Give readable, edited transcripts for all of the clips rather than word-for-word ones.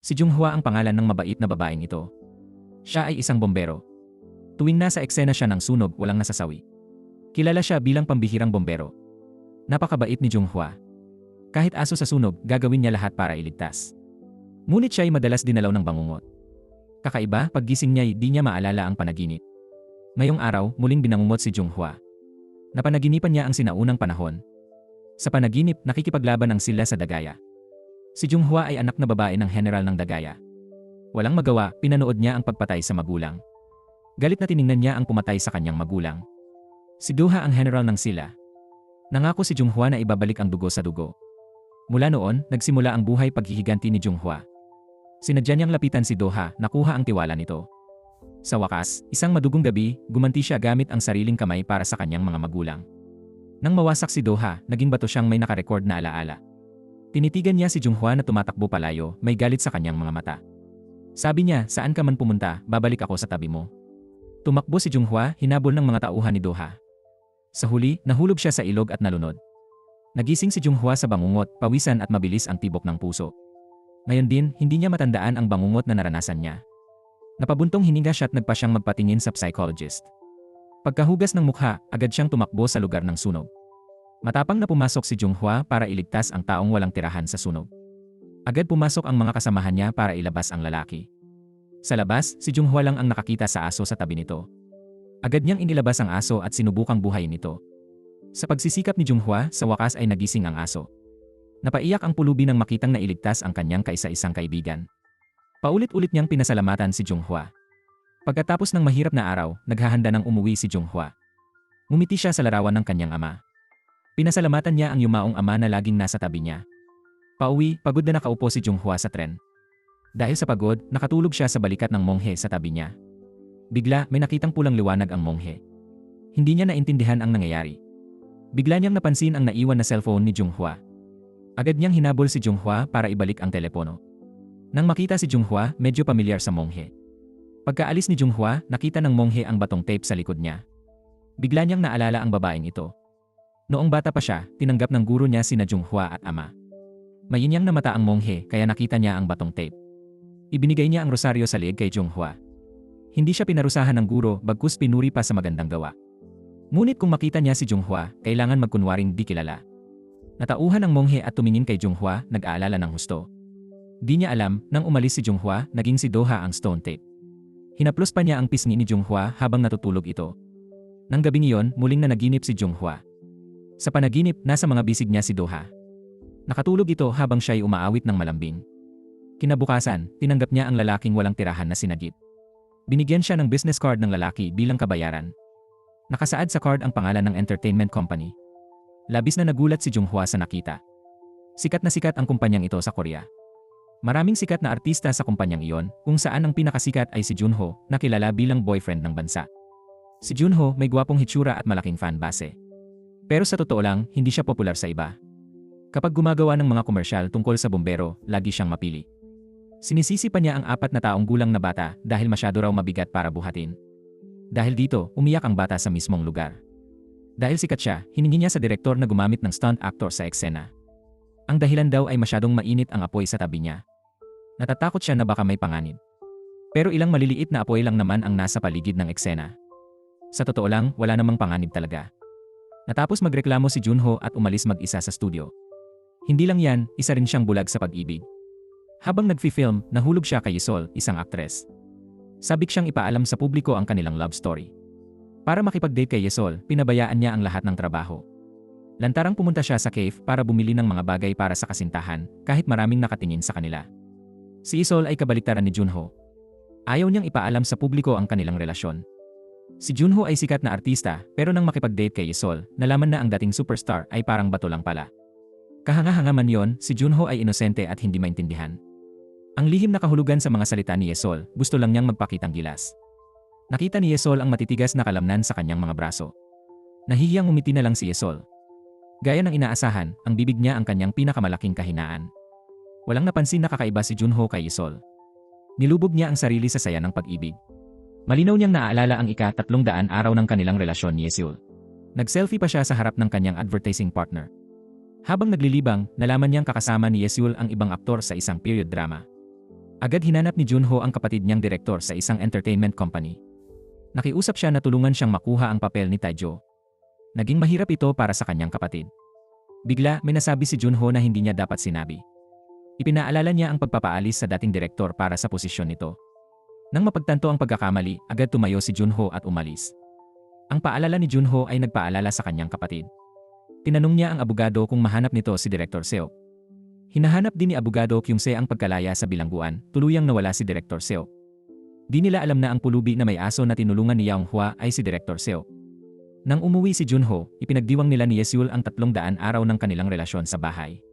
Si Junghwa ang pangalan ng mabait na babaeng ito. Siya ay isang bombero. Tuwing nasa eksena siya ng sunog, walang nasasawi. Kilala siya bilang pambihirang bombero. Napakabait ni Junghwa. Kahit aso sa sunog, gagawin niya lahat para iligtas. Ngunit siya ay madalas dinalaw ng bangungot. Kakaiba, paggising niya di niya maalala ang panaginip. Ngayong araw, muling binangungot si Junghwa. Napanaginipan niya ang sinaunang panahon. Sa panaginip, nakikipaglaban ang sila sa Dagaya. Si Junghwa ay anak na babae ng general ng Dagaya. Walang magawa, pinanood niya ang pagpatay sa magulang. Galit na tiningnan niya ang pumatay sa kanyang magulang. Si Doha ang general ng sila. Nangako si Junghwa na ibabalik ang dugo sa dugo. Mula noon, nagsimula ang buhay paghihiganti ni Junghwa. Sinadya niyang lapitan si Doha, nakuha ang tiwala nito. Sa wakas, isang madugong gabi, gumanti siya gamit ang sariling kamay para sa kanyang mga magulang. Nang mawasak si Doha, naging bato siyang may nakarecord na alaala. Tinitigan niya si Junghwa na tumatakbo palayo, may galit sa kanyang mga mata. Sabi niya, saan ka man pumunta, babalik ako sa tabi mo. Tumakbo si Junghwa, hinabol ng mga tauhan ni Doha. Sa huli, nahulog siya sa ilog at nalunod. Nagising si Junghwa sa bangungot, pawisan at mabilis ang tibok ng puso. Ngayon din, hindi niya matandaan ang bangungot na naranasan niya. Napabuntong hininga siya at nagpa siyang magpatingin sa psychologist. Pagkahugas ng mukha, agad siyang tumakbo sa lugar ng sunog. Matapang na pumasok si Junghwa para iligtas ang taong walang tirahan sa sunog. Agad pumasok ang mga kasamahan niya para ilabas ang lalaki. Sa labas, si Junghwa lang ang nakakita sa aso sa tabi nito. Agad niyang inilabas ang aso at sinubukang buhayin ito. Sa pagsisikap ni Junghwa, sa wakas ay nagising ang aso. Napaiyak ang pulubi nang makitang nailigtas ang kanyang kaisa-isang kaibigan. Paulit-ulit niyang pinasalamatan si Junghwa. Pagkatapos ng mahirap na araw, naghahanda ng umuwi si Junghwa. Ngumiti siya sa larawan ng kanyang ama. Pinasalamatan niya ang yumaong ama na laging nasa tabi niya. Pauwi, pagod na nakaupo si Junghwa sa tren. Dahil sa pagod, nakatulog siya sa balikat ng monghe sa tabi niya. Bigla, may nakitang pulang liwanag ang monghe. Hindi niya naintindihan ang nangyayari. Bigla niyang napansin ang naiwan na cellphone ni Junghwa. Agad niyang hinabol si Junghwa para ibalik ang telepono. Nang makita si Junghwa, medyo pamilyar sa monghe. Pagkaalis ni Junghwa, nakita ng monghe ang batong tape sa likod niya. Bigla niyang naalala ang babaeng ito. Noong bata pa siya, tinanggap ng guro niya sina Junghwa at ama. Mayinyang na mata ang monghe kaya nakita niya ang batong tape. Ibinigay niya ang rosaryo sa liig kay Junghwa. Hindi siya pinarusahan ng guro bagkus pinuri pa sa magandang gawa. Ngunit kung makita niya si Junghwa, kailangan magkunwaring di kilala. Natauhan ang monghe at tumingin kay Junghwa, nag-aalala ng husto. Di niya alam, nang umalis si Junghwa, naging si Doha ang stone tape. Hinaplos pa niya ang pisngi ni Junghwa habang natutulog ito. Nang gabing iyon, muling nanaginip si Junghwa. Sa panaginip, nasa mga bisig niya si Doha. Nakatulog ito habang siya'y umaawit ng malambing. Kinabukasan, tinanggap niya ang lalaking walang tirahan na si Nagit. Binigyan siya ng business card ng lalaki bilang kabayaran. Nakasaad sa card ang pangalan ng entertainment company. Labis na nagulat si Junghwa sa nakita. Sikat na sikat ang kumpanyang ito sa Korea. Maraming sikat na artista sa kumpanyang iyon, kung saan ang pinakasikat ay si Junho, na kilala bilang boyfriend ng bansa. Si Junho may gwapong hitsura at malaking fan base. Pero sa totoo lang, hindi siya popular sa iba. Kapag gumagawa ng mga komersyal tungkol sa bombero, lagi siyang mapili. Sinisisi pa niya ang 4 na taong gulang na bata dahil masyado raw mabigat para buhatin. Dahil dito, umiyak ang bata sa mismong lugar. Dahil sikat siya, hiningi niya sa direktor na gumamit ng stunt actor sa eksena. Ang dahilan daw ay masyadong mainit ang apoy sa tabi niya. Natatakot siya na baka may panganib. Pero ilang maliliit na apoy lang naman ang nasa paligid ng eksena. Sa totoo lang, wala namang panganib talaga. Natapos magreklamo si Junho at umalis mag-isa sa studio. Hindi lang yan, isa rin siyang bulag sa pag-ibig. Habang nagfi-film, nahulog siya kay Yesol, isang aktres. Sabik siyang ipaalam sa publiko ang kanilang love story. Para makipag-date kay Yesol, pinabayaan niya ang lahat ng trabaho. Lantarang pumunta siya sa cave para bumili ng mga bagay para sa kasintahan, kahit maraming nakatingin sa kanila. Si Yesol ay kabaliktaran ni Junho. Ayaw niyang ipaalam sa publiko ang kanilang relasyon. Si Junho ay sikat na artista, pero nang makipag-date kay Yesol, nalaman na ang dating superstar ay parang bato lang pala. Kahanga-hanga man yon, si Junho ay inosente at hindi maintindihan. Ang lihim na kahulugan sa mga salita ni Yesol, gusto lang niyang magpakitang gilas. Nakita ni Yesol ang matitigas na kalamnan sa kanyang mga braso. Nahihiyang umiti na lang si Yesol. Gaya ng inaasahan, ang bibig niya ang kanyang pinakamalaking kahinaan. Walang napansin na kakaiba si Junho kay Yesol. Nilubog niya ang sarili sa saya ng pag-ibig. Malinaw niyang naaalala ang ika-300 araw ng kanilang relasyon ni Yesol. Nag-selfie pa siya sa harap ng kanyang advertising partner. Habang naglilibang, nalaman niyang kakasama ni Yesol ang ibang aktor sa isang period drama. Agad hinanap ni Junho ang kapatid niyang direktor sa isang entertainment company. Nakiusap siya na tulungan siyang makuha ang papel ni Taejo. Naging mahirap ito para sa kanyang kapatid. Bigla, may nasabi si Junho na hindi niya dapat sinabi. Ipinaalala niya ang pagpapaalis sa dating direktor para sa posisyon nito. Nang mapagtanto ang pagkakamali, agad tumayo si Junho at umalis. Ang paalala ni Junho ay nagpaalala sa kanyang kapatid. Tinanong niya ang abogado kung mahanap nito si Director Seo. Hinahanap din ni abogado Kyung-se ang pagkalaya sa bilangguan, tuluyang nawala si Director Seo. Di nila alam na ang pulubi na may aso na tinulungan ni Yang Hwa ay si Director Seo. Nang umuwi si Junho, ipinagdiwang nila ni Yeseul ang 300 araw ng kanilang relasyon sa bahay.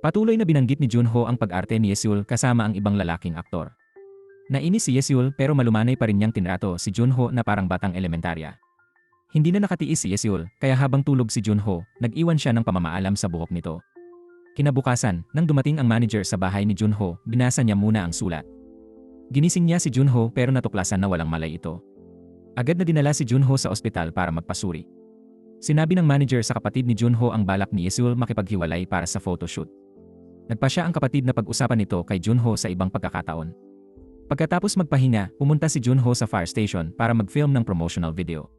Patuloy na binanggit ni Junho ang pag-arte ni Yeseul kasama ang ibang lalaking aktor. Nainis si Yeseul pero malumanay pa rin niyang tinrato si Junho na parang batang elementarya. Hindi na nakatiis si Yeseul, kaya habang tulog si Junho, nag-iwan siya ng pamamaalam sa buhok nito. Kinabukasan, nang dumating ang manager sa bahay ni Junho, binasa niya muna ang sulat. Ginising niya si Junho pero natuklasan na walang malay ito. Agad na dinala si Junho sa ospital para magpasuri. Sinabi ng manager sa kapatid ni Junho ang balak ni Yeseul makipaghiwalay para sa photoshoot. Nagpa siya ang kapatid na pag-usapan nito kay Junho sa ibang pagkakataon. Pagkatapos magpahinga, pumunta si Junho sa fire station para mag-film ng promotional video.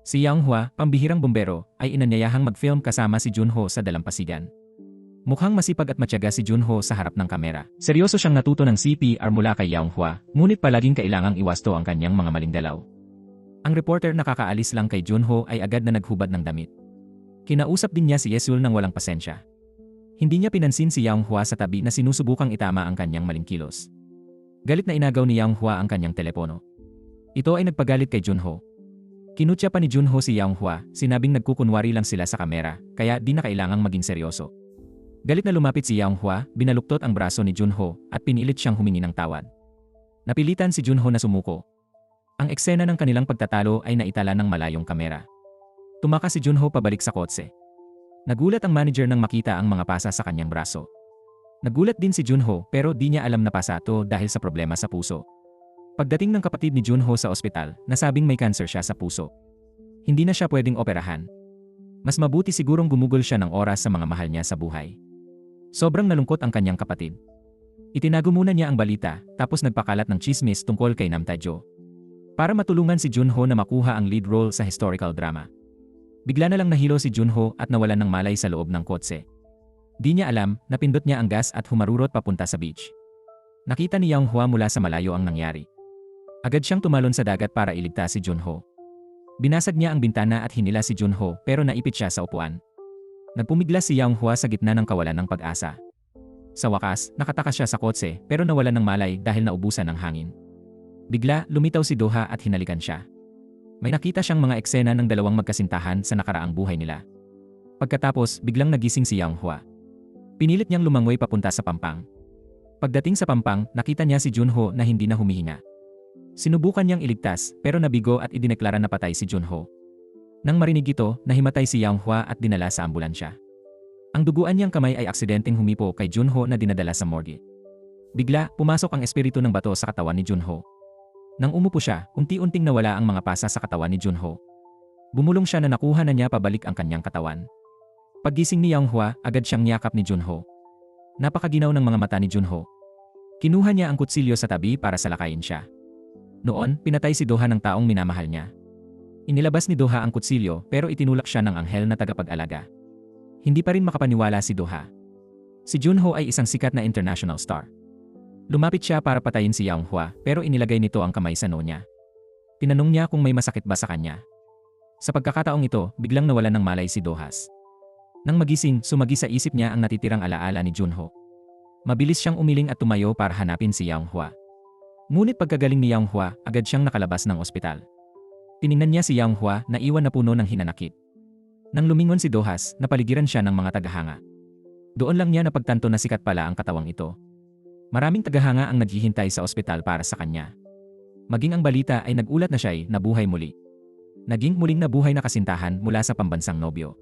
Si Yang Hwa, pambihirang bumbero, ay inanyayahang mag-film kasama si Junho sa dalampasigan. Mukhang masipag at matyaga si Junho sa harap ng kamera. Seryoso siyang natuto ng CPR mula kay Yang Hwa, ngunit palaging kailangang iwasto ang kanyang mga maling dalaw. Ang reporter na kakaalis lang kay Junho ay agad na naghubad ng damit. Kinausap din niya si Yeseul nang walang pasensya. Hindi niya pinansin si Yang Hwa sa tabi na sinusubukang itama ang kanyang maling kilos. Galit na inagaw ni Yang Hwa ang kanyang telepono. Ito ay nagpagalit kay Junho. Kinutya pa ni Junho si Yang Hwa, sinabing nagkukunwari lang sila sa kamera, kaya di na kailangang maging seryoso. Galit na lumapit si Yang Hwa, binaluktot ang braso ni Junho, at pinilit siyang humingi ng tawad. Napilitan si Junho na sumuko. Ang eksena ng kanilang pagtatalo ay naitala ng malayong kamera. Tumakas si Junho pabalik sa kotse. Nagulat ang manager nang makita ang mga pasa sa kanyang braso. Nagulat din si Junho pero di niya alam na pasa ito dahil sa problema sa puso. Pagdating ng kapatid ni Junho sa ospital, nasabing may cancer siya sa puso. Hindi na siya pwedeng operahan. Mas mabuti sigurong gumugol siya ng oras sa mga mahal niya sa buhay. Sobrang nalungkot ang kanyang kapatid. Itinago muna niya ang balita, tapos nagpakalat ng chismis tungkol kay Nam Taejo. Para matulungan si Junho na makuha ang lead role sa historical drama. Bigla na lang nahilo si Junho at nawalan ng malay sa loob ng kotse. Di niya alam, napindot niya ang gas at humarurot papunta sa beach. Nakita ni Yang Hwa mula sa malayo ang nangyari. Agad siyang tumalon sa dagat para iligtas si Junho. Binasag niya ang bintana at hinila si Junho pero naipit siya sa upuan. Nagpumiglas si Yang Hwa sa gitna ng kawalan ng pag-asa. Sa wakas, nakatakas siya sa kotse pero nawalan ng malay dahil naubusan ng hangin. Bigla, lumitaw si Doha at hinalikan siya. May nakita siyang mga eksena ng dalawang magkasintahan sa nakaraang buhay nila. Pagkatapos, biglang nagising si Yang Hwa. Pinilit niyang lumangoy papunta sa pampang. Pagdating sa pampang, nakita niya si Junho na hindi na humihinga. Sinubukan niyang iligtas pero nabigo at idineklara na patay si Junho. Nang marinig ito, nahimatay si Yang Hwa at dinala sa ambulansya. Ang duguan niyang kamay ay aksidenteng humipo kay Junho na dinadala sa morgue. Bigla, pumasok ang espiritu ng bato sa katawan ni Junho. Nang umupo siya, unti-unting nawala ang mga pasa sa katawan ni Junho. Bumulong siya na nakuha na niya pabalik ang kanyang katawan. Paggising ni Yang Hwa, agad siyang niyakap ni Junho. Napakaginaw ng mga mata ni Junho. Kinuha niya ang kutsilyo sa tabi para salakayin siya. Noon, pinatay si Doha ng taong minamahal niya. Inilabas ni Doha ang kutsilyo pero itinulak siya ng anghel na tagapag-alaga. Hindi pa rin makapaniwala si Doha. Si Junho ay isang sikat na international star. Lumapit siya para patayin si Yang Hwa pero inilagay nito ang kamay sa noo niya. Tinanong niya kung may masakit ba sa kanya. Sa pagkakataong ito, biglang nawalan ng malay si Dohas. Nang magising, sumagi sa isip niya ang natitirang alaala ni Junho. Mabilis siyang umiling at tumayo para hanapin si Yang Hwa. Ngunit pagkagaling ni Yang Hwa, agad siyang nakalabas ng ospital. Tiningnan niya si Yang Hwa na iwan na puno ng hinanakit. Nang lumingon si Dohas, napaligiran siya ng mga tagahanga. Doon lang niya napagtanto na sikat pala ang katawang ito. Maraming tagahanga ang naghihintay sa ospital para sa kanya. Maging ang balita ay nagulat na siya'y nabuhay muli. Naging muling nabuhay na kasintahan mula sa pambansang nobyo.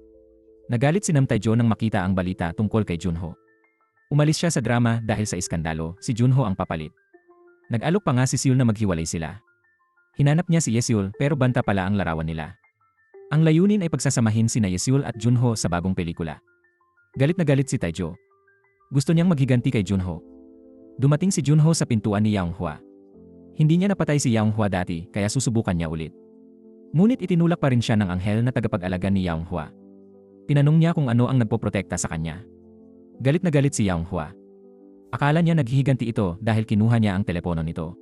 Nagalit si Nam Taejo nang makita ang balita tungkol kay Junho. Umalis siya sa drama dahil sa iskandalo, si Junho ang papalit. Nag-alok pa nga si Seul na maghiwalay sila. Hinanap niya si Yeseul pero banta pala ang larawan nila. Ang layunin ay pagsasamahin sina Yeseul at Junho sa bagong pelikula. Galit na galit si Taejo. Gusto niyang maghiganti kay Junho. Dumating si Junho sa pintuan ni Yang Hua. Hindi niya napatay si Yang Hua dati kaya susubukan niya ulit. Ngunit itinulak pa rin siya ng anghel na tagapag-alaga ni Yang Hua. Tinanong niya kung ano ang nagpoprotekta sa kanya. Galit na galit si Yang Hua. Akala niya naghihiganti ito dahil kinuha niya ang telepono nito.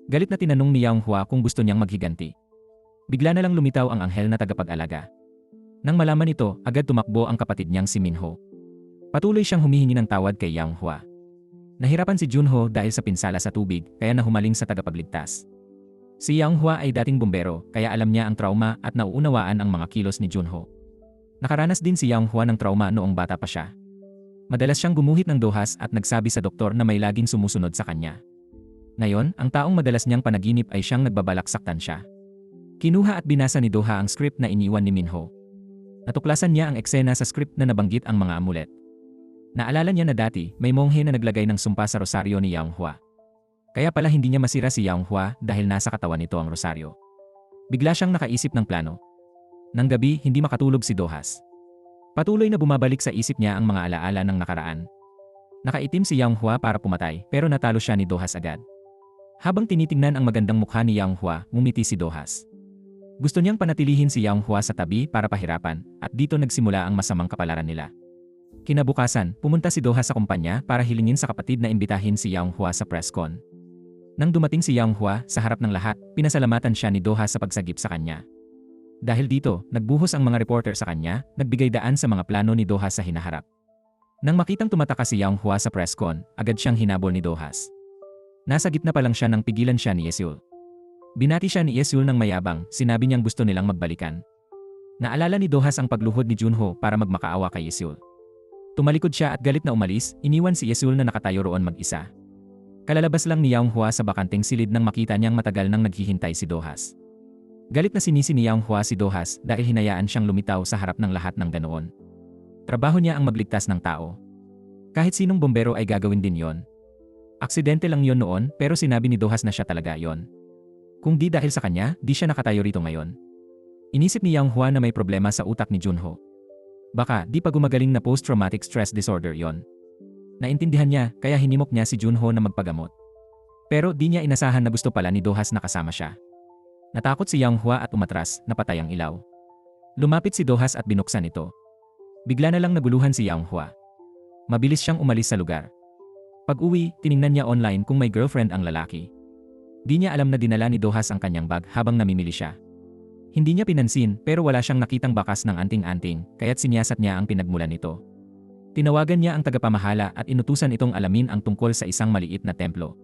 Galit na tinanong ni Yang Hua kung gusto niyang maghiganti. Bigla na lang lumitaw ang anghel na tagapag-alaga. Nang malaman ito, agad tumakbo ang kapatid niyang si Minho. Patuloy siyang humihingi ng tawad kay Yang Hua. Nahirapan si Junho dahil sa pinsala sa tubig kaya nahumaling sa tagapagligtas. Si Yang Hua ay dating bumbero kaya alam niya ang trauma at nauunawaan ang mga kilos ni Junho. Nakaranas din si Yang Hua ng trauma noong bata pa siya. Madalas siyang gumuhit ng dohas at nagsabi sa doktor na may laging sumusunod sa kanya. Ngayon, ang taong madalas niyang panaginip ay siyang nagbabalak saktan siya. Kinuha at binasa ni Doha ang script na iniwan ni Minho. Natuklasan niya ang eksena sa script na nabanggit ang mga amulet. Naalala niya na dati, may monghe na naglagay ng sumpa sa rosaryo ni Yang Hua. Kaya pala hindi niya masira si Yang Hua dahil nasa katawan nito ang rosaryo. Bigla siyang nakaisip ng plano. Nang gabi, hindi makatulog si Dohas. Patuloy na bumabalik sa isip niya ang mga alaala ng nakaraan. Nakaitim si Yang Hua para pumatay pero natalo siya ni Dohas agad. Habang tinitingnan ang magandang mukha ni Yang Hua, ngumiti si Dohas. Gusto niyang panatilihin si Yang Hua sa tabi para pahirapan at dito nagsimula ang masamang kapalaran nila. Kinabukasan, pumunta si Doha sa kumpanya para hilingin sa kapatid na imbitahin si Yang Hua sa press con. Nang dumating si Yang Hua, sa harap ng lahat, pinasalamatan siya ni Doha sa pagsagip sa kanya. Dahil dito, nagbuhos ang mga reporter sa kanya, nagbigay daan sa mga plano ni Doha sa hinaharap. Nang makitang tumataka si Yang Hua sa press con, agad siyang hinabol ni Dohas. Nasa gitna pa lang siya nang pigilan siya ni Yesul. Binati siya ni Yesul ng mayabang, sinabi niyang gusto nilang magbalikan. Naalala ni Dohas ang pagluhod ni Junho para magmakaawa kay Yesul. Tumalikod siya at galit na umalis, iniwan si Yesul na nakatayo roon mag-isa. Kalalabas lang ni Yang Hua sa bakanting silid nang makita niyang matagal nang naghihintay si Dohas. Galit na sinisi ni Yang Hua si Dohas dahil hinayaan siyang lumitaw sa harap ng lahat ng ganoon. Trabaho niya ang magligtas ng tao. Kahit sinong bombero ay gagawin din yon. Aksidente lang yon noon pero sinabi ni Dohas na siya talaga yon. Kung di dahil sa kanya, di siya nakatayo rito ngayon. Inisip ni Yang Hua na may problema sa utak ni Junho. Baka di pa gumagaling na post-traumatic stress disorder yon. Naintindihan niya kaya hinimok niya si Junho na magpagamot. Pero di niya inasahan na gusto pala ni Dohas na kasama siya. Natakot si Yang Hua at umatras, napatay ang ilaw. Lumapit si Dohas at binuksan ito. Bigla na lang naguluhan si Yang Hua. Mabilis siyang umalis sa lugar. Pag-uwi, tiningnan niya online kung may girlfriend ang lalaki. Di niya alam na dinala ni Dohas ang kanyang bag habang namimili siya. Hindi niya pinansin pero wala siyang nakitang bakas ng anting-anting kaya't siniyasat niya ang pinagmulan nito. Tinawagan niya ang tagapamahala at inutusan itong alamin ang tungkol sa isang maliit na templo.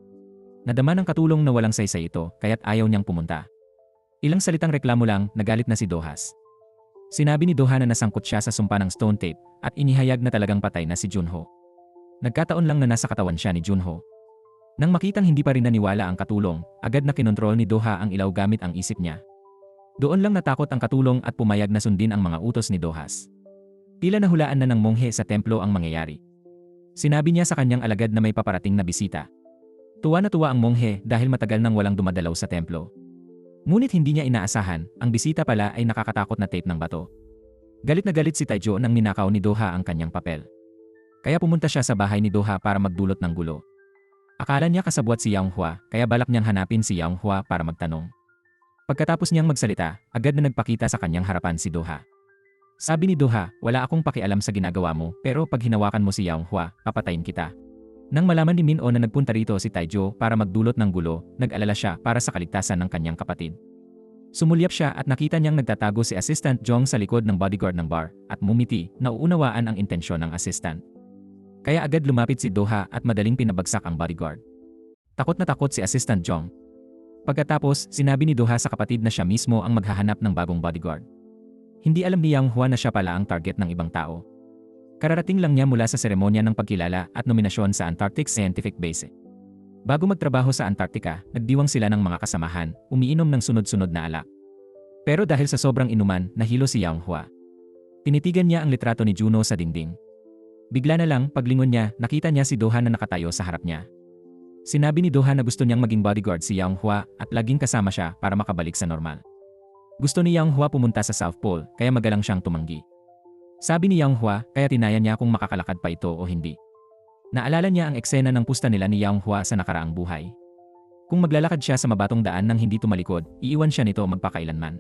Nadama ng katulong na walang saysay ito kaya't ayaw niyang pumunta. Ilang salitang reklamo lang, nagalit na si Dohas. Sinabi ni Doha na nasangkot siya sa sumpa ng stone tape at inihayag na talagang patay na si Junho. Nagkataon lang na nasa katawan siya ni Junho. Nang makitang hindi pa rin naniwala ang katulong, agad na kinontrol ni Doha ang ilaw gamit ang isip niya. Doon lang natakot ang katulong at pumayag na sundin ang mga utos ni Dohas. Tila nahulaan na ng monghe sa templo ang mangyayari. Sinabi niya sa kanyang alagad na may paparating na bisita. Tuwa na tuwa ang monghe dahil matagal nang walang dumadalaw sa templo. Ngunit hindi niya inaasahan, ang bisita pala ay nakakatakot na tape ng bato. Galit na galit si Taijo nang ninakaw ni Doha ang kanyang papel. Kaya pumunta siya sa bahay ni Doha para magdulot ng gulo. Akala niya kasabwat si Yang Hua, kaya balak niyang hanapin si Yang Hua para magtanong. Pagkatapos niyang magsalita, agad na nagpakita sa kanyang harapan si Doha. Sabi ni Doha, wala akong pakialam sa ginagawa mo, pero pag hinawakan mo si Yang Hua, papatayin kita. Nang malaman ni Min-o na nagpunta rito si Taijo para magdulot ng gulo, nag-alala siya para sa kaligtasan ng kanyang kapatid. Sumulyap siya at nakita niyang nagtatago si Assistant Jong sa likod ng bodyguard ng bar at mumiti, nauunawaan ang intensyon ng assistant. Kaya agad lumapit si Doha at madaling pinabagsak ang bodyguard. Takot na takot si Assistant Jong. Pagkatapos, sinabi ni Doha sa kapatid na siya mismo ang maghahanap ng bagong bodyguard. Hindi alam ni Yang Hua na siya pala ang target ng ibang tao. Kararating lang niya mula sa seremonya ng pagkilala at nominasyon sa Antarctic Scientific Base. Bago magtrabaho sa Antarctica, nagdiwang sila ng mga kasamahan, umiinom ng sunod-sunod na alak. Pero dahil sa sobrang inuman, nahilo si Yang Hua. Tinitigan niya ang litrato ni Juno sa dingding. Bigla na lang, paglingon niya, nakita niya si Doha na nakatayo sa harap niya. Sinabi ni Doha na gusto niyang maging bodyguard si Yang Hua at laging kasama siya para makabalik sa normal. Gusto ni Yang Hua pumunta sa South Pole kaya magalang siyang tumanggi. Sabi ni Yang Hua kaya tinayan niya kung makakalakad pa ito o hindi. Naalala niya ang eksena ng pusta nila ni Yang Hua sa nakaraang buhay. Kung maglalakad siya sa mabatong daan nang hindi tumalikod, iiwan siya nito magpakailanman.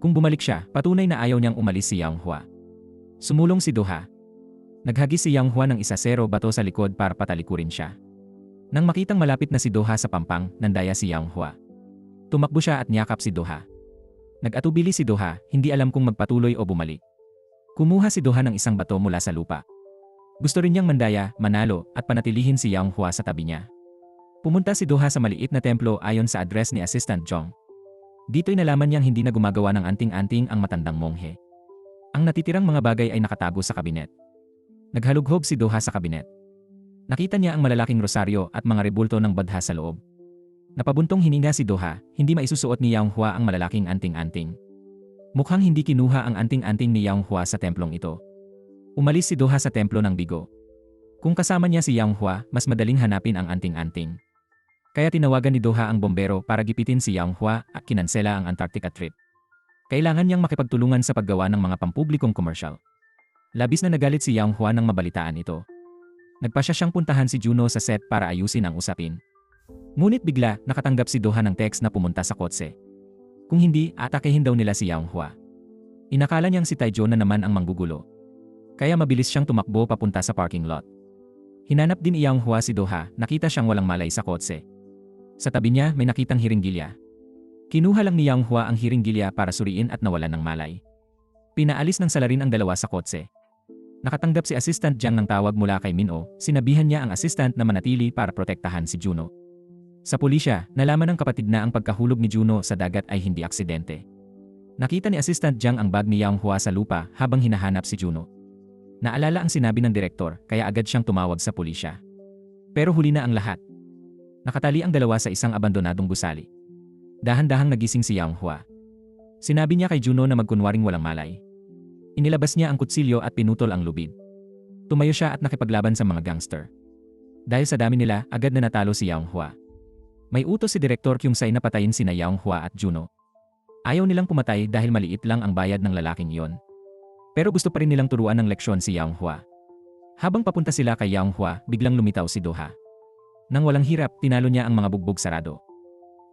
Kung bumalik siya, patunay na ayaw niyang umalis si Yang Hua. Sumulong si Do-ha. Naghagis si Yang Hua ng 1-0 bato sa likod para patalikurin siya. Nang makitang malapit na si Do-ha sa pampang, nandaya si Yang Hua. Tumakbo siya at niyakap si Do-ha. Nag-atubili si Do-ha, hindi alam kung magpatuloy o bumalik. Kumuha si Do-ha ng isang bato mula sa lupa. Gusto rin niyang mandaya, manalo, at panatilihin si Yang Hua sa tabi niya. Pumunta si Do-ha sa maliit na templo ayon sa address ni Assistant Jong. Dito'y nalaman niyang hindi na gumagawa ng anting-anting ang matandang monghe. Ang natitirang mga bagay ay nakatago sa kabinet. Naghalughog si Do-ha sa kabinet. Nakita niya ang malalaking rosaryo at mga rebulto ng badha sa loob. Napabuntong hininga si Do-ha, hindi maisusuot ni Yang Hua ang malalaking anting-anting. Mukhang hindi kinuha ang anting-anting ni Yang Hua sa templong ito. Umalis si Do-ha sa templo ng bigo. Kung kasama niya si Yang Hua, mas madaling hanapin ang anting-anting. Kaya tinawagan ni Do-ha ang bombero para gipitin si Yang Hua at kinansela ang Antarctica trip. Kailangan niyang makipagtulungan sa paggawa ng mga pampublikong komersyal. Labis na nagalit si Yang Hua nang mabalitaan ito. Nagpasya siyang puntahan si Juno sa set para ayusin ang usapin. Ngunit bigla, nakatanggap si Do-ha ng text na pumunta sa kotse. Kung hindi, atakehin daw nila si Yang Hua. Inakala niyang si Taejo na naman ang manggugulo. Kaya mabilis siyang tumakbo papunta sa parking lot. Hinanap din ni Yang Hua si Do-ha, nakita siyang walang malay sa kotse. Sa tabi niya may nakitang hiringgilya. Kinuha lang ni Yang Hua ang hiringgilya para suriin at nawalan ng malay. Pinaalis ng salarin ang dalawa sa kotse. Nakatanggap si Assistant Jiang ng tawag mula kay Min-oh, sinabihan niya ang assistant na manatili para protektahan si Juno. Sa pulisya, nalaman ng kapatid na ang pagkahulog ni Juno sa dagat ay hindi aksidente. Nakita ni Assistant Jiang ang bag ni Yang Hua sa lupa habang hinahanap si Juno. Naalala ang sinabi ng direktor kaya agad siyang tumawag sa pulisya. Pero huli na ang lahat. Nakatali ang dalawa sa isang abandonadong gusali. Dahan-dahang nagising si Yang Hua. Sinabi niya kay Juno na magkunwaring walang malay. Inilabas niya ang kutsilyo at pinutol ang lubid. Tumayo siya at nakipaglaban sa mga gangster. Dahil sa dami nila, agad na natalo si Yang Hua. May utos si Direktor Kyung-sai na patayin sina Yang Hua at Juno. Ayaw nilang pumatay dahil maliit lang ang bayad ng lalaking iyon. Pero gusto pa rin nilang turuan ng leksyon si Yang Hua. Habang papunta sila kay Yang Hua, biglang lumitaw si Do-ha. Nang walang hirap, tinalo niya ang mga bugbog sarado.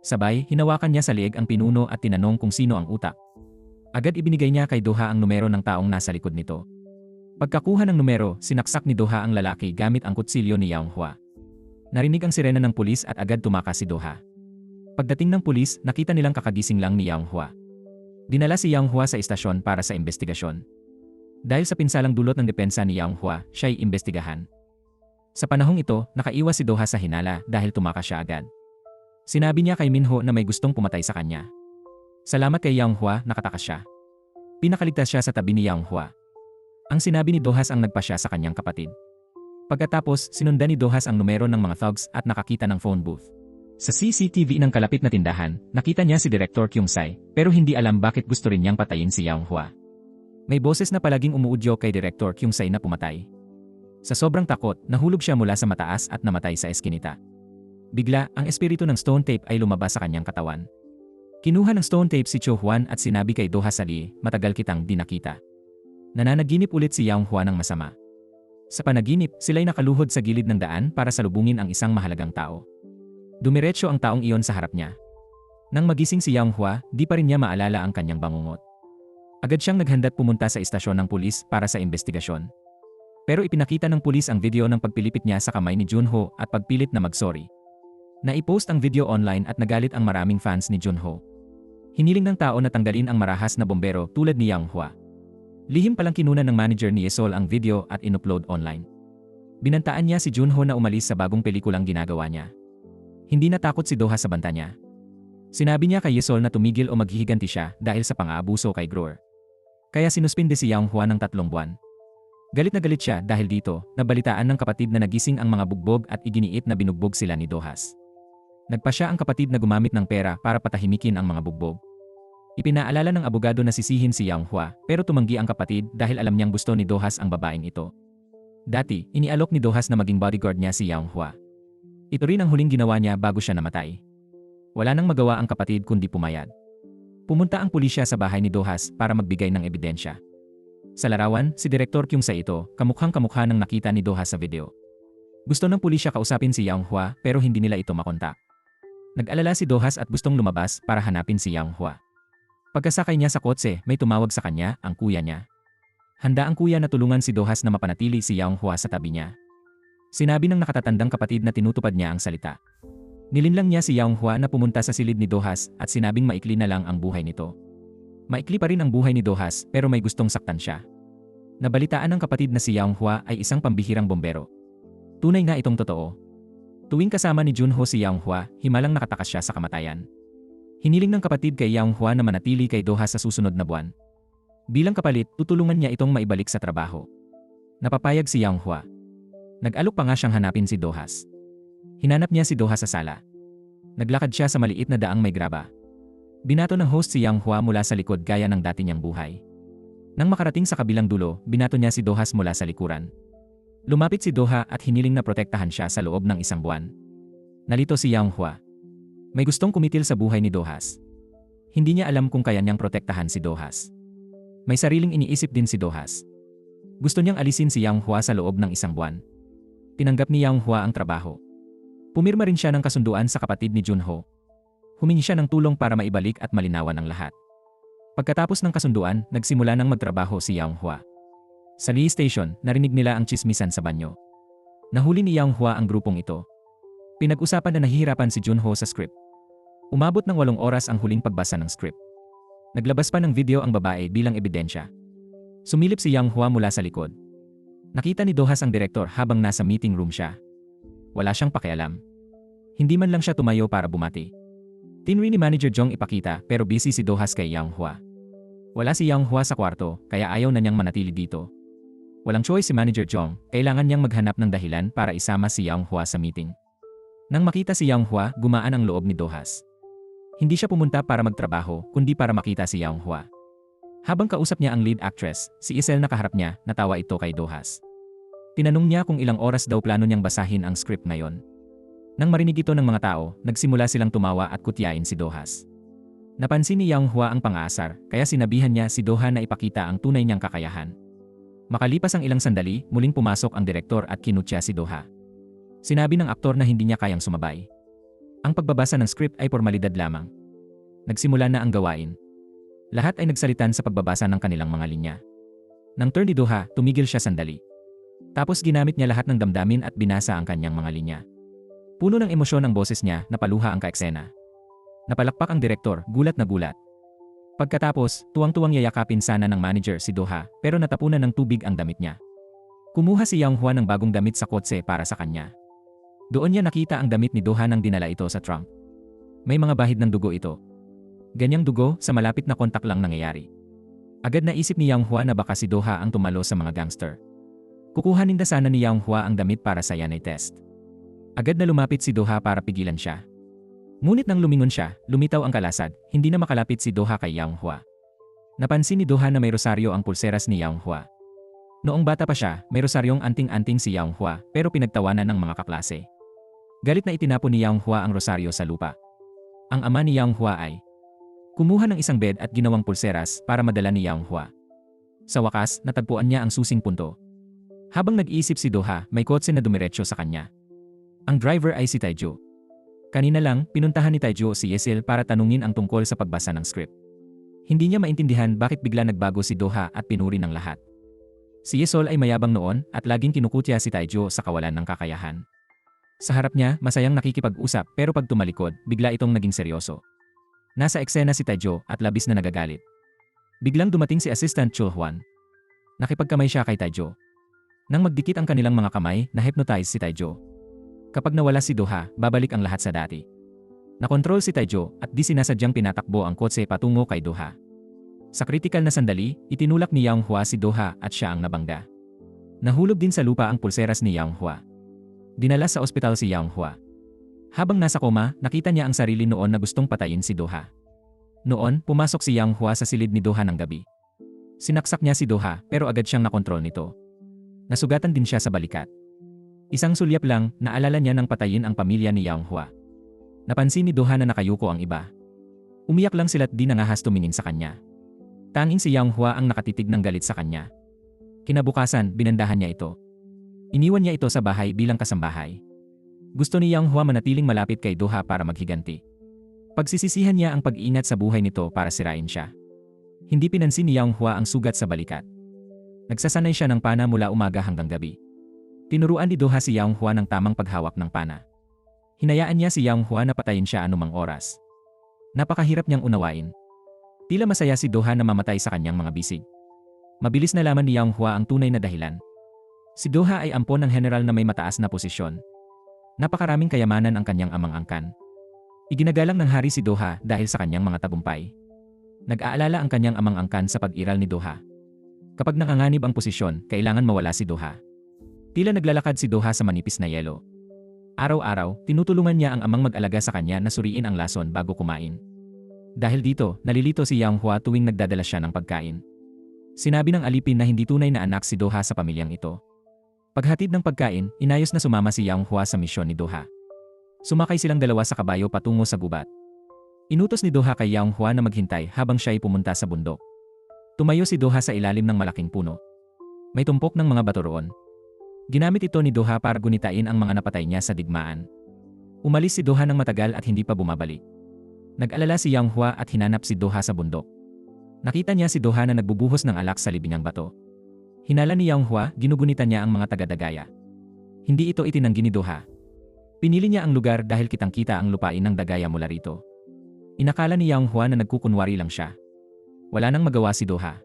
Sabay, hinawakan niya sa liig ang pinuno at tinanong kung sino ang utak. Agad ibinigay niya kay Do-ha ang numero ng taong nasa likod nito. Pagkakuha ng numero, sinaksak ni Do-ha ang lalaki gamit ang kutsilyo ni Yang Hua. Narinig ang sirena ng pulis at agad tumakas si Do-ha. Pagdating ng pulis, nakita nilang kakagising lang ni Yang Hua. Dinala si Yang Hua sa istasyon para sa investigasyon. Dahil sa pinsalang dulot ng depensa ni Yang Hua, siya'y imbestigahan. Sa panahong ito, nakaiwas si Do-ha sa hinala dahil tumakas siya agad. Sinabi niya kay Min-ho na may gustong pumatay sa kanya. Salamat kay Yang Hua, nakatakas siya. Pinakaligtas siya sa tabi ni Yang Hua. Ang sinabi ni Do-ha ang nagpasya sa kanyang kapatid. Pagkatapos, sinundan ni Do-ha ang numero ng mga thugs at nakakita ng phone booth. Sa CCTV ng kalapit na tindahan, nakita niya si Direktor Kyung-sai, pero hindi alam bakit gusto rin niyang patayin si Yang Hua. May boses na palaging umuudyo kay Direktor Kyung-sai na pumatay. Sa sobrang takot, nahulog siya mula sa mataas at namatay sa eskinita. Bigla, ang espiritu ng stone tape ay lumabas sa kanyang katawan. Kinuha ng stone tape si Cho Huan at sinabi kay Do-ha Sali, matagal kitang di nakita. Nananaginip ulit si Yang Hua ng masama. Sa panaginip, sila'y nakaluhod sa gilid ng daan para salubungin ang isang mahalagang tao. Dumiretso ang taong iyon sa harap niya. Nang magising si Yang Hua, di pa rin niya maalala ang kanyang bangungot. Agad siyang naghanda't pumunta sa istasyon ng pulis para sa investigasyon. Pero ipinakita ng pulis ang video ng pagpilipit niya sa kamay ni Junho at pagpilit na mag-sorry. Naipost ang video online at nagalit ang maraming fans ni Junho. Hiniling ng tao na tanggalin ang marahas na bombero tulad ni Yang Hua. Lihim palang kinunan ng manager ni Yesol ang video at inupload online. Binantaan niya si Junho na umalis sa bagong pelikulang ginagawa niya. Hindi natakot si Do-ha sa banta niya. Sinabi niya kay Yesol na tumigil o maghihiganti siya dahil sa pang-aabuso kay Groer. Kaya sinuspinde si Yang Hua ng 3 buwan. Galit na galit siya dahil dito, nabalitaan ng kapatid na nagising ang mga bugbog at iginiit na binugbog sila ni Do-ha. Nagpa siya ang kapatid na gumamit ng pera para patahimikin ang mga bugbog. Ipinaalala ng abogado na sisihin si Yang Hua pero tumanggi ang kapatid dahil alam niyang gusto ni Do-ha ang babaeng ito. Dati, inialok ni Do-ha na maging bodyguard niya si Yang Hua. Ito rin ang huling ginawa niya bago siya namatay. Wala nang magawa ang kapatid kundi pumayag. Pumunta ang pulisya sa bahay ni Do-ha para magbigay ng ebidensya. Sa larawan, si Direktor Kyung-sai ito, kamukhang-kamukha ng nakita ni Do-ha sa video. Gusto ng pulisya kausapin si Yang Hua pero hindi nila ito makontak. Nag-alala si Dohas at gustong lumabas para hanapin si Yang Hua. Pagkasakay niya sa kotse, may tumawag sa kanya, ang kuya niya. Handa ang kuya na tulungan si Dohas na mapanatili si Yang Hua sa tabi niya. Sinabi ng nakatatandang kapatid na tinutupad niya ang salita. Nilinlang niya si Yang Hua na pumunta sa silid ni Dohas at sinabing maikli na lang ang buhay nito. Maikli pa rin ang buhay ni Dohas pero may gustong saktan siya. Nabalitaan ng kapatid na si Yang Hua ay isang pambihirang bombero. Tunay nga itong totoo. Tuwing kasama ni Junho si Yang Hua, himalang nakatakas siya sa kamatayan. Hiniling ng kapatid kay Yang Hua na manatili kay Dohas sa susunod na buwan. Bilang kapalit, tutulungan niya itong maibalik sa trabaho. Napapayag si Yang Hua. Nag-alok pa nga siyang hanapin si Dohas. Hinanap niya si Dohas sa sala. Naglakad siya sa maliit na daang may graba. Binato ng host si Yang Hua mula sa likod gaya ng dati niyang buhay. Nang makarating sa kabilang dulo, binato niya si Dohas mula sa likuran. Lumapit si Doha at hiniling na protektahan siya sa loob ng isang buwan. Nalito si Yang Hua. May gustong kumitil sa buhay ni Dohas. Hindi niya alam kung kaya niyang protektahan si Dohas. May sariling iniisip din si Dohas. Gusto niyang alisin si Yang Hua sa loob ng isang buwan. Tinanggap ni Yang Hua ang trabaho. Pumirma rin siya ng kasunduan sa kapatid ni Junho. Humingi siya ng tulong para maibalik at malinawan ang lahat. Pagkatapos ng kasunduan, nagsimula ng magtrabaho si Yang Hua. Sa Lee Station, narinig nila ang tsismisan sa banyo. Nahuli ni Yang Hua ang grupong ito. Pinag-usapan na nahihirapan si Junho sa script. Umabot ng 8 oras ang huling pagbasa ng script. Naglabas pa ng video ang babae bilang ebidensya. Sumilip si Yang Hua mula sa likod. Nakita ni Dohas ang direktor habang nasa meeting room siya. Wala siyang pakialam. Hindi man lang siya tumayo para bumati. Tinri ni Manager Jong ipakita pero busy si Dohas kay Yang Hua. Wala si Yang Hua sa kwarto kaya ayaw na niyang manatili dito. Walang choice si Manager Jong, kailangan niyang maghanap ng dahilan para isama si Yang Hua sa meeting. Nang makita si Yang Hua, gumaan ang loob ni Dohas. Hindi siya pumunta para magtrabaho, kundi para makita si Yang Hua. Habang kausap niya ang lead actress, si Isel na kaharap niya, natawa ito kay Dohas. Tinanong niya kung ilang oras daw plano niyang basahin ang script ngayon. Nang marinig ito ng mga tao, nagsimula silang tumawa at kutyain si Dohas. Napansin ni Yang Hua ang pang-aasar, kaya sinabihan niya si Doha na ipakita ang tunay niyang kakayahan. Makalipas ang ilang sandali, muling pumasok ang direktor at kinutya si Doha. Sinabi ng aktor na hindi niya kayang sumabay. Ang pagbabasa ng script ay formalidad lamang. Nagsimula na ang gawain. Lahat ay nagsalitan sa pagbabasa ng kanilang mga linya. Nang turn ni Doha, tumigil siya sandali. Tapos ginamit niya lahat ng damdamin at binasa ang kanyang mga linya. Puno ng emosyon ang boses niya, napaluha ang kaeksena. Napalakpak ang direktor, gulat na gulat. Pagkatapos, tuwang-tuwang yayakapin sana ng manager si Doha pero natapunan ng tubig ang damit niya. Kumuha si Yang Hua ng bagong damit sa kotse para sa kanya. Doon niya nakita ang damit ni Doha nang dinala ito sa trunk. May mga bahid ng dugo ito. Ganyang dugo sa malapit na kontak lang nangyayari. Agad naisip ni Yang Hua na baka si Doha ang tumalo sa mga gangster. Kukuhanin na sana ni Yang Hua ang damit para sa DNA test. Agad na lumapit si Doha para pigilan siya. Ngunit nang lumingon siya, lumitaw ang kalasag, hindi na makalapit si Doha kay Yang Hua. Napansin ni Doha na may rosaryo ang pulseras ni Yang Hua. Noong bata pa siya, may rosaryong anting-anting si Yang Hua pero pinagtawanan ng mga kaklase. Galit na itinapon ni Yang Hua ang rosaryo sa lupa. Ang ama ni Yang Hua ay kumuha ng isang bed at ginawang pulseras para madala ni Yang Hua. Sa wakas, natagpuan niya ang susing punto. Habang nag-iisip si Doha, may kotse na dumiretso sa kanya. Ang driver ay si Taejo. Kanina lang, pinuntahan ni Taejo si Yesil para tanungin ang tungkol sa pagbasa ng script. Hindi niya maintindihan bakit bigla nagbago si Doha at pinuri ng lahat. Si Yesol ay mayabang noon at laging kinukutya si Taejo sa kawalan ng kakayahan. Sa harap niya, masayang nakikipag-usap pero pag tumalikod, bigla itong naging seryoso. Nasa eksena si Taejo at labis na nagagalit. Biglang dumating si Assistant Chul Hwan. Nakipagkamay siya kay Taejo. Nang magdikit ang kanilang mga kamay, na-hypnotize si Taejo. Kapag nawala si Doha, babalik ang lahat sa dati. Nakontrol si Taejo at di sinasadyang pinatakbo ang kotse patungo kay Doha. Sa kritikal na sandali, itinulak ni Yang Hua si Doha at siya ang nabangga. Nahulog din sa lupa ang pulseras ni Yang Hua. Dinala sa ospital si Yang Hua. Habang nasa koma, nakita niya ang sarili noon na gustong patayin si Doha. Noon, pumasok si Yang Hua sa silid ni Doha ng gabi. Sinaksak niya si Doha pero agad siyang nakontrol nito. Nasugatan din siya sa balikat. Isang sulyap lang, naalala niya nang patayin ang pamilya ni Yang Hua. Napansin ni Doha na nakayuko ang iba. Umiyak lang sila't di nangahas tumingin sa kanya. Tanging si Yang Hua ang nakatitig ng galit sa kanya. Kinabukasan, binandahan niya ito. Iniwan niya ito sa bahay bilang kasambahay. Gusto ni Yang Hua manatiling malapit kay Do Ha para maghiganti. Pagsisisihan niya ang pag-iingat sa buhay nito para sirain siya. Hindi pinansin ni Yang Hua ang sugat sa balikat. Nagsasanay siya ng pana mula umaga hanggang gabi. Tinuruan ni Do Ha si Yang Hua ng tamang paghawak ng pana. Hinayaan niya si Yang Hua na patayin siya anumang oras. Napakahirap niyang unawain. Tila masaya si Do Ha na mamatay sa kanyang mga bisig. Mabilis nalaman ni Yang Hua ang tunay na dahilan. Si Do Ha ay ampon ng general na may mataas na posisyon. Napakaraming kayamanan ang kanyang amang angkan. Iginagalang ng hari si Do Ha dahil sa kanyang mga tagumpay. Nag-aalala ang kanyang amang angkan sa pag-iral ni Do Ha. Kapag nakanganib ang posisyon, kailangan mawala si Do Ha. Tila naglalakad si Do Ha sa manipis na yelo. Araw-araw, tinutulungan niya ang amang mag-alaga sa kanya na suriin ang lason bago kumain. Dahil dito, nalilito si Yang Hua tuwing nagdadala siya ng pagkain. Sinabi ng alipin na hindi tunay na anak si Do Ha sa pamilyang ito. Paghatid ng pagkain, inayos na sumama si Yang Hua sa misyon ni Do Ha. Sumakay silang dalawa sa kabayo patungo sa gubat. Inutos ni Do Ha kay Yang Hua na maghintay habang siya ay pumunta sa bundok. Tumayo si Do Ha sa ilalim ng malaking puno. May tumpok ng mga bato roon. Ginamit ito ni Do Ha para gunitain ang mga napatay niya sa digmaan. Umalis si Do Ha ng matagal at hindi pa bumabalik. Nag-alala si Yang Hua at hinanap si Do Ha sa bundok. Nakita niya si Do Ha na nagbubuhos ng alak sa libingang bato. Hinala ni Yang Hua, ginugunitan niya ang mga taga-dagaya. Hindi ito itinanggi ni Do Ha. Pinili niya ang lugar dahil kitang-kita ang lupain ng dagaya mula rito. Inakala ni Yang Hua na nagkukunwari lang siya. Wala nang magawa si Do Ha.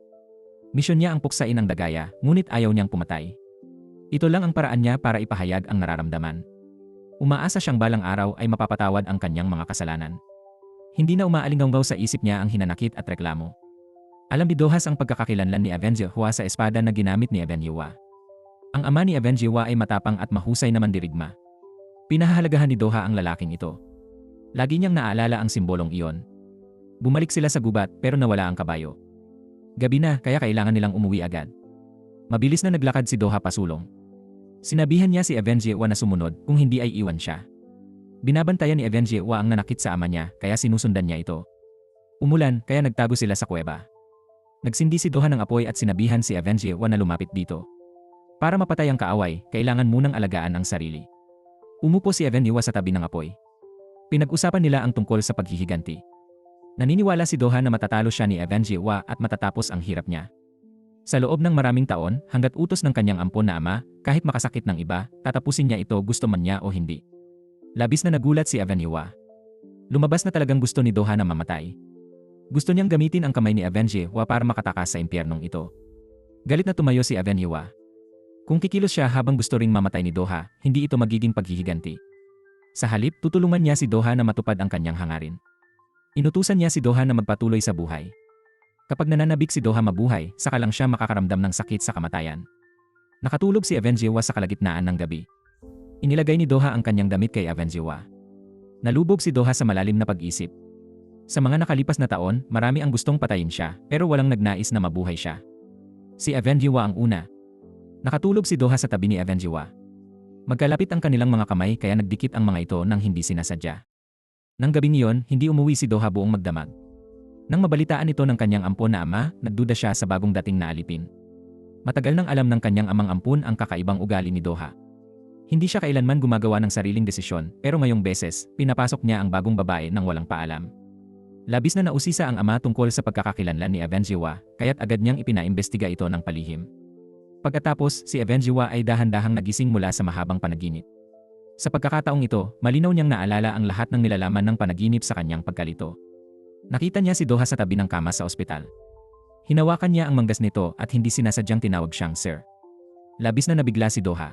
Misyon niya ang puksain ang dagaya, ngunit ayaw niyang pumatay. Ito lang ang paraan niya para ipahayag ang nararamdaman. Umaasa siyang balang araw ay mapapatawad ang kanyang mga kasalanan. Hindi na umaalinggaw sa isip niya ang hinanakit at reklamo. Alam ni Do Ha ang pagkakakilanlan ni Avenji Hua sa espada na ginamit ni Avenji Hua. Ang ama ni Avenji Hua ay matapang at mahusay na mandirigma. Pinahahalagahan ni Do Ha ang lalaking ito. Lagi niyang naaalala ang simbolong iyon. Bumalik sila sa gubat pero nawala ang kabayo. Gabi na kaya kailangan nilang umuwi agad. Mabilis na naglakad si Do Ha pasulong. Sinabihan niya si Avenji Hua na sumunod kung hindi ay iwan siya. Binabantayan ni Avenji Hua ang nanakit sa ama niya kaya sinusundan niya ito. Umulan kaya nagtago sila sa kuweba. Nagsindi si Do Ha ng apoy at sinabihan si Avenji Hua na lumapit dito. Para mapatay ang kaaway, kailangan munang alagaan ang sarili. Umupo si Avenji Hua sa tabi ng apoy. Pinag-usapan nila ang tungkol sa paghihiganti. Naniniwala si Do Ha na matatalo siya ni Avenji Hua at matatapos ang hirap niya. Sa loob ng maraming taon, hanggat utos ng kanyang ampon na ama, kahit makasakit ng iba, tatapusin niya ito gusto man niya o hindi. Labis na nagulat si Avenji Hua. Lumabas na talagang gusto ni Do Ha na mamatay. Gusto niyang gamitin ang kamay ni Avenji Hua para makatakas sa impyernong ito. Galit na tumayo si Avenji Hua. Kung kikilos siya habang gusto ring mamatay ni Do Ha, hindi ito magiging paghihiganti. Sa halip, tutulungan niya si Do Ha na matupad ang kanyang hangarin. Inutusan niya si Do Ha na magpatuloy sa buhay. Kapag nananabik si Do Ha mabuhay, saka lang siya makakaramdam ng sakit sa kamatayan. Nakatulog si Avenji Hua sa kalagitnaan ng gabi. Inilagay ni Do Ha ang kanyang damit kay Avenji Hua. Nalubog si Do Ha sa malalim na pag-isip. Sa mga nakalipas na taon, marami ang gustong patayin siya, pero walang nagnais na mabuhay siya. Si Avenji Hua ang una. Nakatulog si Do Ha sa tabi ni Avenji Hua. Magkalapit ang kanilang mga kamay kaya nagdikit ang mga ito nang hindi sinasadya. Nang gabing iyon, hindi umuwi si Do Ha buong magdamag. Nang mabalitaan ito ng kanyang ampon na ama, nagduda siya sa bagong dating na alipin. Matagal nang alam ng kanyang amang ampon ang kakaibang ugali ni Do Ha. Hindi siya kailanman gumagawa ng sariling desisyon, pero ngayong beses, pinapasok niya ang bagong babae nang walang paalam. Labis na nausisa ang ama tungkol sa pagkakakilanlan ni Avenji Hua, kaya't agad niyang ipinaimbestiga ito ng palihim. Pagkatapos, si Avenji Hua ay dahan-dahang nagising mula sa mahabang panaginip. Sa pagkakataong ito, malinaw niyang naalala ang lahat ng nilalaman ng panaginip sa kanyang pagkalito. Nakita niya si Do Ha sa tabi ng kama sa ospital. Hinawakan niya ang manggas nito at hindi sinasadyang tinawag siyang Sir. Labis na nabigla si Do Ha.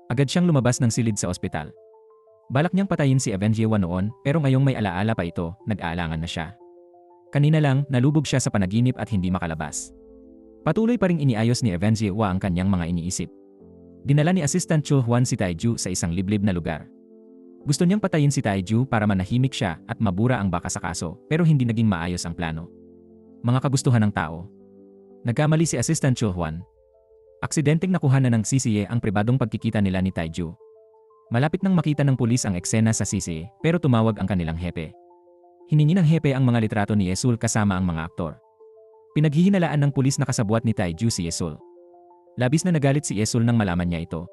Agad siyang lumabas ng silid sa ospital. Balak niyang patayin si Avenji Hua noon, pero ngayong may alaala pa ito, nag-aalangan na siya. Kanina lang, nalubog siya sa panaginip at hindi makalabas. Patuloy pa ring iniayos ni Avenji Hua ang kanyang mga iniisip. Dinala ni Assistant Chu Huan si Taiju sa isang liblib na lugar. Gusto niyang patayin si Taiju para manahimik siya at mabura ang baka sa kaso, pero hindi naging maayos ang plano. Mga kagustuhan ng tao. Nagkamali si Assistant Chu Huan. Aksidenteng nakuha na ng CCA ang pribadong pagkikita nila ni Taiju. Malapit nang makita ng pulis ang eksena sa CCA, pero tumawag ang kanilang hepe. Hiningi ng hepe ang mga litrato ni Yesul kasama ang mga aktor. Pinaghihinalaan ng pulis na kasabwat ni Taiju si Yesul. Labis na nagalit si Yesul nang malaman niya ito.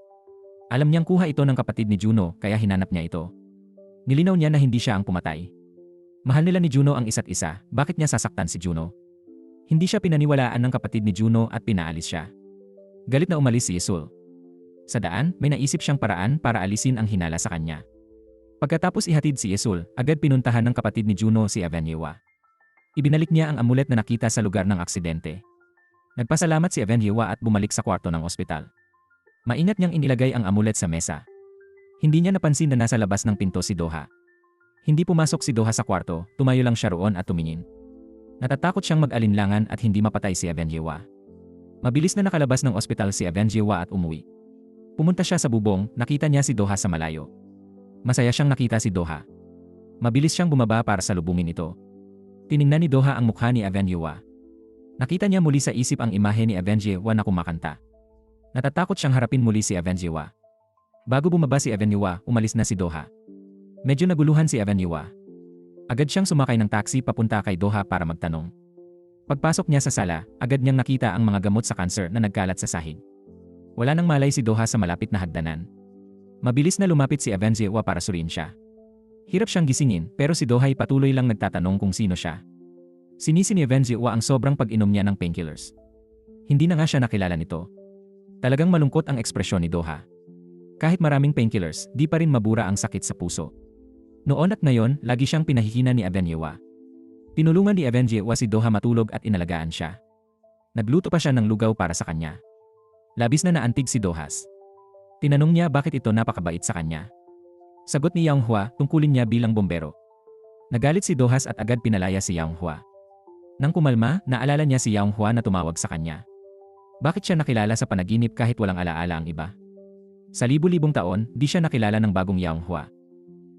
Alam niyang kuha ito ng kapatid ni Juno kaya hinanap niya ito. Nilinaw niya na hindi siya ang pumatay. Mahal nila ni Juno ang isa't isa, bakit niya sasaktan si Juno? Hindi siya pinaniwalaan ng kapatid ni Juno at pinaalis siya. Galit na umalis si Isul. Sa daan, may naisip siyang paraan para alisin ang hinala sa kanya. Pagkatapos ihatid si Isul, agad pinuntahan ng kapatid ni Juno si Evangewa. Ibinalik niya ang amulet na nakita sa lugar ng aksidente. Nagpasalamat si Evangewa at bumalik sa kwarto ng ospital. Maingat niyang inilagay ang amulet sa mesa. Hindi niya napansin na nasa labas ng pinto si Doha. Hindi pumasok si Doha sa kwarto, tumayo lang siya roon at tumingin. Natatakot siyang mag-alinlangan at hindi mapatay si Evangewa. Mabilis na nakalabas ng ospital si Evangewa at umuwi. Pumunta siya sa bubong, nakita niya si Doha sa malayo. Masaya siyang nakita si Doha. Mabilis siyang bumaba para salubungin ito. Tiningnan ni Doha ang mukha ni Evangewa. Nakita niya muli sa isip ang imahe ni Evangewa na kumakanta. Natatakot siyang harapin muli si Evangewa. Bago bumaba si Evangewa, umalis na si Doha. Medyo naguluhan si Evangewa. Agad siyang sumakay ng taxi papunta kay Doha para magtanong. Pagpasok niya sa sala, agad niyang nakita ang mga gamot sa kanser na nagkalat sa sahig. Wala nang malay si Doha sa malapit na hagdanan. Mabilis na lumapit si Evangewa para suriin siya. Hirap siyang gisingin pero si Doha ay patuloy lang nagtatanong kung sino siya. Sinisi ni Evangewa ang sobrang pag-inom niya ng painkillers. Hindi na nga siya nakilala nito. Talagang malungkot ang ekspresyon ni Doha. Kahit maraming painkillers, di pa rin mabura ang sakit sa puso. Noon at ngayon, lagi siyang pinahihina ni Evangewa. Tinulungan ni Evangewa si Doha matulog at inalagaan siya. Nagluto pa siya ng lugaw para sa kanya. Labis na naantig si Dohas. Tinanong niya bakit ito napakabait sa kanya. Sagot ni Yang Hua, tungkulin niya bilang bombero. Nagalit si Dohas at agad pinalaya si Yang Hua. Nang kumalma, naalala niya si Yang Hua na tumawag sa kanya. Bakit siya nakilala sa panaginip kahit walang alaala ang iba? Sa libu-libong taon, di siya nakilala ng bagong Yang Hua.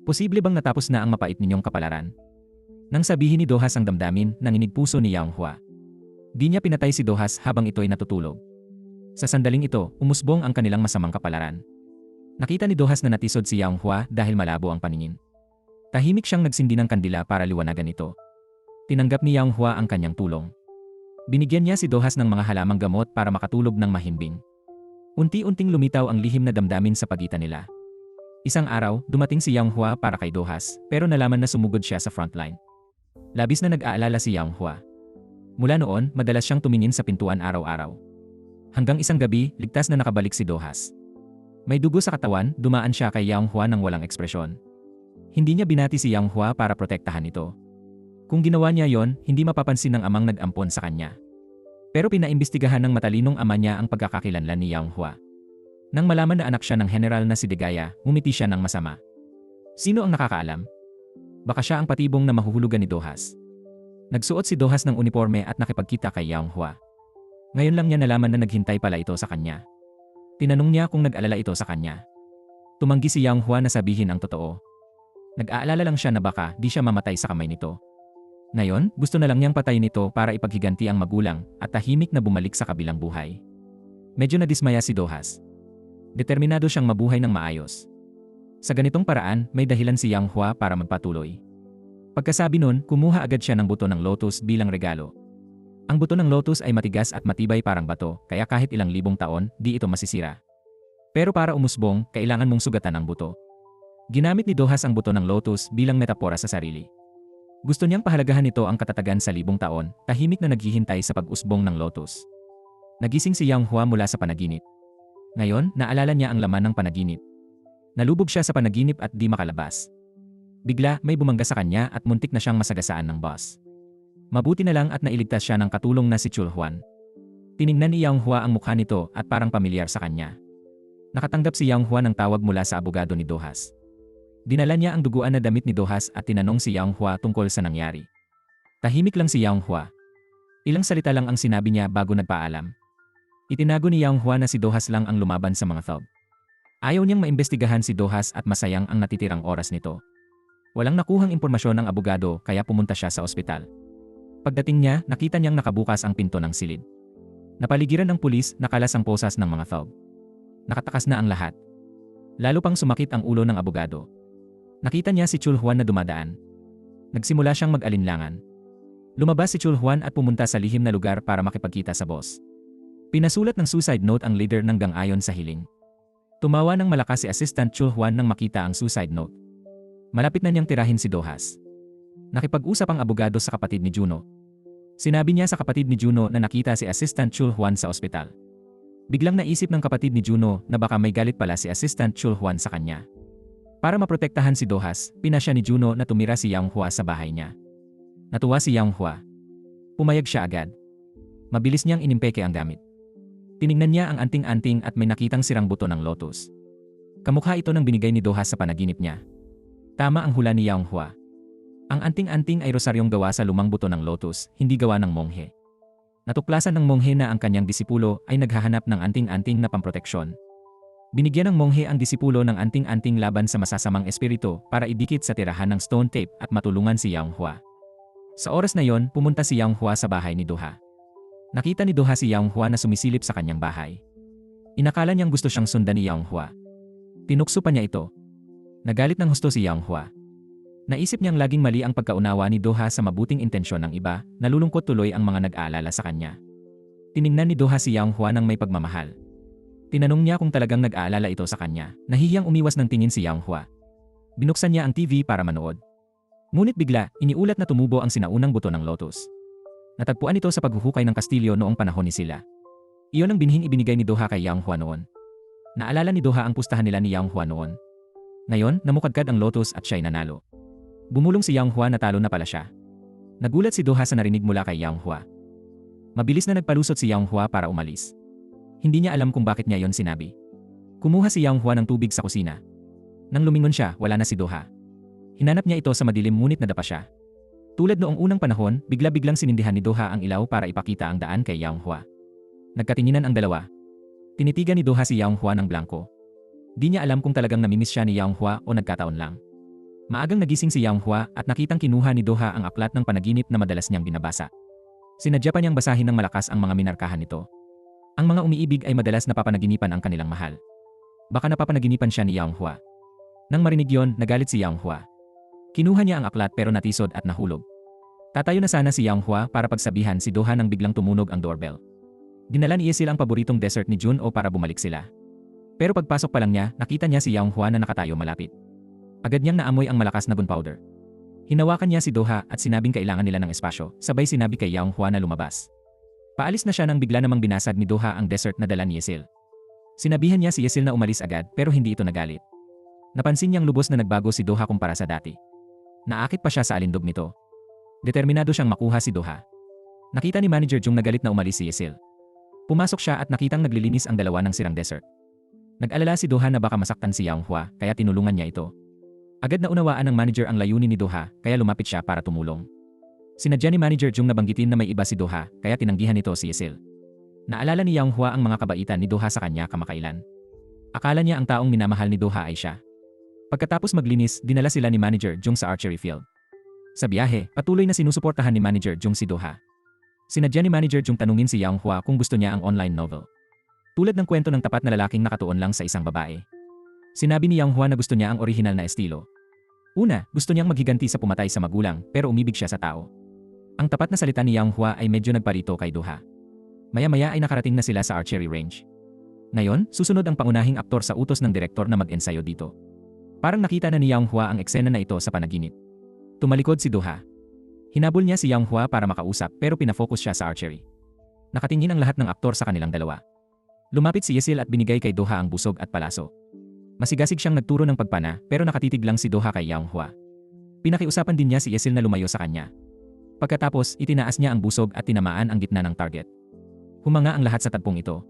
Posible bang natapos na ang mapait ninyong kapalaran? Nang sabihin ni Dohas ang damdamin, nanginig puso ni Yang Hua. Di niya pinatay si Dohas habang ito'y natutulog. Sa sandaling ito, umusbong ang kanilang masamang kapalaran. Nakita ni Dohas na natisod si Yang Hua dahil malabo ang paningin. Tahimik siyang nagsindi ng kandila para liwanagan ito. Tinanggap ni Yang Hua ang kanyang tulong. Binigyan niya si Dohas ng mga halamang gamot para makatulog ng mahimbing. Unti-unting lumitaw ang lihim na damdamin sa pagitan nila. Isang araw, dumating si Yang Hua para kay Dohas, pero nalaman na sumugod siya sa frontline. Labis na nag-aalala si Yang Hua. Mula noon, madalas siyang tumingin sa pintuan araw-araw. Hanggang isang gabi, ligtas na nakabalik si Dohas. May dugo sa katawan, dumaan siya kay Yang Hua ng walang ekspresyon. Hindi niya binati si Yang Hua para protektahan ito. Kung ginawa niya yon, hindi mapapansin ng amang nag-ampon sa kanya. Pero pinaimbestigahan ng matalinong ama niya ang pagkakakilanlan ni Yang Hua. Nang malaman na anak siya ng general na si Degaya, ngumiti siya ng masama. Sino ang nakakaalam? Baka siya ang patibong na mahuhulugan ni Dohas. Nagsuot si Dohas ng uniforme at nakipagkita kay Yang Hua. Ngayon lang niya nalaman na naghintay pala ito sa kanya. Tinanong niya kung nag-alala ito sa kanya. Tumanggi si Yang Hua na sabihin ang totoo. Nag-aalala lang siya na baka di siya mamatay sa kamay nito. Ngayon, gusto na lang niyang patayin ito para ipaghiganti ang magulang at tahimik na bumalik sa kabilang buhay. Medyo nadismaya si Dohas. Determinado siyang mabuhay ng maayos. Sa ganitong paraan, may dahilan si Yang Hua para magpatuloy. Pagkasabi nun, kumuha agad siya ng buto ng lotus bilang regalo. Ang buto ng lotus ay matigas at matibay parang bato, kaya kahit ilang libong taon, di ito masisira. Pero para umusbong, kailangan mong sugatan ang buto. Ginamit ni Dohas ang buto ng lotus bilang metapora sa sarili. Gusto niyang pahalagahan nito ang katatagan sa libong taon, tahimik na naghihintay sa pag-usbong ng lotus. Nagising si Yang Hua mula sa panaginip. Ngayon, naalala niya ang laman ng panaginip. Nalubog siya sa panaginip at di makalabas. Bigla, may bumangga sa kanya at muntik na siyang masagasaan ng bus. Mabuti na lang at nailigtas siya ng katulong na si Chul Huan. Tiningnan ni Yang Hua ang mukha nito at parang pamilyar sa kanya. Nakatanggap si Yang Hua ng tawag mula sa abogado ni Dohas. Dinala niya ang duguan na damit ni Dohas at tinanong si Yang Hua tungkol sa nangyari. Tahimik lang si Yang Hua. Ilang salita lang ang sinabi niya bago nagpaalam. Itinago ni Yang Hua na si Dohas lang ang lumaban sa mga thug. Ayaw niyang maimbestigahan si Dohas at masayang ang natitirang oras nito. Walang nakuhang impormasyon ng abogado kaya pumunta siya sa ospital. Pagdating niya, nakita niyang nakabukas ang pinto ng silid. Napaligiran ng pulis, nakalas ang posas ng mga thug. Nakatakas na ang lahat. Lalo pang sumakit ang ulo ng abogado. Nakita niya si Chul Huan na dumadaan. Nagsimula siyang mag-alinlangan. Lumabas si Chul Huan at pumunta sa lihim na lugar para makipagkita sa boss. Pinasulat ng suicide note ang leader ng gang ayon sa hiling. Tumawa ng malakas si Assistant Chul Juan nang makita ang suicide note. Malapit na niyang tirahin si Dohas. Nakipag-usap ang abogado sa kapatid ni Juno. Sinabi niya sa kapatid ni Juno na nakita si Assistant Chul Juan sa ospital. Biglang naisip ng kapatid ni Juno na baka may galit pala si Assistant Chul Juan sa kanya. Para maprotektahan si Dohas, pinasya ni Juno na tumira si Yang Hua sa bahay niya. Natuwa si Yang Hua. Pumayag siya agad. Mabilis niyang inimpeke ang gamit. Tiningnan niya ang anting-anting at may nakitang sirang buto ng lotus. Kamukha ito ng binigay ni Dohas sa panaginip niya. Tama ang hula ni Yang Hua. Ang anting-anting ay rosaryong gawa sa lumang buto ng lotus, hindi gawa ng monghe. Natuklasan ng monghe na ang kanyang disipulo ay naghahanap ng anting-anting na pamproteksyon. Binigyan ng monghe ang disipulo ng anting-anting laban sa masasamang espiritu para idikit sa tirahan ng stone tape at matulungan si Yang Hua. Sa oras na yon, pumunta si Yang Hua sa bahay ni Doha. Nakita ni Doha si Yang Hua na sumisilip sa kanyang bahay. Inakala niyang gusto siyang sundan ni Yang Hua. Tinukso pa niya ito. Nagalit ng husto si Yang Hua. Naisip niyang laging mali ang pagkaunawa ni Doha sa mabuting intensyon ng iba, nalulungkot tuloy ang mga nag-aalala sa kanya. Tiningnan ni Doha si Yang Hua ng may pagmamahal. Tinanong niya kung talagang nag-aalala ito sa kanya, nahihiyang umiwas ng tingin si Yang Hua. Binuksan niya ang TV para manood. Ngunit bigla, iniulat na tumubo ang sinaunang buto ng lotus. Natagpuan ito sa paghuhukay ng kastilyo noong panahon ni Sila. Iyon ang binhing ibinigay ni Doha kay Yang Hua noon. Naalala ni Doha ang pustahan nila ni Yang Hua noon. Ngayon, namukadkad ang lotus at siya'y nanalo. Bumulong si Yang Hua na talo na pala siya. Nagulat si Doha sa narinig mula kay Yang Hua. Mabilis na nagpalusot si Yang Hua para umalis. Hindi niya alam kung bakit niya yon sinabi. Kumuha si Yang Hua ng tubig sa kusina. Nang lumingon siya, wala na si Doha. Hinanap niya ito sa madilim ngunit nadapa siya. Tulad noong unang panahon, bigla-biglang sinindihan ni Doha ang ilaw para ipakita ang daan kay Yang Hua. Nagkatinginan ang dalawa. Tinitigan ni Doha si Yang Hua ng blanko. Di niya alam kung talagang namimiss siya ni Yang Hua o nagkataon lang. Maagang nagising si Yang Hua at nakitang kinuha ni Doha ang aklat ng panaginip na madalas niyang binabasa. Sinadya pa niyang basahin ng malakas ang mga minarkahan nito. Ang mga umiibig ay madalas napapanaginipan ang kanilang mahal. Baka napapanaginipan siya ni Yang Hua. Nang marinig yon, nagalit si Yang Hua. Kinuha niya ang aklat pero natisod at nahulog. Tatayo na sana si Yang Hua para pagsabihan si Doha nang biglang tumunog ang doorbell. Dinala ni Yesil ang paboritong dessert ni Junho para bumalik sila. Pero pagpasok pa lang niya, nakita niya si Yang Hua na nakatayo malapit. Agad niyang naamoy ang malakas na gunpowder. Hinawakan niya si Doha at sinabing kailangan nila ng espasyo, sabay sinabi kay Yang Hua na lumabas. Paalis na siya nang bigla namang binasag ni Doha ang dessert na dala ni Yesil. Sinabihan niya si Yesil na umalis agad pero hindi ito nagalit. Napansin niyang lubos na nagbago si Doha kumpara sa dati. Naakit pa siya sa alindog nito. Determinado siyang makuha si Doha. Nakita ni Manager Jung na galit na umalis si Yesil. Pumasok siya at nakitang naglilinis ang dalawa ng sirang dessert. Nag-alala si Doha na baka masaktan si Yang Hua kaya tinulungan niya ito. Agad na unawaan ng manager ang layunin ni Doha kaya lumapit siya para tumulong. Sinadya ni Manager Jung na banggitin na may iba si Doha kaya tinanggihan nito si Yesil. Naalala ni Yang Hua ang mga kabaitan ni Doha sa kanya kamakailan. Akala niya ang taong minamahal ni Doha ay siya. Pagkatapos maglinis, dinala sila ni Manager Jung sa archery field. Sa biyahe, patuloy na sinusuportahan ni Manager Jung si Doha. Sinadya ni Manager Jung tanungin si Yang Hua kung gusto niya ang online novel. Tulad ng kwento ng tapat na lalaking nakatuon lang sa isang babae. Sinabi ni Yang Hua na gusto niya ang orihinal na estilo. Una, gusto niyang maghiganti sa pumatay sa magulang pero umibig siya sa tao. Ang tapat na salita ni Yang Hua ay medyo nagparito kay Doha. Maya-maya ay nakarating na sila sa archery range. Ngayon, susunod ang pangunahing aktor sa utos ng direktor na mag-ensayo dito. Parang nakita na ni Yang Hua ang eksena na ito sa panaginip. Tumalikod si Doha. Hinabol niya si Yang Hua para makausap pero pinafocus siya sa archery. Nakatingin ang lahat ng aktor sa kanilang dalawa. Lumapit si Yesil at binigay kay Doha ang busog at palaso. Masigasig siyang nagturo ng pagpana pero nakatitig lang si Doha kay Yang Hua. Pinakiusapan din niya si Yesil na lumayo sa kanya. Pagkatapos, itinaas niya ang busog at tinamaan ang gitna ng target. Humanga ang lahat sa tagpong ito.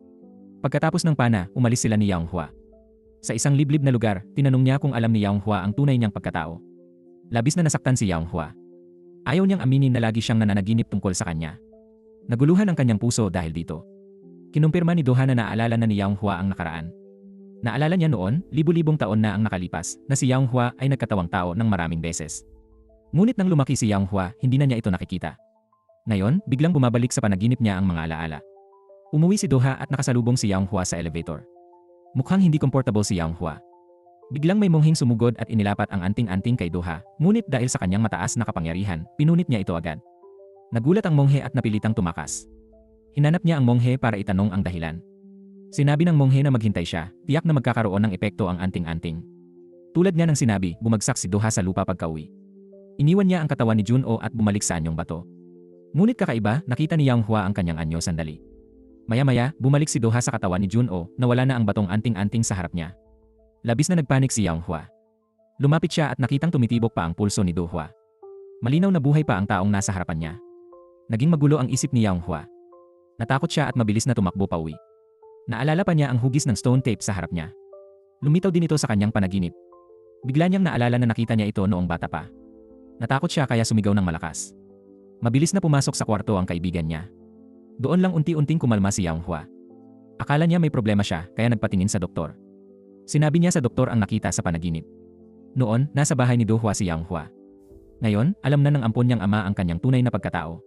Pagkatapos ng pana, umalis sila ni Yang Hua. Sa isang liblib na lugar, tinanong niya kung alam ni Yang Hua ang tunay niyang pagkatao. Labis na nasaktan si Yang Hua. Ayaw niyang aminin na lagi siyang nananaginip tungkol sa kanya. Naguluhan ang kanyang puso dahil dito. Kinumpirma ni Doha na naalala na ni Yang Hua ang nakaraan. Naalala niya noon, libu-libong taon na ang nakalipas, na si Yang Hua ay nagkatawang tao ng maraming beses. Ngunit nang lumaki si Yang Hua, hindi na niya ito nakikita. Ngayon, biglang bumabalik sa panaginip niya ang mga alaala. Umuwi si Doha at nakasalubong si Yang Hua sa elevator. Mukhang hindi komportable si Yang Hua. Biglang may mongheng sumugod at inilapat ang anting-anting kay Doha, ngunit dahil sa kanyang mataas na kapangyarihan, pinunit niya ito agad. Nagulat ang monghe at napilitang tumakas. Hinanap niya ang monghe para itanong ang dahilan. Sinabi ng monghe na maghintay siya, tiyak na magkakaroon ng epekto ang anting-anting. Tulad niya ng sinabi, bumagsak si Do-ha sa lupa pagka-uwi. Iniwan niya ang katawan ni Jun-oh at bumalik sa anyong bato. Ngunit kakaiba, nakita ni Yang Hua ang kanyang anyo sandali. Maya-maya, bumalik si Do-ha sa katawan ni Jun-oh, na wala na ang batong anting-anting sa harap niya. Labis na nagpanik si Yang Hua. Lumapit siya at nakitang tumitibok pa ang pulso ni Do-hwa. Malinaw na buhay pa ang taong nasa harapan niya. Naging magulo ang isip ni Yang Hua. Natakot siya at mabilis na tumakbo pauwi. Naalala pa niya ang hugis ng stone tape sa harap niya. Lumitaw din ito sa kanyang panaginip. Bigla niyang naalala na nakita niya ito noong bata pa. Natakot siya kaya sumigaw ng malakas. Mabilis na pumasok sa kwarto ang kaibigan niya. Doon lang unti-unting kumalma si Yang Hua. Akala niya may problema siya kaya nagpatingin sa doktor. Sinabi niya sa doktor ang nakita sa panaginip. Noon, nasa bahay ni Do-hwa si Yang Hua. Ngayon, alam na ng ampon niyang ama ang kanyang tunay na pagkatao.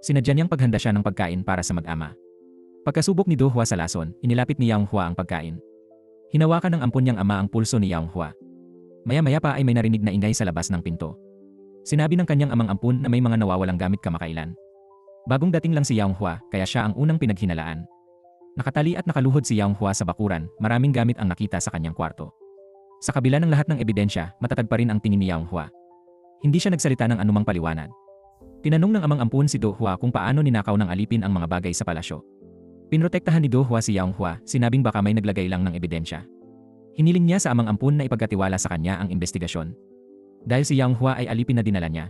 Sinadya niyang paghanda siya ng pagkain para sa mag-ama. Pagkasubok ni Do-hwa sa lason, inilapit ni Yang Hua ang pagkain. Hinawakan ng ampon niyang ama ang pulso ni Yang Hua. Maya-maya pa ay may narinig na ingay sa labas ng pinto. Sinabi ng kanyang amang ampon na may mga nawawalang gamit kamakailan. Bagong dating lang si Yang Hua, kaya siya ang unang pinaghinalaan. Nakatali at nakaluhod si Yang Hua sa bakuran, maraming gamit ang nakita sa kanyang kwarto. Sa kabila ng lahat ng ebidensya, matatag pa rin ang tingin ni Yang Hua. Hindi siya nagsalita ng anumang paliwanag. Tinanong ng amang ampon si Do-hwa kung paano ninakaw ng alipin ang mga bagay sa palasyo. Pinrotektahan ni Do-hwa si Yang Hua, sinabing baka may naglagay lang ng ebidensya. Hiniling niya sa amang ampon na ipagkatiwala sa kanya ang investigasyon. Dahil si Yang Hua ay alipin na dinala niya.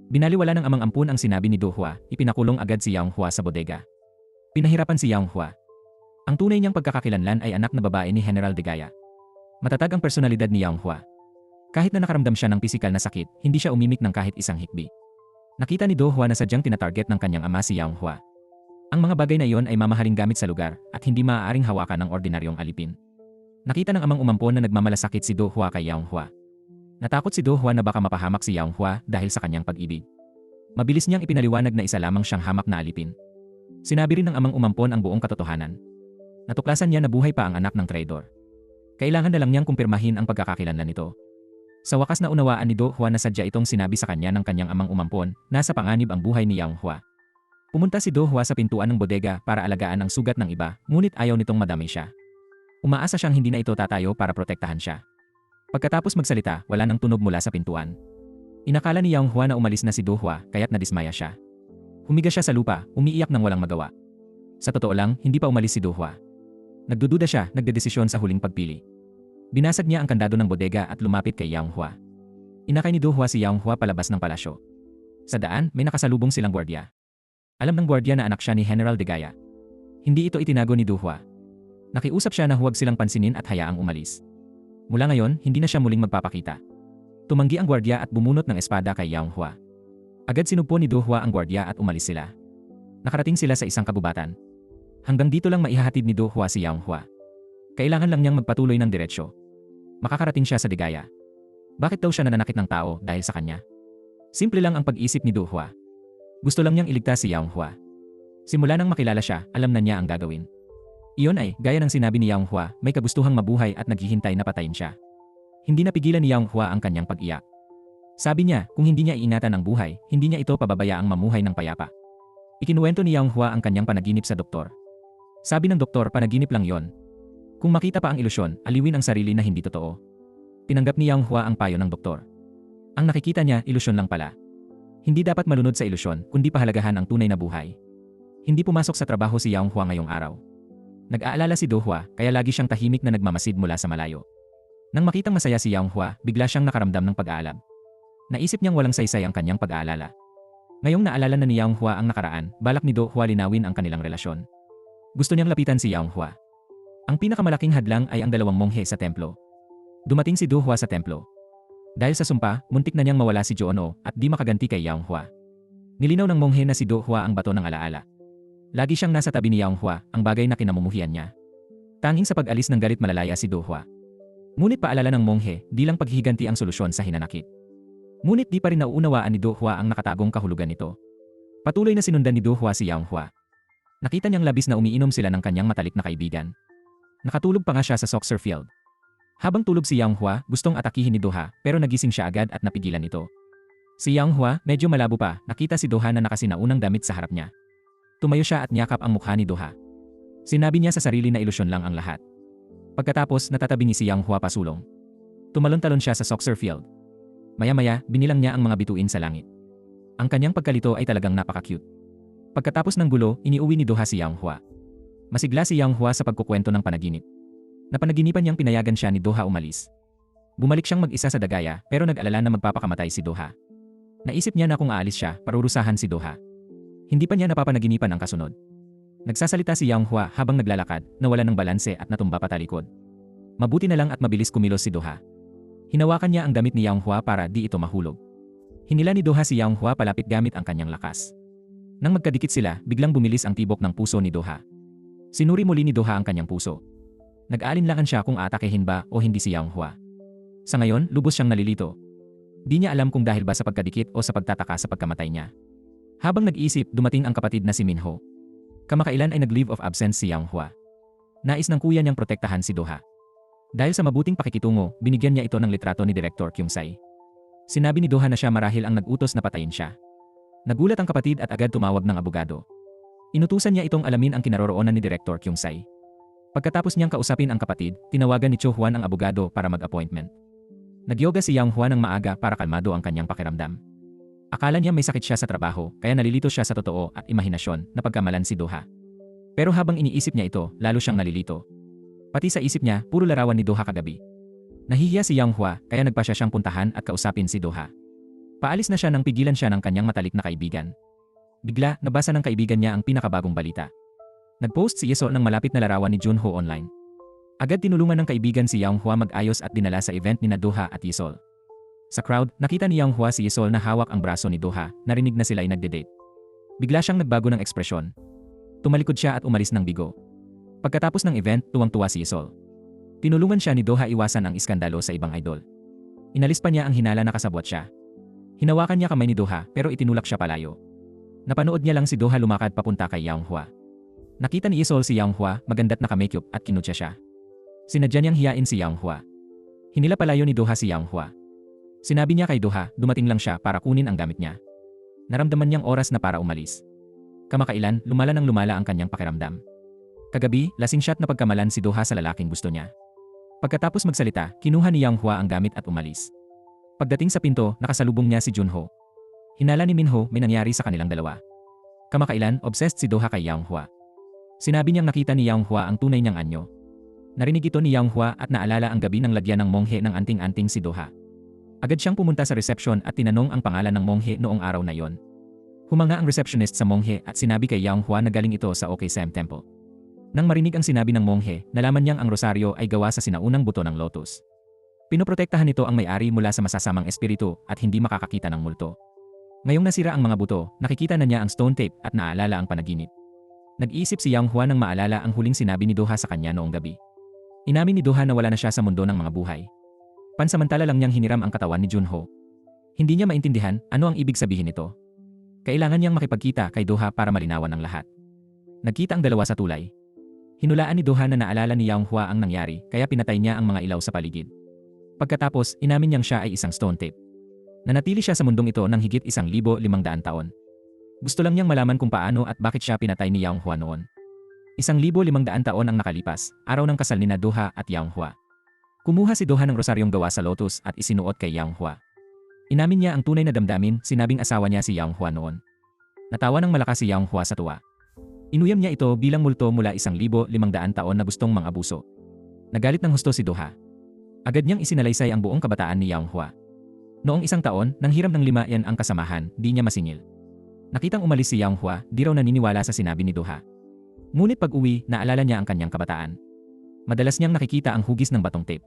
Binaliwala ng amang ampon ang sinabi ni Do-hwa, ipinakulong agad si Yang Hua sa bodega. Pinahirapan si Yang Hua. Ang tunay niyang pagkakakilanlan ay anak na babae ni General Degaya. Matatag ang personalidad ni Yang Hua. Kahit na nakaramdam siya ng pisikal na sakit, hindi siya umimik ng kahit isang hikbi. Nakita ni Do-hwa na sadyang tinatarget ng kanyang ama si Yang Hua. Ang mga bagay na iyon ay mamahaling gamit sa lugar at hindi maaaring hawakan ng ordinaryong alipin. Nakita ng amang umampon na nagmamalasakit si Do-hwa kay Yang Hua. Natakot si Do-hwa na baka mapahamak si Yang Hua dahil sa kanyang pag-ibig. Mabilis niyang ipinaliwanag na isa lamang siyang hamak na alipin. Sinabi rin ng amang umampon ang buong katotohanan. Natuklasan niya na buhay pa ang anak ng traidor. Kailangan na lang niyang kumpirmahin ang pagkakakilanlan nito. Sa wakas na unawaan ni Do-hwa na sadya itong sinabi sa kanya ng kanyang amang umampon, nasa panganib ang buhay ni Yang Hua. Pumunta si Do-hwa sa pintuan ng bodega para alagaan ang sugat ng iba, ngunit ayaw nitong madami siya. Umaasa siyang hindi na ito tatayo para protektahan siya. Pagkatapos magsalita, wala nang tunog mula sa pintuan. Inakala ni Yang Hua na umalis na si Do-hwa, kaya't nadismaya siya. Humiga siya sa lupa, umiiyak nang walang magawa. Sa totoo lang, hindi pa umalis si Do-hwa. Nagdududa siya, nagdedesisyon sa huling pagpili. Binasag niya ang kandado ng bodega at lumapit kay Yang Hua. Inakay ni Do-hwa si Yang Hua palabas ng palasyo. Sa daan, may nakasalubong silang gwardiya. Alam ng gwardiya na anak siya ni General Degaya. Hindi ito itinago ni Do-hwa. Nakiusap siya na huwag silang pansinin at hayaang umalis. Mula ngayon, hindi na siya muling magpapakita. Tumanggi ang gwardiya at bumunot ng espada kay Yang Hua. Agad sinugpo ni Do-hwa ang gwardiya at umalis sila. Nakarating sila sa isang kabubatan. Hanggang dito lang maihahatid ni Do-hwa si Yang Hua. Kailangan lang niyang magpatuloy ng diretsyo. Makakarating siya sa Degaya. Bakit daw siya nananakit ng tao dahil sa kanya? Simple lang ang pag-isip ni Do-hwa. Gusto lang niyang iligtas si Yang Hua. Simula nang makilala siya, alam na niya ang gagawin. Iyon ay, gaya ng sinabi ni Yang Hua, may kagustuhang mabuhay at naghihintay na patayin siya. Hindi napigilan ni Yang Hua ang kanyang pag-iyak. Sabi niya, kung hindi niya iingatan ang buhay, hindi niya ito pababayaang mamuhay ng payapa. Ikinuwento ni Yang Hua ang kanyang panaginip sa doktor. Sabi ng doktor, panaginip lang yon. Kung makita pa ang ilusyon, aliwin ang sarili na hindi totoo. Tinanggap ni Yang Hua ang payo ng doktor. Ang nakikita niya, ilusyon lang pala. Hindi dapat malunod sa ilusyon, kundi pahalagahan ang tunay na buhay. Hindi pumasok sa trabaho si Yang Hua ngayong araw. Nag-aalala si Do-hwa, kaya lagi siyang tahimik na nagmamasid mula sa malayo. Nang makitang masaya si Yang Hua, bigla siyang nakaramdam ng pag-aalab. Naisip niyang walang saysay ang kanyang pag-aalala. Ngayong naalala na ni Yang Hua ang nakaraan, balak ni Do-hwa linawin ang kanilang relasyon. Gusto niyang lapitan si Yang Hua. Ang pinakamalaking hadlang ay ang dalawang monghe sa templo. Dumating si Do-hwa sa templo. Dahil sa sumpa, muntik na niyang mawala si Joon-oh at di makaganti kay Yang Hua. Nilinaw ng monghe na si Do-hwa ang bato ng alaala. Lagi siyang nasa tabi ni Yang Hua, ang bagay na kinamumuhian niya. Tanging sa pag-alis ng galit malalaya si Do-hwa. Ngunit paalala ng monghe, di lang paghihiganti ang solusyon sa hinanakit. Ngunit di pa rin nauunawaan ni Do-hwa ang nakatagong kahulugan nito. Patuloy na sinundan ni Do-hwa si Yang Hua. Nakita niyang labis na umiinom sila ng kanyang matalik na kaibigan. Nakatulog pa nga siya sa soccer field. Habang tulog si Yang Hua, gustong atakihin ni Do-ha, pero nagising siya agad at napigilan ito. Si Yang Hua, medyo malabo pa, nakita si Do-ha na nakasinaunang damit sa harap niya. Tumayo siya at niyakap ang mukha ni Do-ha. Sinabi niya sa sarili na ilusyon lang ang lahat. Pagkatapos natatabi ni si Yang Hua pasulong. Tumalon-talon siya sa soccer field. Maya-maya, binilang niya ang mga bituin sa langit. Ang kanyang pagkalito ay talagang napaka-cute. Pagkatapos ng gulo, iniuwi ni Doha si Yang Hua. Masigla si Yang Hua sa pagkukwento ng panaginip. Napanaginipan niyang pinayagan siya ni Doha umalis. Bumalik siyang mag-isa sa Dagaya pero nag-alala na magpapakamatay si Doha. Naisip niya na kung aalis siya, parurusahan si Doha. Hindi pa niya napapanaginipan ang kasunod. Nagsasalita si Yang Hua habang naglalakad, nawala ng balanse at natumba patalikod. Mabuti na lang at mabilis kumilos si Doha. Hinawakan niya ang damit ni Yang Hua para di ito mahulog. Hinila ni Doha si Yang Hua palapit gamit ang kanyang lakas. Nang magkadikit sila, biglang bumilis ang tibok ng puso ni Doha. Sinuri muli ni Doha ang kanyang puso. Nag-aalinlangan siya kung atakehin ba o hindi si Yang Hua. Sa ngayon, lubos siyang nalilito. Di niya alam kung dahil ba sa pagkadikit o sa pagtataka sa pagkamatay niya. Habang nag-iisip, dumating ang kapatid na si Minho. Kamakailan ay nag-leave of absence si Yang Hua. Nais ng kuya niyang protektahan si Doha. Dahil sa mabuting pakikitungo, binigyan niya ito ng litrato ni Director Kyungsai. Sinabi ni Doha na siya marahil ang nag-utos na patayin siya. Nagulat ang kapatid at agad tumawag ng abogado. Inutusan niya itong alamin ang kinaroroonan ni Director Kyungsai. Pagkatapos niyang kausapin ang kapatid, tinawagan ni Cho Juan ang abogado para mag-appointment. Nagyoga si Yang Hua ng maaga para kalmado ang kanyang pakiramdam. Akala niya may sakit siya sa trabaho, kaya nalilito siya sa totoo at imahinasyon na pagkamalan si Doha. Pero habang iniisip niya ito, lalo siyang nalilito. Pati sa isip niya, puro larawan ni Doha kagabi. Nahihiya si Yang Hua, kaya nagpasya siyang puntahan at kausapin si Doha. Paalis na siya nang pigilan siya ng kanyang matalik na kaibigan. Bigla, nabasa ng kaibigan niya ang pinakabagong balita. Nag-post si Yesol ng malapit na larawan ni Junho online. Agad tinulungan ng kaibigan si Yang Hua mag-ayos at dinala sa event ni Doha at Yesol. Sa crowd, nakita ni Yang Hua si Yesol na hawak ang braso ni Doha, narinig na sila ay nagde-date. Bigla siyang nagbago ng ekspresyon. Tumalikod siya at umalis ng bigo. Pagkatapos ng event, tuwang-tuwa si Yesol. Tinulungan siya ni Doha iwasan ang iskandalo sa ibang idol. Inalis pa niya ang hinala na kasabwat siya. Hinawakan niya kamay ni Doha pero itinulak siya palayo. Napanood niya lang si Doha lumakad papunta kay Yang Hua. Nakita ni Yesol si Yang Hua, maganda't naka-makeup at kinutya siya. Sinadya niyang hiyain si Yang Hua. Hinila palayo ni Doha si Yang Hua. Sinabi niya kay Doha, dumating lang siya para kunin ang gamit niya. Naramdaman niyang oras na para umalis. Kamakailan, lumala ng lumala ang kanyang pakiramdam. Kagabi, lasing siya't napagkamalan si Doha sa lalaking gusto niya. Pagkatapos magsalita, kinuha ni Yang Hua ang gamit at umalis. Pagdating sa pinto, nakasalubong niya si Junho. Hinala ni Minho, may nangyari sa kanilang dalawa. Kamakailan, obsessed si Doha kay Yang Hua. Sinabi niyang nakita ni Yang Hua ang tunay niyang anyo. Narinig ito ni Yang Hua at naalala ang gabi ng lagyan ng monghe ng anting-anting si Doha. Agad siyang pumunta sa reception at tinanong ang pangalan ng monghe noong araw na yon. Humanga ang receptionist sa monghe at sinabi kay Yang Hua na galing ito sa OK-Sam Temple. Nang marinig ang sinabi ng monghe, nalaman niyang ang rosaryo ay gawa sa sinaunang buto ng lotus. Pinoprotektahan nito ang may-ari mula sa masasamang espiritu at hindi makakakita ng multo. Ngayong nasira ang mga buto, nakikita na niya ang stone tape at naalala ang panaginip. Nag-iisip si Yang Hua nang maalala ang huling sinabi ni Doha sa kanya noong gabi. Inamin ni Doha na wala na siya sa mundo ng mga buhay. Pansamantala lang niyang hiniram ang katawan ni Junho. Hindi niya maintindihan ano ang ibig sabihin nito. Kailangan niyang makipagkita kay Doha para malinawan ang lahat. Nagkita ang dalawa sa tulay. Hinulaan ni Doha na naalala ni Yang Hua ang nangyari kaya pinatay niya ang mga ilaw sa paligid. Pagkatapos, inamin niyang siya ay isang stone tape. Nanatili siya sa mundong ito ng higit 1,500 taon. Gusto lang niyang malaman kung paano at bakit siya pinatay ni Yang Hua noon. 1,500 taon ang nakalipas, araw ng kasal ni Doha at Yang Hua. Kumuha si Doha ng rosaryong gawa sa lotus at isinuot kay Yang Hua. Inamin niya ang tunay na damdamin, sinabing asawa niya si Yang Hua noon. Natawa ng malakas si Yang Hua sa tuwa. Inuyam niya ito bilang multo mula 1,500 taon na gustong mang-abuso. Nagalit ng husto si Doha. Agad niyang isinalaysay ang buong kabataan ni Yang Hua. Noong isang taon, nang hiram ng 5 yen ang kasamahan, di niya masingil. Nakitang umalis si Yang Hua, di raw naniniwala sa sinabi ni Doha. Ngunit pag-uwi, naalala niya ang kanyang kabataan. Madalas niyang nakikita ang hugis ng batong tape.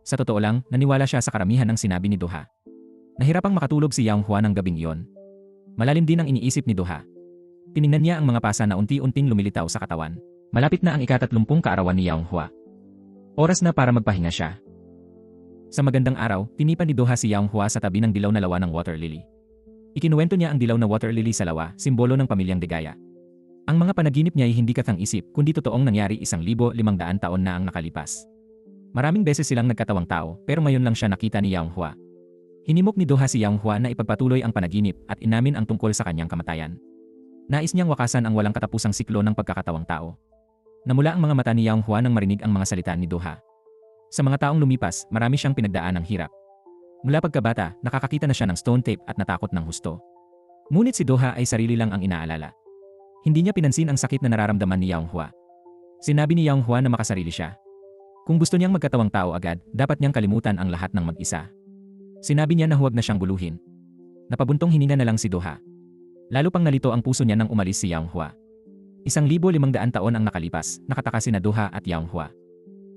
Sa totoo lang, naniwala siya sa karamihan ng sinabi ni Doha. Nahirapang makatulog si Yang Hua ng gabing iyon. Malalim din ang iniisip ni Doha. Tiningnan niya ang mga pasa na unti-unting lumilitaw sa katawan. Malapit na ang ika-30 kaarawan ni Yang Hua. Oras na para magpahinga siya. Sa magandang araw, tinipan ni Doha si Yang Hua sa tabi ng dilaw na lawa ng water lily. Ikinuwento niya ang dilaw na water lily sa lawa, simbolo ng pamilyang Degaya. Ang mga panaginip niya ay hindi katang-isip kundi totoong nangyari 1,500 taon na ang nakalipas. Maraming beses silang nagkatawang tao pero ngayon lang siya nakita ni Yang Hua. Hinimok ni Doha si Yang Hua na ipagpatuloy ang panaginip at inamin ang tungkol sa kanyang kamatayan. Nais niyang wakasan ang walang katapusang siklo ng pagkakatawang tao. Namula ang mga mata ni Yang Hua nang marinig ang mga salita ni Doha. Sa mga taong lumipas, marami siyang pinagdaan ng hirap. Mula pagkabata, nakakakita na siya ng stone tape at natakot ng husto. Ngunit si Doha ay sarili lang ang inaalala. Hindi niya pinansin ang sakit na nararamdaman ni Yang Hua. Sinabi ni Yang Hua na makasarili siya. Kung gusto niyang magkatawang tao agad, dapat niyang kalimutan ang lahat ng mag-isa. Sinabi niya na huwag na siyang guluhin. Napabuntong hinina na lang si Doha. Lalo pang nalito ang puso niya nang umalis si Yang Hua. 1,500 taon ang nakalipas, nakataka sina Doha at Yang Hua.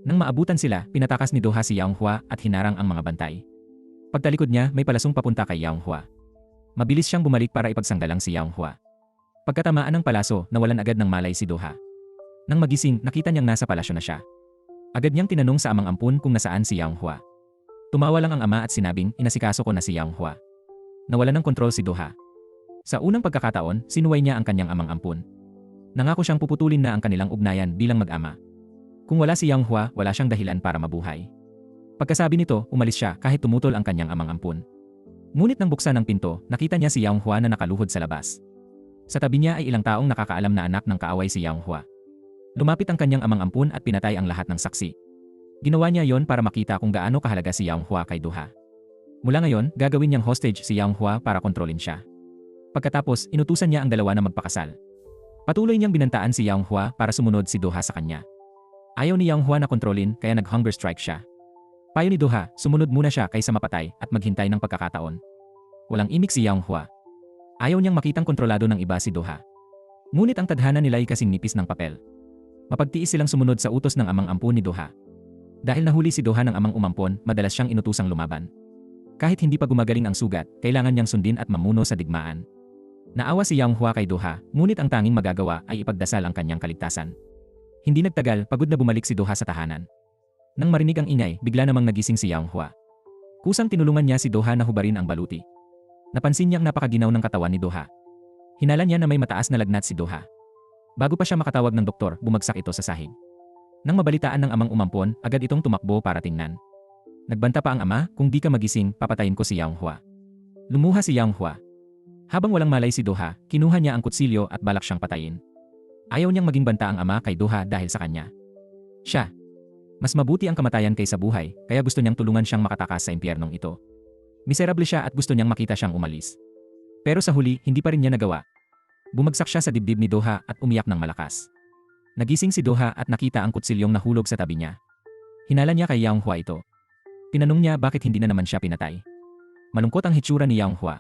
Nang maabutan sila, pinatakas ni Doha si Yang Hua at hinarang ang mga bantay. Pagtalikod niya, may palasong papunta kay Yang Hua. Mabilis siyang bumalik para ipagsanggalang si Yang Hua. Pagkatamaan ng palaso, nawalan agad ng malay si Doha. Nang magising, nakita niyang nasa palasyo na siya. Agad niyang tinanong sa amang ampun kung nasaan si Yang Hua. Tumawa lang ang ama at sinabing, inasikaso ko na si Yang Hua. Nawalan ng kontrol si Doha. Sa unang pagkakataon, sinuway niya ang kanyang amang ampun. Nangako siyang puputulin na ang kanilang ugnayan bilang mag-ama. Kung wala si Yang Hua, wala siyang dahilan para mabuhay. Pagkasabi nito, umalis siya kahit tumutol ang kanyang amang ampun. Ngunit nang buksan ang pinto, nakita niya si Yang Hua na nakaluhod sa labas. Sa tabi niya ay ilang taong nakakaalam na anak ng kaaway si Yang Hua. Lumapit ang kanyang amang ampun at pinatay ang lahat ng saksi. Ginawa niya yon para makita kung gaano kahalaga si Yang Hua kay Doha. Mula ngayon, gagawin niyang hostage si Yang Hua para kontrolin siya. Pagkatapos, inutusan niya ang dalawa na magpakasal. Patuloy niyang binantaan si Yang Hua para sumunod si Doha sa kanya. Ayaw ni Yang Hua na kontrolin kaya nag-hunger strike siya. Payo ni Doha, sumunod muna siya kaysa mapatay at maghintay ng pagkakataon. Walang imik si Yang Hua. Ayaw niyang makitang kontrolado ng iba si Doha. Ngunit ang tadhana nila ay kasing nipis ng papel. Mapagtiis silang sumunod sa utos ng amang ampun ni Doha. Dahil nahuli si Doha ng amang umampon, madalas siyang inutusang lumaban. Kahit hindi pa gumagaling ang sugat, kailangan niyang sundin at mamuno sa digmaan. Naawa si Yang Hua kay Doha, ngunit ang tanging magagawa ay ipagdasal ang kanyang kaligtasan. Hindi nagtagal, pagod na bumalik si Doha sa tahanan. Nang marinig ang ingay, bigla namang nagising si Yang Hua. Kusang tinulungan niya si Doha na hubarin ang baluti. Napansin niyang napakaginaw ng katawan ni Doha. Hinala niya na may mataas na lagnat si Doha. Bago pa siya makatawag ng doktor, bumagsak ito sa sahig. Nang mabalitaan ng amang umampon, agad itong tumakbo para tingnan. Nagbanta pa ang ama, kung di ka magising, papatayin ko si Yang Hua. Lumuha si Yang Hua. Habang walang malay si Doha, kinuha niya ang kutsilyo at balak siyang patayin. Ayaw niyang maging banta ang ama kay Doha dahil sa kanya. Siya. Mas mabuti ang kamatayan kaysa buhay, kaya gusto niyang tulungan siyang makatakas sa impyernong ito. Miserable siya at gusto niyang makita siyang umalis. Pero sa huli, hindi pa rin niya nagawa. Bumagsak siya sa dibdib ni Doha at umiyak ng malakas. Nagising si Doha at nakita ang kutsilyong nahulog sa tabi niya. Hinala niya kay Yang Hua ito. Tinanong niya bakit hindi na naman siya pinatay. Malungkot ang hitsura ni Yang Hua.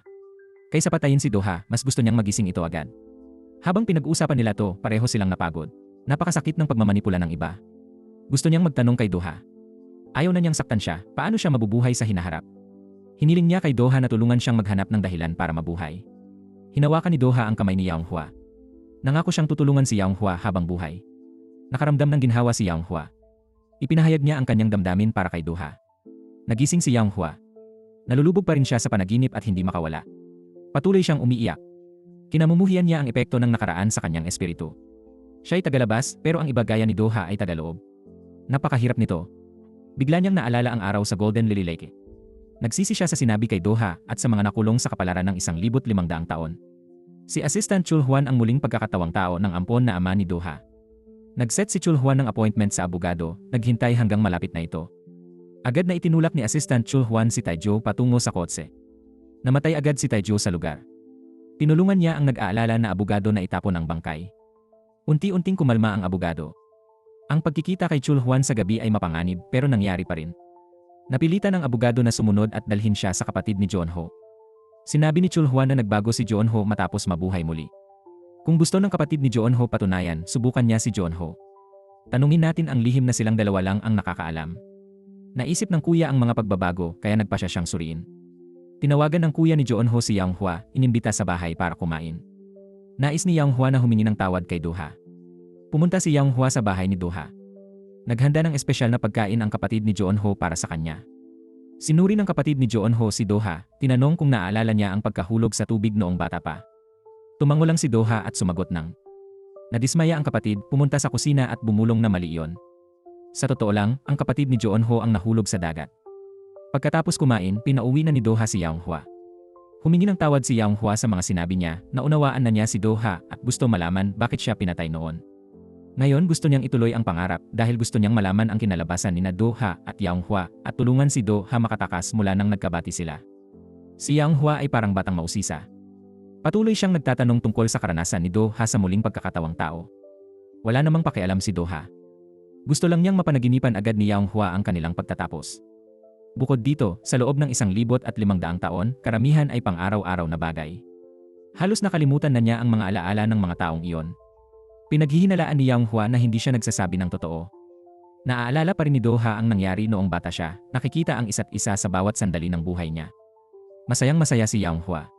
Kaysa patayin si Doha, mas gusto niyang magising ito agad. Habang pinag-uusapan nila to, pareho silang napagod. Napakasakit ng pagmamanipula ng iba. Gusto niyang magtanong kay Doha. Ayaw na niyang saktan siya, paano siya mabubuhay sa hinaharap? Hiniling niya kay Doha na tulungan siyang maghanap ng dahilan para mabuhay. Hinawakan ni Doha ang kamay ni Yang Hua. Nangako siyang tutulungan si Yang Hua habang buhay. Nakaramdam ng ginhawa si Yang Hua. Ipinahayag niya ang kanyang damdamin para kay Doha. Nagising si Yang Hua. Nalulubog pa rin siya sa panaginip at hindi makawala. Patuloy siyang umiiyak. Kinamumuhian niya ang epekto ng nakaraan sa kanyang espiritu. Siya'y tagalabas pero ang iba gaya ni Doha ay tagaloob. Napakahirap nito. Bigla niyang naalala ang araw sa Golden Lily Lake. Nagsisi siya sa sinabi kay Doha at sa mga nakulong sa kapalaran ng 1,500 taon. Si Assistant Chul Huan ang muling pagkakatawang tao ng ampon na ama ni Doha. Nag-set si Chul Huan ng appointment sa abogado, naghintay hanggang malapit na ito. Agad na itinulak ni Assistant Chul Huan si Taizhou patungo sa kotse. Namatay agad si Taizhou sa lugar. Tinulungan niya ang nag-aalala na abogado na itapon ang bangkay. Unti-unting kumalma ang abogado. Ang pagkikita kay Chul Huan sa gabi ay mapanganib pero nangyari pa rin. Napilitan ng abogado na sumunod at dalhin siya sa kapatid ni John Ho. Sinabi ni Chul Huan na nagbago si John Ho matapos mabuhay muli. Kung gusto ng kapatid ni John Ho patunayan, subukan niya si John Ho. Tanungin natin ang lihim na silang dalawa lang ang nakakaalam. Naisip ng kuya ang mga pagbabago kaya nagpa siya siyang suriin. Tinawagan ng kuya ni John Ho si Yang Hua, inimbita sa bahay para kumain. Nais ni Yang Hua na humingi ng tawad kay Doha. Pumunta si Yang Hua sa bahay ni Doha. Naghanda ng espesyal na pagkain ang kapatid ni John Ho para sa kanya. Sinuri ng kapatid ni John Ho si Doha, tinanong kung naaalala niya ang pagkahulog sa tubig noong bata pa. Tumango lang si Doha at sumagot ng. Nadismaya ang kapatid, pumunta sa kusina at bumulong na mali iyon. Sa totoo lang, ang kapatid ni John Ho ang nahulog sa dagat. Pagkatapos kumain, pinauwi na ni Doha si Yang Hua. Humingi ng tawad si Yang Hua sa mga sinabi niya, naunawaan na niya si Doha at gusto malaman bakit siya pinatay noon. Ngayon gusto niyang ituloy ang pangarap dahil gusto niyang malaman ang kinalabasan ni Do-ha at Yang-hwa at tulungan si Do-ha makatakas mula nang nagkabati sila. Si Yang-hwa ay parang batang mausisa. Patuloy siyang nagtatanong tungkol sa karanasan ni Do-ha sa muling pagkakatawang tao. Wala namang pakialam si Do-ha. Gusto lang niyang mapanaginipan agad ni Yang-hwa ang kanilang pagtatapos. Bukod dito, sa loob ng 1,500 taon, karamihan ay pang-araw-araw na bagay. Halos nakalimutan na niya ang mga alaala ng mga taong iyon. Pinaghihinalaan ni Yang-hwa na hindi siya nagsasabi ng totoo. Naaalala pa rin ni Do-ha ang nangyari noong bata siya, nakikita ang isa't isa sa bawat sandali ng buhay niya. Masayang-masaya si Yang-hwa.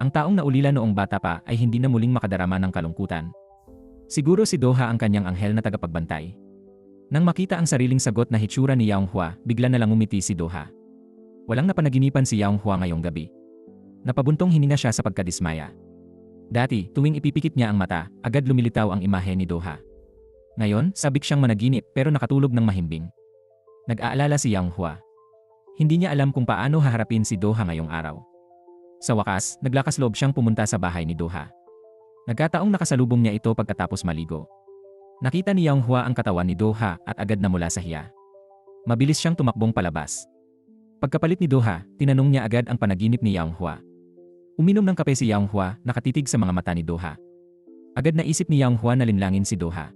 Ang taong naulila noong bata pa ay hindi na muling makadarama ng kalungkutan. Siguro si Do-ha ang kanyang anghel na tagapagbantay. Nang makita ang sariling sagot na hitsura ni Yang-hwa, bigla na lang umiti si Do-ha. Walang napanaginipan si Yang-hwa ngayong gabi. Napabuntong hininga siya sa pagkadismaya. Dati, tuwing ipipikit niya ang mata, agad lumilitaw ang imahe ni Do-ha. Ngayon, sabik siyang managinip pero nakatulog ng mahimbing. Nag-aalala si Yang-hwa. Hindi niya alam kung paano haharapin si Do-ha ngayong araw. Sa wakas, naglakas loob siyang pumunta sa bahay ni Do-ha. Nagkataong nakasalubong niya ito pagkatapos maligo. Nakita ni Yang-hwa ang katawan ni Do-ha at agad namula sa hiya. Mabilis siyang tumakbong palabas. Pagkapalit ni Do-ha, tinanong niya agad ang panaginip ni Yang-hwa. Uminom ng kape si Yang-hwa, nakatitig sa mga mata ni Do-ha. Agad naisip ni Yang-hwa na linlangin si Do-ha.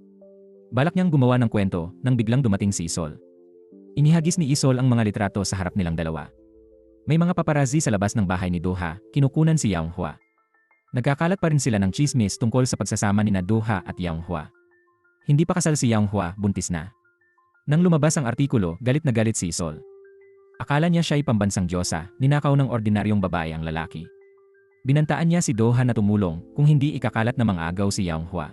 Balak niyang gumawa ng kwento nang biglang dumating si Isol. Inihagis ni Isol ang mga litrato sa harap nilang dalawa. May mga paparazzi sa labas ng bahay ni Do-ha, kinukunan si Yang-hwa. Nagkakalat pa rin sila ng chismis tungkol sa pagsasama ni Do-ha at Yang-hwa. Hindi pa kasal si Yang-hwa, buntis na. Nang lumabas ang artikulo, galit na galit si Isol. Akala niya siya ay pambansang diyosa, ninakaw ng ordinaryong babae ang lalaki. Binantaan niya si Do-ha na tumulong kung hindi ikakalat na mga agaw si Yang-hwa.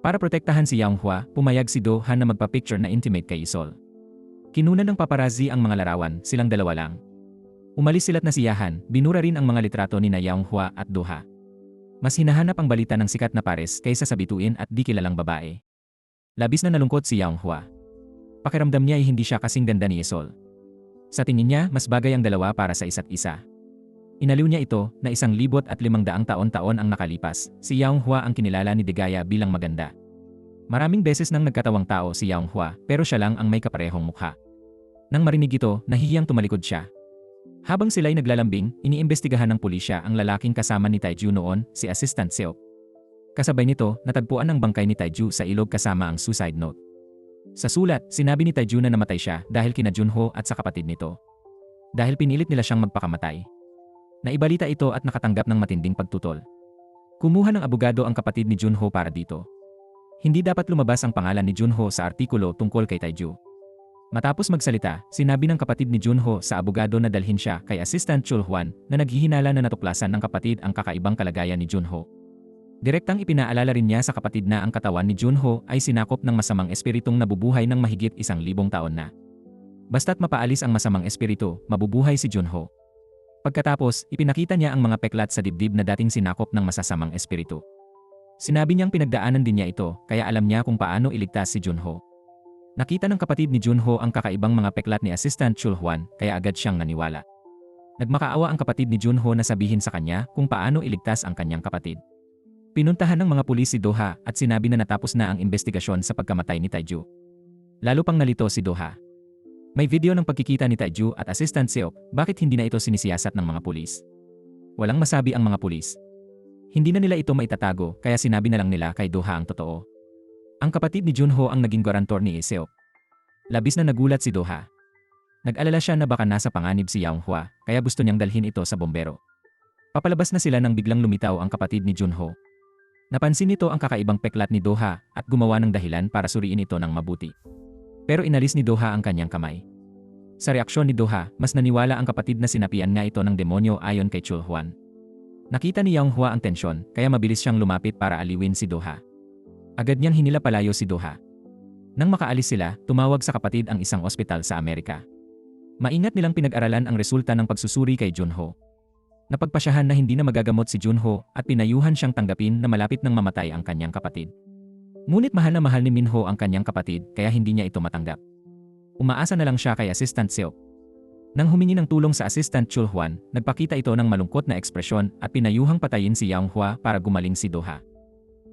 Para protektahan si Yang-hwa, pumayag si Do-ha na magpa-picture na intimate kay Isol. Kinunan ng paparazzi ang mga larawan, silang dalawa lang. Umalis sila't nasiyahan, binura rin ang mga litrato ni Yang-hwa at Do-ha. Mas hinahanap ang balita ng sikat na pares kaysa sa bituin at di kilalang babae. Labis na nalungkot si Yang-hwa. Pakiramdam niya ay hindi siya kasing ganda ni Isol. Sa tingin niya, mas bagay ang dalawa para sa isa't isa. Inaliw niya ito na 1,500 taon-taon ang nakalipas, si Yang-hwa ang kinilala ni Digaya bilang maganda. Maraming beses nang nagkatawang tao si Yang-hwa pero siya lang ang may kaparehong mukha. Nang marinig ito, nahihiyang tumalikod siya. Habang sila'y naglalambing, iniimbestigahan ng pulisya ang lalaking kasama ni Taiju noon, si Assistant Seok. Kasabay nito, natagpuan ang bangkay ni Taiju sa ilog kasama ang suicide note. Sa sulat, sinabi ni Taiju na namatay siya dahil kina Junho at sa kapatid nito. Dahil pinilit nila siyang magpakamatay. Naibalita ito at nakatanggap ng matinding pagtutol. Kumuha ng abogado ang kapatid ni Junho para dito. Hindi dapat lumabas ang pangalan ni Junho sa artikulo tungkol kay Taiju. Matapos magsalita, sinabi ng kapatid ni Junho sa abogado na dalhin siya kay Assistant Chul-hwan na naghihinala na natuklasan ng kapatid ang kakaibang kalagayan ni Junho. Direktang ipinaalala rin niya sa kapatid na ang katawan ni Junho ay sinakop ng masamang espiritong nabubuhay ng mahigit 1,000 taon na. Basta't mapaalis ang masamang espiritu, mabubuhay si Junho. Pagkatapos, ipinakita niya ang mga peklat sa dibdib na dating sinakop ng masasamang espiritu. Sinabi niyang pinagdaanan din niya ito, kaya alam niya kung paano iligtas si Junho. Nakita ng kapatid ni Junho ang kakaibang mga peklat ni Assistant Chul-hwan, kaya agad siyang naniwala. Nagmakaawa ang kapatid ni Junho na sabihin sa kanya kung paano iligtas ang kanyang kapatid. Pinuntahan ng mga pulis si Do-ha at sinabi na natapos na ang investigasyon sa pagkamatay ni Taiju. Lalo pang nalito si Do-ha. May video ng pagkikita ni Taiju at Assistant Seok, bakit hindi na ito sinisiyasat ng mga pulis? Walang masabi ang mga pulis. Hindi na nila ito maitatago kaya sinabi na lang nila kay Do-ha ang totoo. Ang kapatid ni Junho ang naging garantor ni Seok. Labis na nagulat si Do-ha. Nag-alala siya na baka nasa panganib si Yang-hwa kaya gusto niyang dalhin ito sa bombero. Papalabas na sila nang biglang lumitaw ang kapatid ni Junho. Napansin nito ang kakaibang peklat ni Do-ha at gumawa ng dahilan para suriin ito ng mabuti. Pero inalis ni Do-ha ang kanyang kamay. Sa reaksyon ni Do-ha, mas naniwala ang kapatid na sinapian nga ito ng demonyo ayon kay Chul-hwan. Nakita ni Yang-hwa ang tensyon kaya mabilis siyang lumapit para aliwin si Do-ha. Agad niyang hinilapalayo si Do-ha. Nang makaalis sila, tumawag sa kapatid ang isang ospital sa Amerika. Maingat nilang pinag-aralan ang resulta ng pagsusuri kay Junho. Napagpasyahan na hindi na magagamot si Junho at pinayuhan siyang tanggapin na malapit nang mamatay ang kanyang kapatid. Ngunit mahal na mahal ni Minho ang kanyang kapatid kaya hindi niya ito matanggap. Umaasa na lang siya kay Assistant Seok. Nang humingi ng tulong sa Assistant Chul-hwan, nagpakita ito ng malungkot na ekspresyon at pinayuhang patayin si Yang-hwa para gumaling si Do-ha.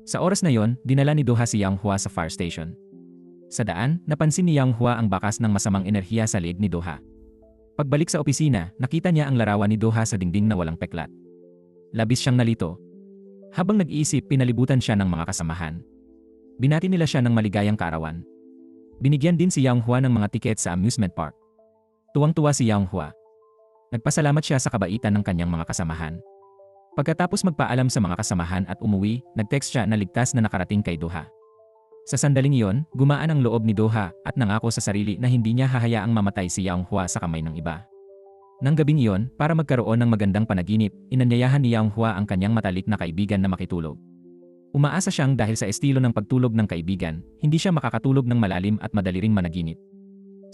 Sa oras na yon, dinala ni Doha si Yang Hua sa fire station. Sa daan, napansin ni Yang Hua ang bakas ng masamang enerhiya sa leeg ni Doha. Pagbalik sa opisina, nakita niya ang larawan ni Doha sa dingding na walang peklat. Labis siyang nalito. Habang nag-iisip, pinalibutan siya ng mga kasamahan. Binati nila siya ng maligayang kaarawan. Binigyan din si Yang Hua ng mga tiket sa amusement park. Tuwang-tuwa si Yang Hua. Nagpasalamat siya sa kabaitan ng kanyang mga kasamahan. Pagkatapos magpaalam sa mga kasamahan at umuwi, nag-text siya na ligtas na nakarating kay Doha. Sa sandaling iyon, gumaan ang loob ni Doha at nangako sa sarili na hindi niya hahayaang mamatay si Yang Hua sa kamay ng iba. Nang gabing iyon, para magkaroon ng magandang panaginip, inanyayahan ni Yang Hua ang kanyang matalik na kaibigan na makitulog. Umaasa siyang dahil sa estilo ng pagtulog ng kaibigan, hindi siya makakatulog ng malalim at madali ring managinip.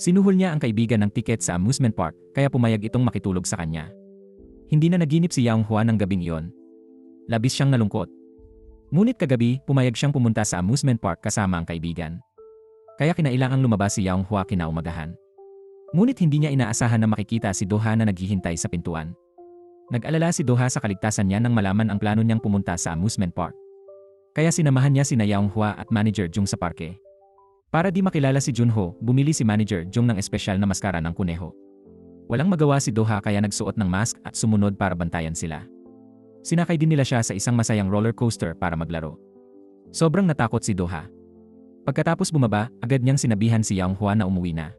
Sinuhol niya ang kaibigan ng tiket sa amusement park, kaya pumayag itong makitulog sa kanya. Hindi na naginip si Yang Hua ng gabing iyon. Labis siyang nalungkot. Ngunit kagabi, pumayag siyang pumunta sa amusement park kasama ang kaibigan. Kaya kinailangang lumabas si Yang Hua kinaumagahan. Ngunit hindi niya inaasahan na makikita si Doha na naghihintay sa pintuan. Nag-alala si Doha sa kaligtasan niya nang malaman ang plano niyang pumunta sa amusement park. Kaya sinamahan niya sina Yang Hua at Manager Jung sa parke. Para di makilala si Junho, bumili si Manager Jung ng espesyal na maskara ng kuneho. Walang magawa si Doha kaya nagsuot ng mask at sumunod para bantayan sila. Sinakay din nila siya sa isang masayang roller coaster para maglaro. Sobrang natakot si Doha. Pagkatapos bumaba, agad niyang sinabihan si Yang Hua na umuwi na.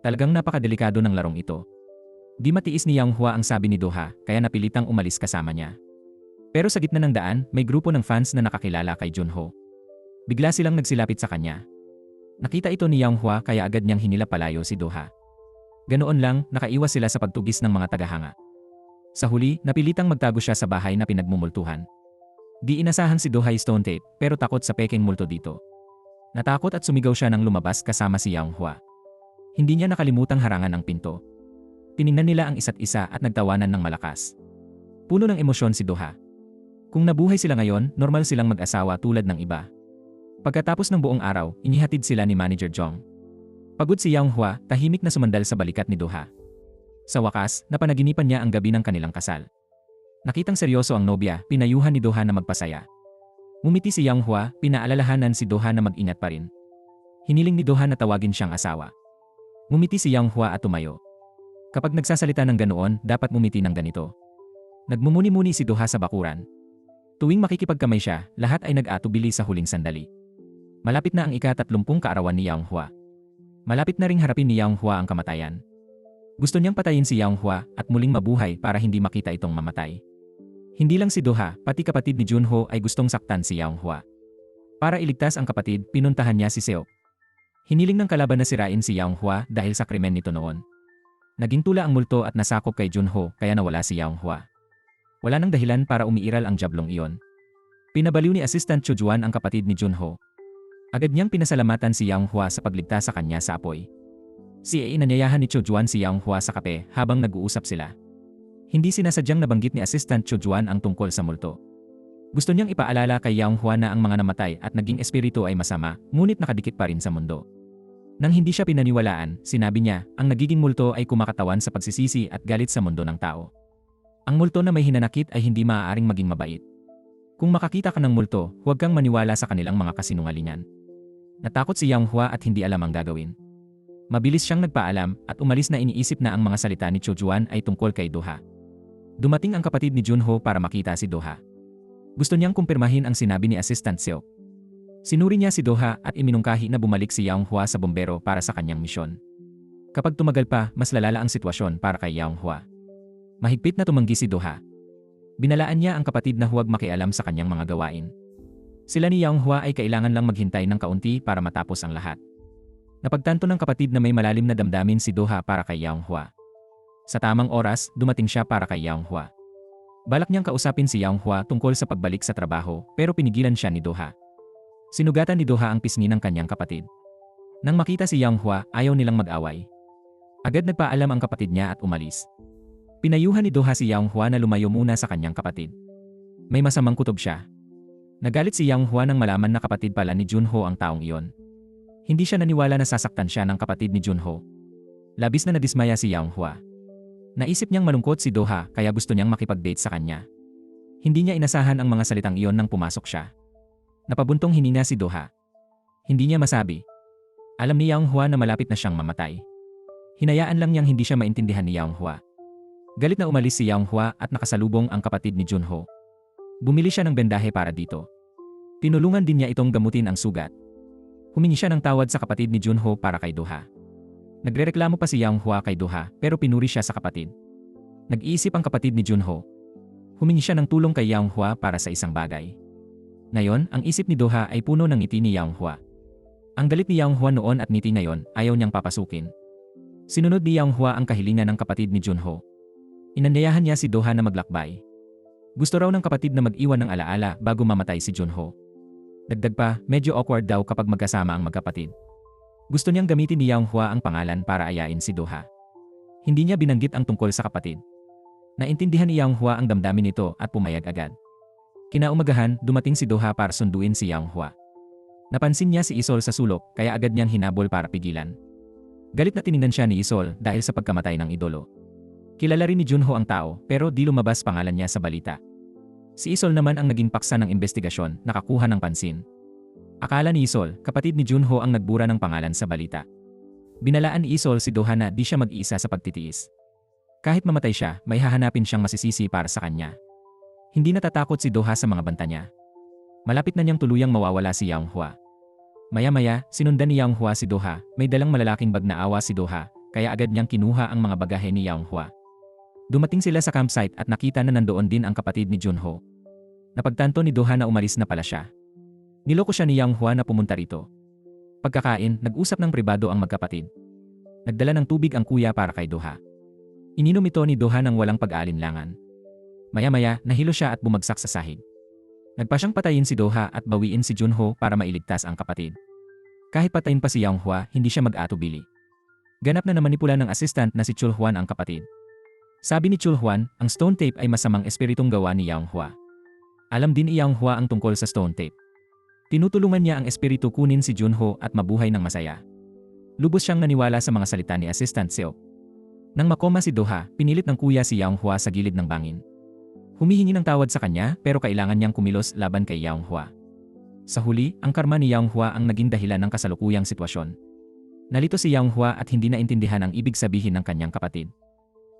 Talagang napakadelikado ng larong ito. Di matiis ni Yang Hua ang sabi ni Doha, kaya napilitang umalis kasama niya. Pero sa gitna ng daan, may grupo ng fans na nakakilala kay Junho. Bigla silang nagsilapit sa kanya. Nakita ito ni Yang Hua kaya agad niyang hinila palayo si Doha. Ganoon lang, nakaiwas sila sa pagtugis ng mga tagahanga. Sa huli, napilitang magtago siya sa bahay na pinagmumultuhan. Di inasahan si Doha Stone Tape, pero takot sa peking multo dito. Natakot at sumigaw siya nang lumabas kasama si Yang Hua. Hindi niya nakalimutang harangan ang pinto. Tiningnan nila ang isa't isa at nagtawanan ng malakas. Puno ng emosyon si Doha. Kung nabuhay sila ngayon, normal silang mag-asawa tulad ng iba. Pagkatapos ng buong araw, inihatid sila ni Manager Jong. Pagod si Yang Hua, tahimik na sumandal sa balikat ni Doha. Sa wakas, napanaginipan niya ang gabi ng kanilang kasal. Nakitang seryoso ang nobya, pinayuhan ni Doha na magpasaya. Ngumiti si Yang Hua, pinaalalahanan si Doha na mag-ingat pa rin. Hiniling ni Doha na tawagin siyang asawa. Ngumiti si Yang Hua at tumayo. Kapag nagsasalita ng ganoon, dapat ngumiti ng ganito. Nagmumuni-muni si Doha sa bakuran. Tuwing makikipagkamay siya, lahat ay nag-atubili sa huling sandali. Malapit na ang ika-30 kaarawan ni Yang Hua. Malapit na ring harapin ni Yang Hua ang kamatayan. Gusto niyang patayin si Yang Hua at muling mabuhay para hindi makita itong mamatay. Hindi lang si Doha, pati kapatid ni Junho ay gustong saktan si Yang Hua. Para iligtas ang kapatid, pinuntahan niya si Seok. Hiniling ng kalaban na sirain si Yang Hua dahil sa krimen nito noon. Naging tula ang multo at nasakop kay Junho kaya nawala si Yang Hua. Wala nang dahilan para umiiral ang jablong iyon. Pinabaliw ni Assistant Cho Juan ang kapatid ni Junho. Agad niyang pinasalamatan si Yang Hua sa pagligtas sa kanya sa apoy. Inanyayahan ni Cho Juan si Yang Hua sa kape habang nag-uusap sila. Hindi sinasadyang nabanggit ni Assistant Cho Juan ang tungkol sa multo. Gusto niyang ipaalala kay Yang Hua na ang mga namatay at naging espiritu ay masama, ngunit nakadikit pa rin sa mundo. Nang hindi siya pinaniwalaan, sinabi niya, ang nagiging multo ay kumakatawan sa pagsisisi at galit sa mundo ng tao. Ang multo na may hinanakit ay hindi maaaring maging mabait. Kung makakita ka ng multo, huwag kang maniwala sa kanilang mga kasinungalingan. Natakot si Yang Hua at hindi alam ang gagawin. Mabilis siyang nagpaalam at umalis na iniisip na ang mga salita ni Cho Juan ay tungkol kay Doha. Dumating ang kapatid ni Junho para makita si Doha. Gusto niyang kumpirmahin ang sinabi ni Assistant Seok. Sinuri niya si Doha at iminungkahi na bumalik si Yang Hua sa bombero para sa kanyang misyon. Kapag tumagal pa, mas lalala ang sitwasyon para kay Yang Hua. Mahigpit na tumanggi si Doha. Binalaan niya ang kapatid na huwag makialam sa kanyang mga gawain. Sila ni Yang Hua ay kailangan lang maghintay ng kaunti para matapos ang lahat. Napagtanto ng kapatid na may malalim na damdamin si Doha para kay Yang Hua. Sa tamang oras, dumating siya para kay Yang Hua. Balak niyang kausapin si Yang Hua tungkol sa pagbalik sa trabaho pero pinigilan siya ni Doha. Sinugatan ni Doha ang pisngi ng kanyang kapatid. Nang makita si Yang Hua, ayaw nilang mag-away. Agad nagpaalam ang kapatid niya at umalis. Pinayuhan ni Doha si Yang Hua na lumayo muna sa kanyang kapatid. May masamang kutob siya. Nagalit si Yang Hua nang malaman na kapatid pala ni Junho ang taong iyon. Hindi siya naniwala na sasaktan siya ng kapatid ni Junho. Labis na nadismaya si Yang Hua. Naisip niyang malungkot si Doha kaya gusto niyang makipag-date sa kanya. Hindi niya inasahan ang mga salitang iyon nang pumasok siya. Napabuntong hininga si Doha. Hindi niya masabi. Alam ni Yang Hua na malapit na siyang mamatay. Hinayaan lang niyang hindi siya maintindihan ni Yang Hua. Galit na umalis si Yang Hua at nakasalubong ang kapatid ni Junho. Bumili siya ng bendahe para dito. Tinulungan din niya itong gamutin ang sugat. Humingi siya ng tawad sa kapatid ni Junho para kay Doha. Nagrereklamo pa si Yang Hua kay Doha pero pinuri siya sa kapatid. Nag-iisip ang kapatid ni Junho. Humingi siya ng tulong kay Yang Hua para sa isang bagay. Ngayon, ang isip ni Doha ay puno ng ngiti ni Yang Hua. Ang galit ni Yang Hua noon at ngiti ngayon, ayaw niyang papasukin. Sinunod ni Yang Hua ang kahilingan ng kapatid ni Junho. Inanyayahan niya si Doha na maglakbay. Gusto raw ng kapatid na mag-iwan ng alaala bago mamatay si Junho. Dagdag pa, medyo awkward daw kapag magkasama ang magkapatid. Gusto niyang gamitin ni Yang Hua ang pangalan para ayain si Doha. Hindi niya binanggit ang tungkol sa kapatid. Naintindihan ni Yang Hua ang damdamin nito at pumayag agad. Kinaumagahan, dumating si Doha para sunduin si Yang Hua. Napansin niya si Isol sa sulok kaya agad niyang hinabol para pigilan. Galit na tiningnan siya ni Isol dahil sa pagkamatay ng idolo. Kilala rin ni Junho ang tao pero di lumabas pangalan niya sa balita. Si Isol naman ang naging paksa ng investigasyon, nakakuha ng pansin. Akala ni Isol, kapatid ni Junho ang nagbura ng pangalan sa balita. Binalaan ni Isol si Doha na di siya mag-iisa sa pagtitiis. Kahit mamatay siya, may hahanapin siyang masisisi para sa kanya. Hindi natatakot si Doha sa mga banta niya. Malapit na niyang tuluyang mawawala si Yang Hua. Maya-maya, sinundan ni Yang Hua si Doha, may dalang malalaking bag na awa si Doha, kaya agad niyang kinuha ang mga bagahe ni Yang Hua. Dumating sila sa campsite at nakita na nandoon din ang kapatid ni Junho. Napagtanto ni Doha na umalis na pala siya. Niloko siya ni Yang Hua na pumunta rito. Pagkakain, nag-usap ng pribado ang magkapatid. Nagdala ng tubig ang kuya para kay Doha. Ininom ito ni Doha ng walang pag-aalinlangan. Maya-maya, nahilo siya at bumagsak sa sahig. Nagpa siyang patayin si Doha at bawiin si Junho para mailigtas ang kapatid. Kahit patayin pa si Yang Hua, hindi siya mag-atubili. Ganap na namanipula ng assistant na si Chul Huan ang kapatid. Sabi ni Chul Huan, ang stone tape ay masamang espiritong gawa ni Yang Hua. Alam din ni Yang Hua ang tungkol sa stone tape. Tinutulungan niya ang espiritu kunin si Junho at mabuhay ng masaya. Lubos siyang naniwala sa mga salita ni Assistant Seok. Nang makoma si Doha, pinilit ng kuya si Yang Hua sa gilid ng bangin. Humihingi ng tawad sa kanya pero kailangan niyang kumilos laban kay Yang Hua. Sa huli, ang karma ni Yang Hua ang naging dahilan ng kasalukuyang sitwasyon. Nalito si Yang Hua at hindi naintindihan ang ibig sabihin ng kanyang kapatid.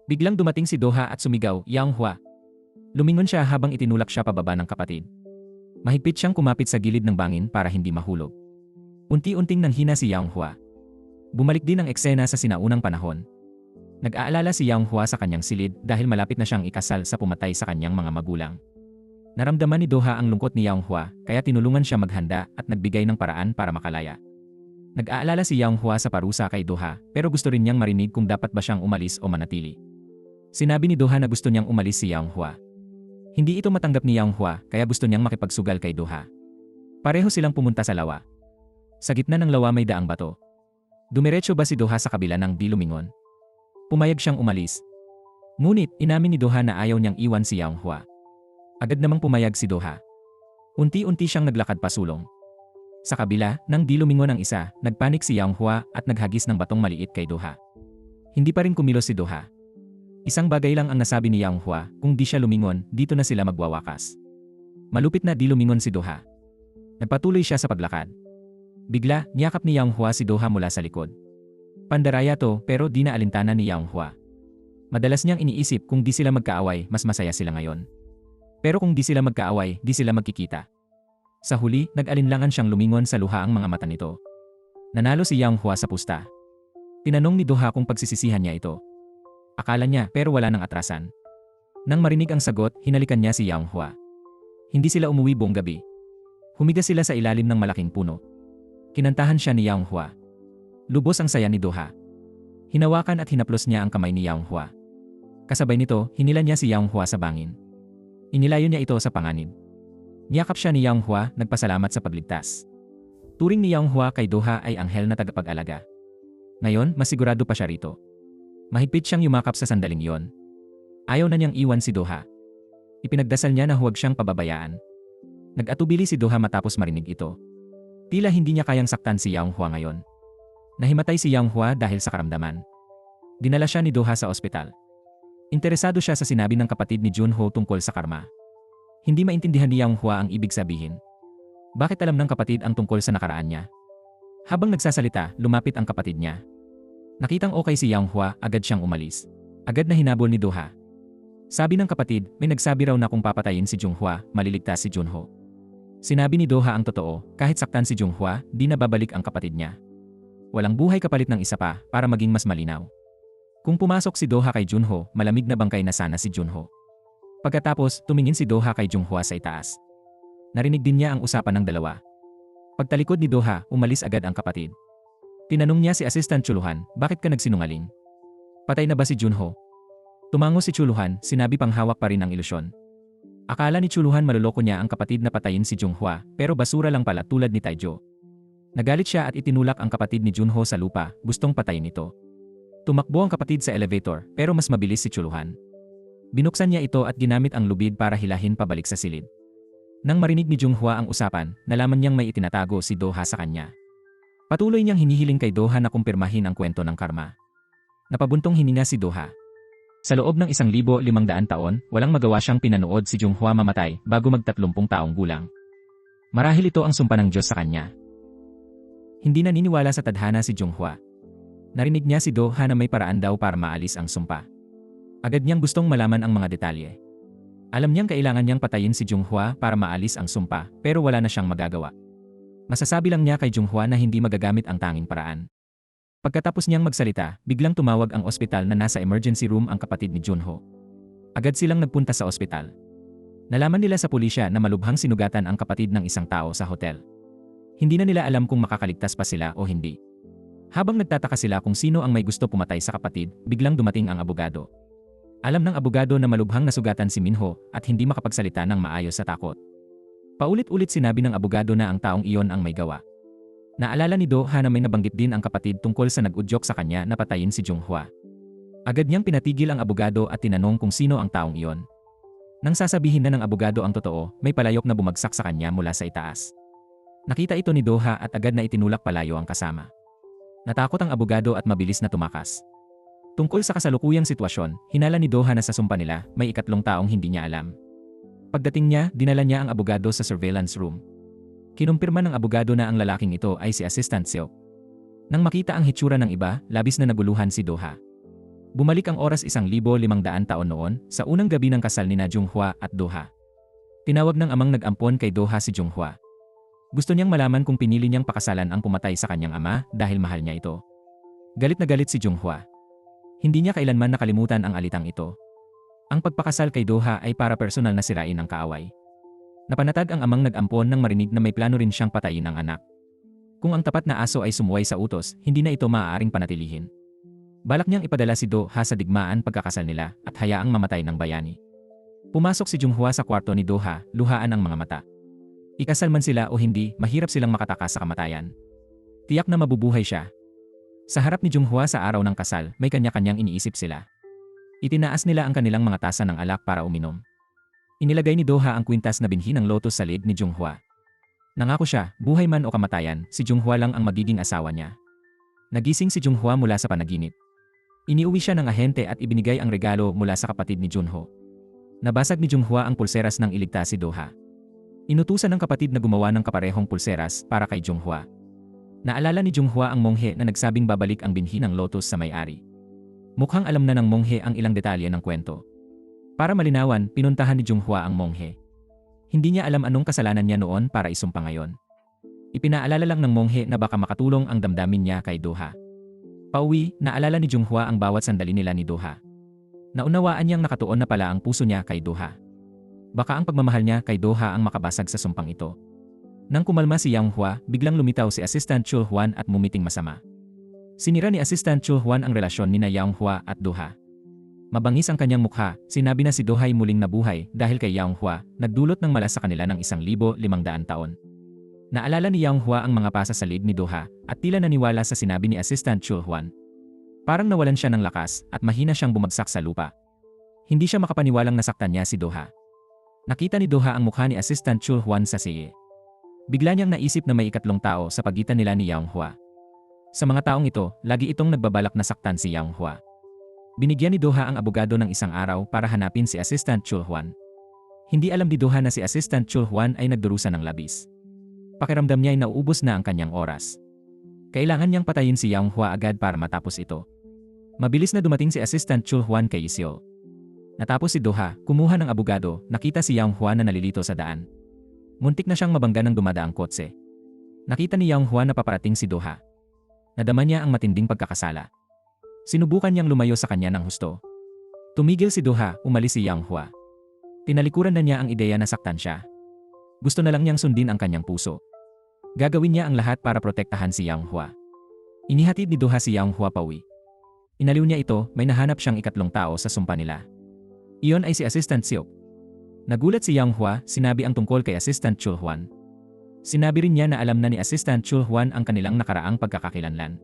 Biglang dumating si Doha at sumigaw, "Yang Hua!" Lumingon siya habang itinulak siya pababa ng kapatid. Mahigpit siyang kumapit sa gilid ng bangin para hindi mahulog. Unti-unting nanghina si Yang Hua. Bumalik din ang eksena sa sinaunang panahon. Nag-aalala si Yang Hua sa kanyang silid dahil malapit na siyang ikasal sa pumatay sa kanyang mga magulang. Naramdaman ni Doha ang lungkot ni Yang Hua kaya tinulungan siya maghanda at nagbigay ng paraan para makalaya. Nag-aalala si Yang Hua sa parusa kay Doha pero gusto rin niyang marinig kung dapat ba siyang umalis o manatili. Sinabi ni Doha na gusto niyang umalis si Yang Hua. Hindi ito matanggap ni Yang Hua kaya gusto niyang makipagsugal kay Doha. Pareho silang pumunta sa lawa. Sa gitna ng lawa may daang bato. Dumiretso ba si Doha sa kabila ng di lumingon? Pumayag siyang umalis. Ngunit inamin ni Doha na ayaw niyang iwan si Yang Hua. Agad namang pumayag si Doha. Unti-unti siyang naglakad pasulong. Sa kabila, nang di lumingon ang isa, nagpanik si Yang Hua at naghagis ng batong maliit kay Doha. Hindi pa rin kumilos si Doha. Isang bagay lang ang nasabi ni Yang Hua, kung di siya lumingon, dito na sila magwawakas. Malupit na di lumingon si Doha. Nagpatuloy siya sa paglakad. Bigla, niyakap ni Yang Hua si Doha mula sa likod. Pandaraya to pero di na alintana ni Yang Hua. Madalas niyang iniisip kung di sila magkaaway, mas masaya sila ngayon. Pero kung di sila magkaaway, di sila magkikita. Sa huli, nag-alinlangan siyang lumingon sa luha ang mga mata nito. Nanalo si Yang Hua sa pusta. Tinanong ni Doha kung pagsisisihan niya ito. Akala niya pero wala nang atrasan. Nang marinig ang sagot, hinalikan niya si Yang Hua. Hindi sila umuwi buong gabi. Humiga sila sa ilalim ng malaking puno. Kinantahan siya ni Yang Hua. Lubos ang saya ni Doha. Hinawakan at hinaplos niya ang kamay ni Yang Hua. Kasabay nito, hinila niya si Yang Hua sa bangin. Inilayo niya ito sa panganib. Niyakap siya ni Yang Hua, nagpasalamat sa pagligtas. Turing ni Yang Hua kay Doha ay anghel na tagapag-alaga. Ngayon, masigurado pa siya rito. Mahigpit siyang yumakap sa sandaling iyon. Ayaw na niyang iwan si Doha. Ipinagdasal niya na huwag siyang pababayaan. Nag-atubili si Doha matapos marinig ito. Tila hindi niya kayang saktan si Yang Hua ngayon. Nahimatay si Yang Hua dahil sa karamdaman. Dinala siya ni Doha sa ospital. Interesado siya sa sinabi ng kapatid ni Junho tungkol sa karma. Hindi maintindihan ni Yang Hua ang ibig sabihin. Bakit alam ng kapatid ang tungkol sa nakaraan niya? Habang nagsasalita, lumapit ang kapatid niya. Nakitang okay si Yanghua, agad siyang umalis. Agad na hinabol ni Doha. Sabi ng kapatid, may nagsabi raw na kung papatayin si Junghua, maliligtas si Junho. Sinabi ni Doha ang totoo, kahit saktan si Junghua, di na babalik ang kapatid niya. Walang buhay kapalit ng isa pa, para maging mas malinaw. Kung pumasok si Doha kay Junho, malamig na bangkay na sana si Junho. Pagkatapos, tumingin si Doha kay Junghua sa itaas. Narinig din niya ang usapan ng dalawa. Pagtalikod ni Doha, umalis agad ang kapatid. Tinanong niya si Assistant Chuluhan, bakit ka nagsinungaling? Patay na ba si Junho? Tumango si Chuluhan, sinabi pang hawak pa rin ang ilusyon. Akala ni Chuluhan maluloko niya ang kapatid na patayin si Junghua, pero basura lang pala tulad ni Taejo. Nagalit siya at itinulak ang kapatid ni Junho sa lupa, gustong patayin ito. Tumakbo ang kapatid sa elevator, pero mas mabilis si Chuluhan. Binuksan niya ito at ginamit ang lubid para hilahin pabalik sa silid. Nang marinig ni Junghua ang usapan, nalaman niyang may itinatago si Doha sa kanya. Patuloy niyang hinihiling kay Doha na kumpirmahin ang kwento ng karma. Napabuntong hininga si Doha. Sa loob ng 1,500 taon, walang magawa siyang pinanood si Junghua mamatay bago mag-30 taong gulang. Marahil ito ang sumpa ng Diyos sa kanya. Hindi naniniwala sa tadhana si Junghua. Narinig niya si Doha na may paraan daw para maalis ang sumpa. Agad niyang gustong malaman ang mga detalye. Alam niyang kailangan niyang patayin si Junghua para maalis ang sumpa, pero wala na siyang magagawa. Masasabi lang niya kay Junghua na hindi magagamit ang tanging paraan. Pagkatapos niyang magsalita, biglang tumawag ang ospital na nasa emergency room ang kapatid ni Junho. Agad silang nagpunta sa ospital. Nalaman nila sa pulisya na malubhang sinugatan ang kapatid ng isang tao sa hotel. Hindi na nila alam kung makakaligtas pa sila o hindi. Habang nagtataka sila kung sino ang may gusto pumatay sa kapatid, biglang dumating ang abogado. Alam ng abogado na malubhang nasugatan si Minho at hindi makapagsalita ng maayos sa takot. Paulit-ulit sinabi ng abogado na ang taong iyon ang may gawa. Naalala ni Doha na may nabanggit din ang kapatid tungkol sa nag-udyok sa kanya na patayin si Junghua. Agad niyang pinatigil ang abogado at tinanong kung sino ang taong iyon. Nang sasabihin na ng abogado ang totoo, may palayok na bumagsak sa kanya mula sa itaas. Nakita ito ni Doha at agad na itinulak palayo ang kasama. Natakot ang abogado at mabilis na tumakas. Tungkol sa kasalukuyang sitwasyon, hinala ni Doha na sa sumpa nila, may ikatlong taong hindi niya alam. Pagdating niya, dinala niya ang abogado sa surveillance room. Kinumpirma ng abogado na ang lalaking ito ay si Assistant Seok. Nang makita ang hitsura ng iba, labis na naguluhan si Doha. Bumalik ang oras 1,500 taon noon, sa unang gabi ng kasal nina Junghua at Doha. Tinawag ng amang nag-ampon kay Doha si Junghua. Gusto niyang malaman kung pinili niyang pakasalan ang pumatay sa kanyang ama dahil mahal niya ito. Galit na galit si Junghua. Hindi niya kailanman nakalimutan ang alitang ito. Ang pagpakasal kay Doha ay para personal na sirain ang kaaway. Napanatag ang amang nag-ampon nang marinig na may plano rin siyang patayin ang anak. Kung ang tapat na aso ay sumuway sa utos, hindi na ito maaaring panatilihin. Balak niyang ipadala si Doha sa digmaan pagkakasal nila at hayaang mamatay ng bayani. Pumasok si Junghua sa kwarto ni Doha, luhaan ang mga mata. Ikasal man sila o hindi, mahirap silang makatakas sa kamatayan. Tiyak na mabubuhay siya. Sa harap ni Junghua sa araw ng kasal, may kanya-kanyang iniisip sila. Itinaas nila ang kanilang mga tasa ng alak para uminom. Inilagay ni Doha ang kwintas na binhi ng lotus sa liig ni Junghua. Nangako siya, buhay man o kamatayan, si Junghua lang ang magiging asawa niya. Nagising si Junghua mula sa panaginip. Iniuwi siya ng ahente at ibinigay ang regalo mula sa kapatid ni Junho. Nabasag ni Junghua ang pulseras nang iligtas si Doha. Inutusan ng kapatid na gumawa ng kaparehong pulseras para kay Junghua. Naalala ni Junghua ang monghe na nagsabing babalik ang binhi ng lotus sa may-ari. Mukhang alam na ng monghe ang ilang detalye ng kwento. Para malinawan, pinuntahan ni Junghua ang monghe. Hindi niya alam anong kasalanan niya noon para isumpa ngayon. Ipinaalala lang ng monghe na baka makatulong ang damdamin niya kay Doha. Pauwi, naalala ni Junghua ang bawat sandali nila ni Doha. Naunawaan niyang nakatuon na pala ang puso niya kay Doha. Baka ang pagmamahal niya kay Doha ang makabasag sa sumpang ito. Nang kumalma si Yanghua, biglang lumitaw si Assistant Chulhuan at mumiting masama. Sinira ni Assistant Chulhuan ang relasyon nina Yanghua at Doha. Mabangis ang kanyang mukha, sinabi na si Doha ay muling nabuhay dahil kay Yanghua, nagdulot ng mala sa kanila ng 1,500 taon. Naalala ni Yanghua ang mga pasa sa liig ni Doha at tila naniwala sa sinabi ni Assistant Chulhuan. Parang nawalan siya ng lakas at mahina siyang bumagsak sa lupa. Hindi siya makapaniwalang nasaktan niya si Doha. Nakita ni Doha ang mukha ni Assistant Chulhuan sa siye. Bigla niyang naisip na may ikatlong tao sa pagitan nila ni Yanghua. Sa mga taong ito, lagi itong nagbabalak na saktan si Yanghua. Binigyan ni Doha ang abogado ng isang araw para hanapin si Assistant Chulhuan. Hindi alam ni Doha na si Assistant Chulhuan ay nagdurusa ng labis. Pakiramdam niya ay nauubos na ang kanyang oras. Kailangan niyang patayin si Yang Hua agad para matapos ito. Mabilis na dumating si Assistant Chul Huan kay Isil. Natapos si Doha, kumuha ng abogado, nakita si Yang Hua na nalilito sa daan. Muntik na siyang mabangga ng dumadaang kotse. Nakita ni Yang Hua na paparating si Doha. Nadama niya ang matinding pagkakasala. Sinubukan niyang lumayo sa kanya ng husto. Tumigil si Doha, umalis si Yang Hua. Tinalikuran na niya ang ideya na saktan siya. Gusto na lang niyang sundin ang kanyang puso. Gagawin niya ang lahat para protektahan si Yang Hua. Inihatid ni Doha si Yang Hua pauwi. Inaliw niya ito, may nahanap siyang ikatlong tao sa sumpa nila. Iyon ay si Assistant Silk. Nagulat si Yang Hua, sinabi ang tungkol kay Assistant Chul Huan. Sinabi rin niya na alam na ni Assistant Chul Huan ang kanilang nakaraang pagkakakilanlan.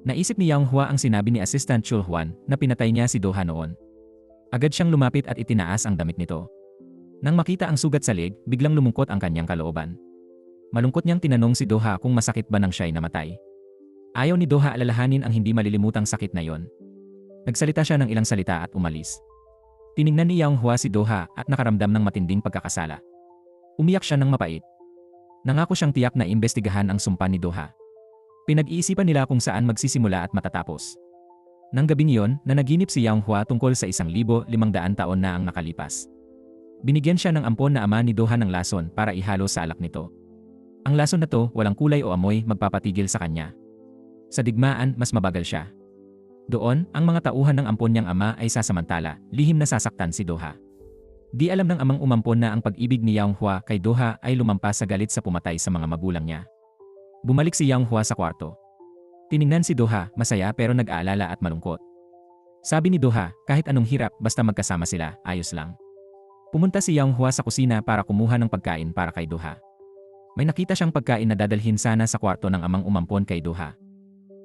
Naisip ni Yang Hua ang sinabi ni Assistant Chul Huan na pinatay niya si Doha noon. Agad siyang lumapit at itinaas ang damit nito. Nang makita ang sugat sa leg, biglang lumungkot ang kanyang kalooban. Malungkot niyang tinanong si Doha kung masakit ba nang siya'y namatay. Ayaw ni Doha alalahanin ang hindi malilimutang sakit na yon. Nagsalita siya ng ilang salita at umalis. Tiningnan ni Yang Hua si Doha at nakaramdam ng matinding pagkakasala. Umiyak siya ng mapait. Nangako siyang tiyak na imbestigahan ang sumpa ni Doha. Pinag-iisipan nila kung saan magsisimula at matatapos. Nang gabing iyon, nanaginip si Yang Hua tungkol sa 1,500 taon na ang nakalipas. Binigyan siya ng ampon na ama ni Doha ng lason para ihalo sa alak nito. Ang lason na to, walang kulay o amoy, magpapatigil sa kanya. Sa digmaan, mas mabagal siya. Doon, ang mga tauhan ng ampon niyang ama ay sasamantala, lihim na sasaktan si Doha. Di alam ng amang umampon na ang pag-ibig ni Yang Hua kay Doha ay lumampas sa galit sa pumatay sa mga magulang niya. Bumalik si Yang Hua sa kwarto. Tiningnan si Doha, masaya pero nag-aalala at malungkot. Sabi ni Doha, kahit anong hirap basta magkasama sila, ayos lang. Pumunta si Yang Hua sa kusina para kumuha ng pagkain para kay Doha. May nakita siyang pagkain na dadalhin sana sa kwarto ng amang umampon kay Doha.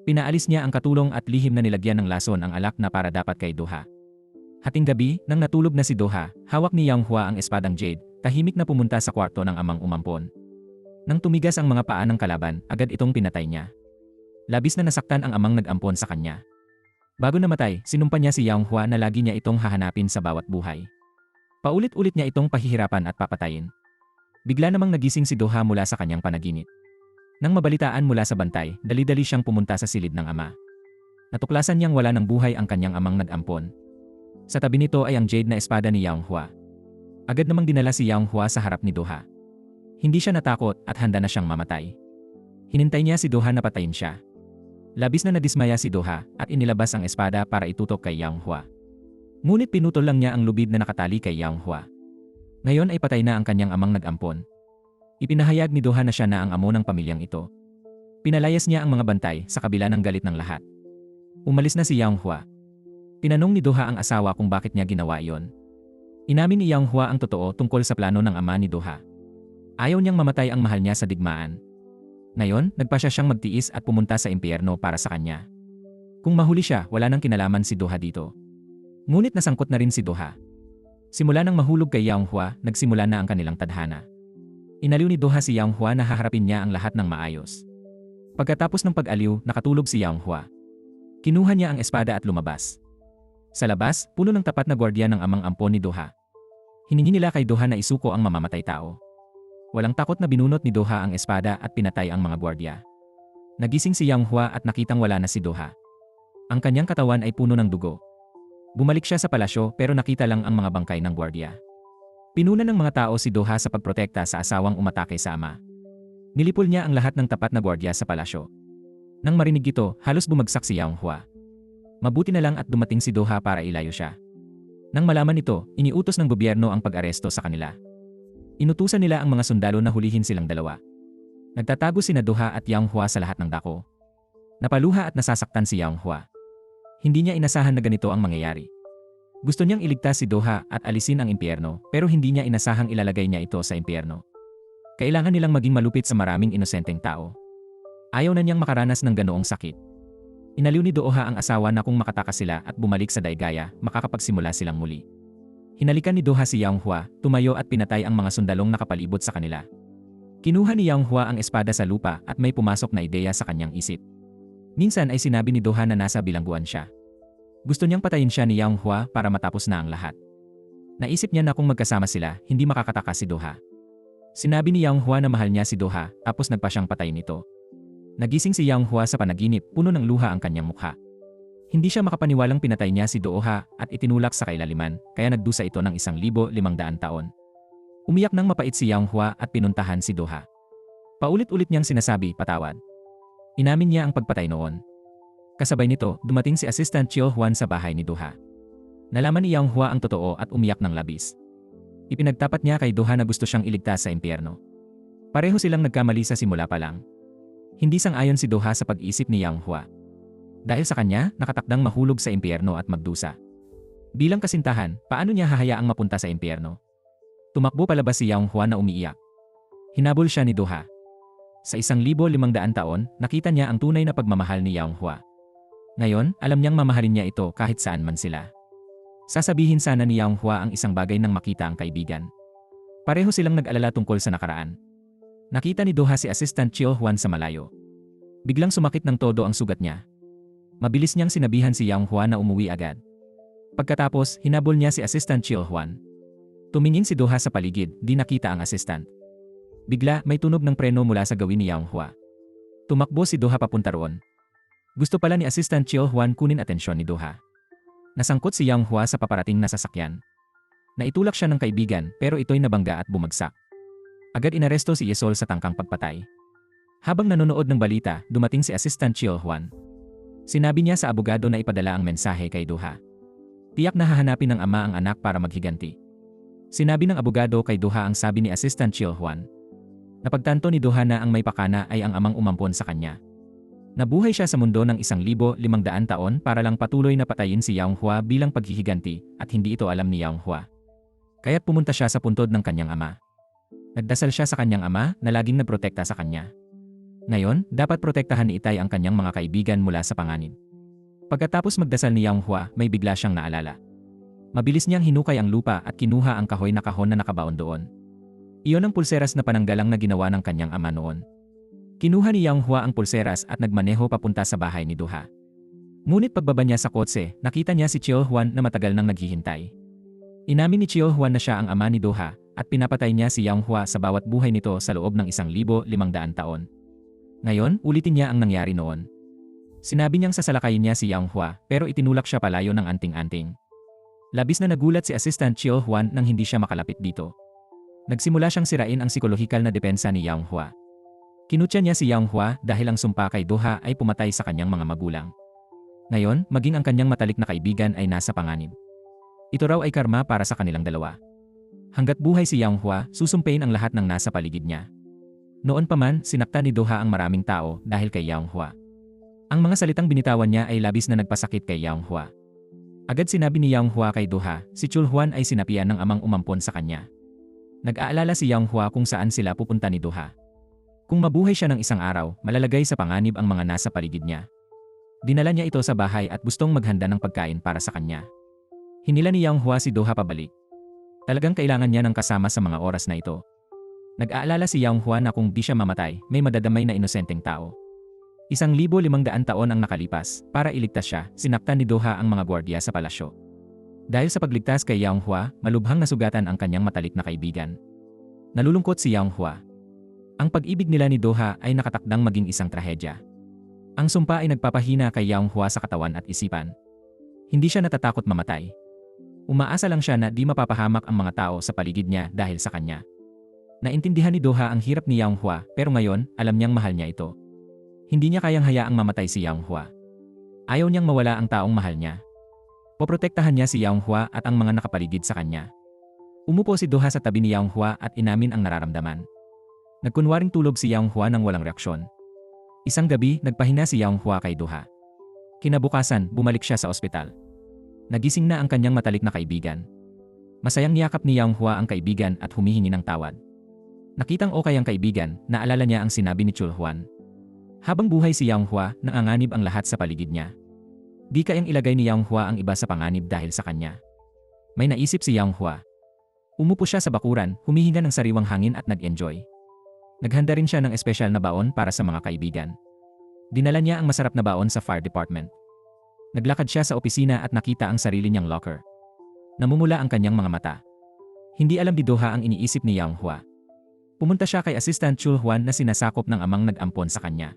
Pinaalis niya ang katulong at lihim na nilagyan ng lason ang alak na para dapat kay Doha. Hating gabi, nang natulog na si Doha, hawak ni Yang Hua ang espadang jade, tahimik na pumunta sa kwarto ng amang umampon. Nang tumigas ang mga paa ng kalaban, agad itong pinatay niya. Labis na nasaktan ang amang nag-ampon sa kanya. Bago namatay, sinumpa niya si Yang Hua na lagi niya itong hahanapin sa bawat buhay. Paulit-ulit niya itong pahihirapan at papatayin. Bigla namang nagising si Doha mula sa kanyang panaginip. Nang mabalitaan mula sa bantay, dali-dali siyang pumunta sa silid ng ama. Natuklasan niyang wala ng buhay ang kanyang amang nag-ampon. Sa tabi nito ay ang jade na espada ni Yang Hua. Agad namang dinala si Yang Hua sa harap ni Doha. Hindi siya natakot at handa na siyang mamatay. Hinintay niya si Doha na patayin siya. Labis na nadismaya si Doha at inilabas ang espada para itutok kay Yang Hua. Ngunit pinutol lang niya ang lubid na nakatali kay Yang Hua. Ngayon ay patay na ang kanyang amang nag-ampon. Ipinahayag ni Doha na siya na ang amo ng pamilyang ito. Pinalayas niya ang mga bantay sa kabila ng galit ng lahat. Umalis na si Yang Hua. Tinanong ni Doha ang asawa kung bakit niya ginawa iyon. Inamin ni Yang Hua ang totoo tungkol sa plano ng ama ni Doha. Ayaw niyang mamatay ang mahal niya sa digmaan. Ngayon, nagpasya siyang magtiis at pumunta sa impyerno para sa kanya. Kung mahuli siya, wala nang kinalaman si Doha dito. Ngunit nasangkot na rin si Doha. Simula nang mahulog kay Yang Hua, nagsimula na ang kanilang tadhana. Inaliw ni Doha si Yang Hua na haharapin niya ang lahat ng maayos. Pagkatapos ng pag-aliw, nakatulog si Yang Hua. Kinuha niya ang espada at lumabas. Sa labas, puno ng tapat na gwardiya ng amang ampon ni Doha. Hiningi nila kay Doha na isuko ang mamamatay tao. Walang takot na binunot ni Doha ang espada at pinatay ang mga gwardiya. Nagising si Yang Hua at nakitang wala na si Doha. Ang kanyang katawan ay puno ng dugo. Bumalik siya sa palasyo pero nakita lang ang mga bangkay ng gwardiya. Pinuna ng mga tao si Doha sa pagprotekta sa asawang umatake sa ama. Nilipol niya ang lahat ng tapat na gwardiya sa palasyo. Nang marinig ito, halos bumagsak si Yang Hua. Mabuti na lang at dumating si Doha para ilayo siya. Nang malaman ito, iniutos ng gobyerno ang pag-aresto sa kanila. Inutusan nila ang mga sundalo na hulihin silang dalawa. Nagtatago sina Doha at Yang Hua sa lahat ng dako. Napaluha at nasasaktan si Yang Hua. Hindi niya inasahan na ganito ang mangyayari. Gusto niyang iligtas si Doha at alisin ang impyerno pero hindi niya inasahang ilalagay niya ito sa impyerno. Kailangan nilang maging malupit sa maraming inosenteng tao. Ayaw na niyang makaranas ng ganoong sakit. Inaliw ni Doha ang asawa na kung makatakas sila at bumalik sa daigaya, makakapagsimula silang muli. Hinalikan ni Doha si Yang Hua, tumayo at pinatay ang mga sundalong nakapalibot sa kanila. Kinuha ni Yang Hua ang espada sa lupa at may pumasok na ideya sa kanyang isip. Minsan ay sinabi ni Doha na nasa bilangguan siya. Gusto niyang patayin siya ni Yang Hua para matapos na ang lahat. Naisip niya na kung magkasama sila, hindi makakatakas si Doha. Sinabi ni Yang Hua na mahal niya si Doha, tapos nagpa siyang patayin nito. Nagising si Yang Hua sa panaginip, puno ng luha ang kanyang mukha. Hindi siya makapaniwalang pinatay niya si Doha at itinulak sa kailaliman, kaya nagdusa ito ng 1,500 taon. Umiyak nang mapait si Yang Hua at pinuntahan si Doha. Paulit-ulit niyang sinasabi, patawad. Inamin niya ang pagpatay noon. Kasabay nito, dumating si Assistant Chill Huan sa bahay ni Doha. Nalaman ni Yang Hua ang totoo at umiyak ng labis. Ipinagtapat niya kay Doha na gusto siyang iligtas sa impyerno. Pareho silang nagkamali sa simula pa lang. Hindi sang-ayon si Doha sa pag-isip ni Yang Hua. Dahil sa kanya, nakatakdang mahulog sa impyerno at magdusa. Bilang kasintahan, paano niya hahayaang mapunta sa impyerno? Tumakbo palabas si Yang Hua na umiiyak. Hinabol siya ni Doha. Sa 1,500 taon, nakita niya ang tunay na pagmamahal ni Yang Hua. Ngayon, alam niyang mamahalin niya ito kahit saan man sila. Sasabihin sana ni Yang Hua ang isang bagay nang makita ang kaibigan. Pareho silang nag-alala tungkol sa nakaraan. Nakita ni Doha si Assistant Chill Huan sa malayo. Biglang sumakit ng todo ang sugat niya. Mabilis niyang sinabihan si Yang Hua na umuwi agad. Pagkatapos, hinabol niya si Assistant Chill Huan. Tumingin si Doha sa paligid, di nakita ang assistant. Bigla, may tunog ng preno mula sa gawin ni Yang Hua. Tumakbo si Doha papunta roon. Gusto pala ni Assistant Chill Huan kunin atensyon ni Doha. Nasangkot si Yang Hua sa paparating na sasakyan. Naitulak siya ng kaibigan pero ito'y nabangga at bumagsak. Agad inaresto si Yesol sa tangkang pagpatay. Habang nanonood ng balita, dumating si Assistant Chill Huan. Sinabi niya sa abogado na ipadala ang mensahe kay Doha. Tiyak na hahanapin ng ama ang anak para maghiganti. Sinabi ng abogado kay Doha ang sabi ni Assistant Chill Huan. Napagtanto ni Doha na ang may pakana ay ang amang umampon sa kanya. Nabuhay siya sa mundo ng 1,500 taon para lang patuloy na patayin si Yang Hua bilang paghihiganti at hindi ito alam ni Yang Hua. Kaya't pumunta siya sa puntod ng kanyang ama. Nagdasal siya sa kanyang ama na laging nagprotekta sa kanya. Ngayon, dapat protektahan ni Itay ang kanyang mga kaibigan mula sa panganib. Pagkatapos magdasal ni Yang Hua, may bigla siyang naalala. Mabilis niyang hinukay ang lupa at kinuha ang kahoy na kahon na nakabaon doon. Iyon ang pulseras na pananggalang na ginawa ng kanyang ama noon. Kinuha ni Yang Hua ang pulseras at nagmaneho papunta sa bahay ni Doha. Ngunit pagbaba niya sa kotse, nakita niya si Chill Huan na matagal nang naghihintay. Inamin ni Chill Huan na siya ang ama ni Doha at pinapatay niya si Yang Hua sa bawat buhay nito sa loob ng 1,500 taon. Ngayon, ulitin niya ang nangyari noon. Sinabi niyang sasalakayin niya si Yang Hua pero itinulak siya palayo ng anting-anting. Labis na nagulat si Assistant Chill Huan nang hindi siya makalapit dito. Nagsimula siyang sirain ang psikolohikal na depensa ni Yang Hua. Kinutya niya si Yang Hua dahil ang sumpa kay Doha ay pumatay sa kanyang mga magulang. Ngayon, maging ang kanyang matalik na kaibigan ay nasa panganib. Ito raw ay karma para sa kanilang dalawa. Hanggat buhay si Yang Hua, susumpain ang lahat ng nasa paligid niya. Noon pa man, sinaktan ni Doha ang maraming tao dahil kay Yang Hua. Ang mga salitang binitawan niya ay labis na nagpasakit kay Yang Hua. Agad sinabi ni Yang Hua kay Doha, si Chill Huan ay sinapian ng amang umampon sa kanya. Nag-aalala si Yang Hua kung saan sila pupunta ni Doha. Kung mabuhay siya ng isang araw, malalagay sa panganib ang mga nasa paligid niya. Dinala niya ito sa bahay at gustong maghanda ng pagkain para sa kanya. Hinila ni Yang Hua si Doha pabalik. Talagang kailangan niya ng kasama sa mga oras na ito. Nag-aalala si Yang Hua na kung di siya mamatay, may madadamay na inosenteng tao. 1,500 taon ang nakalipas, para iligtas siya, sinaktan ni Doha ang mga gwardiya sa palasyo. Dahil sa pagligtas kay Yang Hua, malubhang nasugatan ang kanyang matalik na kaibigan. Nalulungkot si Yang Hua. Ang pag-ibig nila ni Doha ay nakatakdang maging isang trahedya. Ang sumpa ay nagpapahina kay Yang Hua sa katawan at isipan. Hindi siya natatakot mamatay. Umaasa lang siya na di mapapahamak ang mga tao sa paligid niya dahil sa kanya. Naintindihan ni Doha ang hirap ni Yang Hua pero ngayon alam niyang mahal niya ito. Hindi niya kayang hayaang mamatay si Yang Hua. Ayaw niyang mawala ang taong mahal niya. Poprotektahan niya si Yang Hua at ang mga nakapaligid sa kanya. Umupo si Doha sa tabi ni Yang Hua at inamin ang nararamdaman. Nagkunwaring tulog si Yang Hua nang walang reaksyon. Isang gabi, nagpahinga si Yang Hua kay Doha. Kinabukasan, bumalik siya sa ospital. Nagising na ang kanyang matalik na kaibigan. Masayang niyakap ni Yang Hua ang kaibigan at humihingi ng tawad. Nakitang okay ang kaibigan, naalala niya ang sinabi ni Chill Huan. Habang buhay si Yang Hua, naanganib ang lahat sa paligid niya. Di kayang ilagay ni Yang Hua ang iba sa panganib dahil sa kanya. May naisip si Yang Hua. Umupo siya sa bakuran, humihinga ng sariwang hangin at nag-enjoy. Naghanda rin siya ng espesyal na baon para sa mga kaibigan. Dinala niya ang masarap na baon sa fire department. Naglakad siya sa opisina at nakita ang sarili niyang locker. Namumula ang kanyang mga mata. Hindi alam ni Doha ang iniisip ni Yang Hua. Pumunta siya kay Assistant Chul Huan na sinasakop ng amang nag-ampon sa kanya.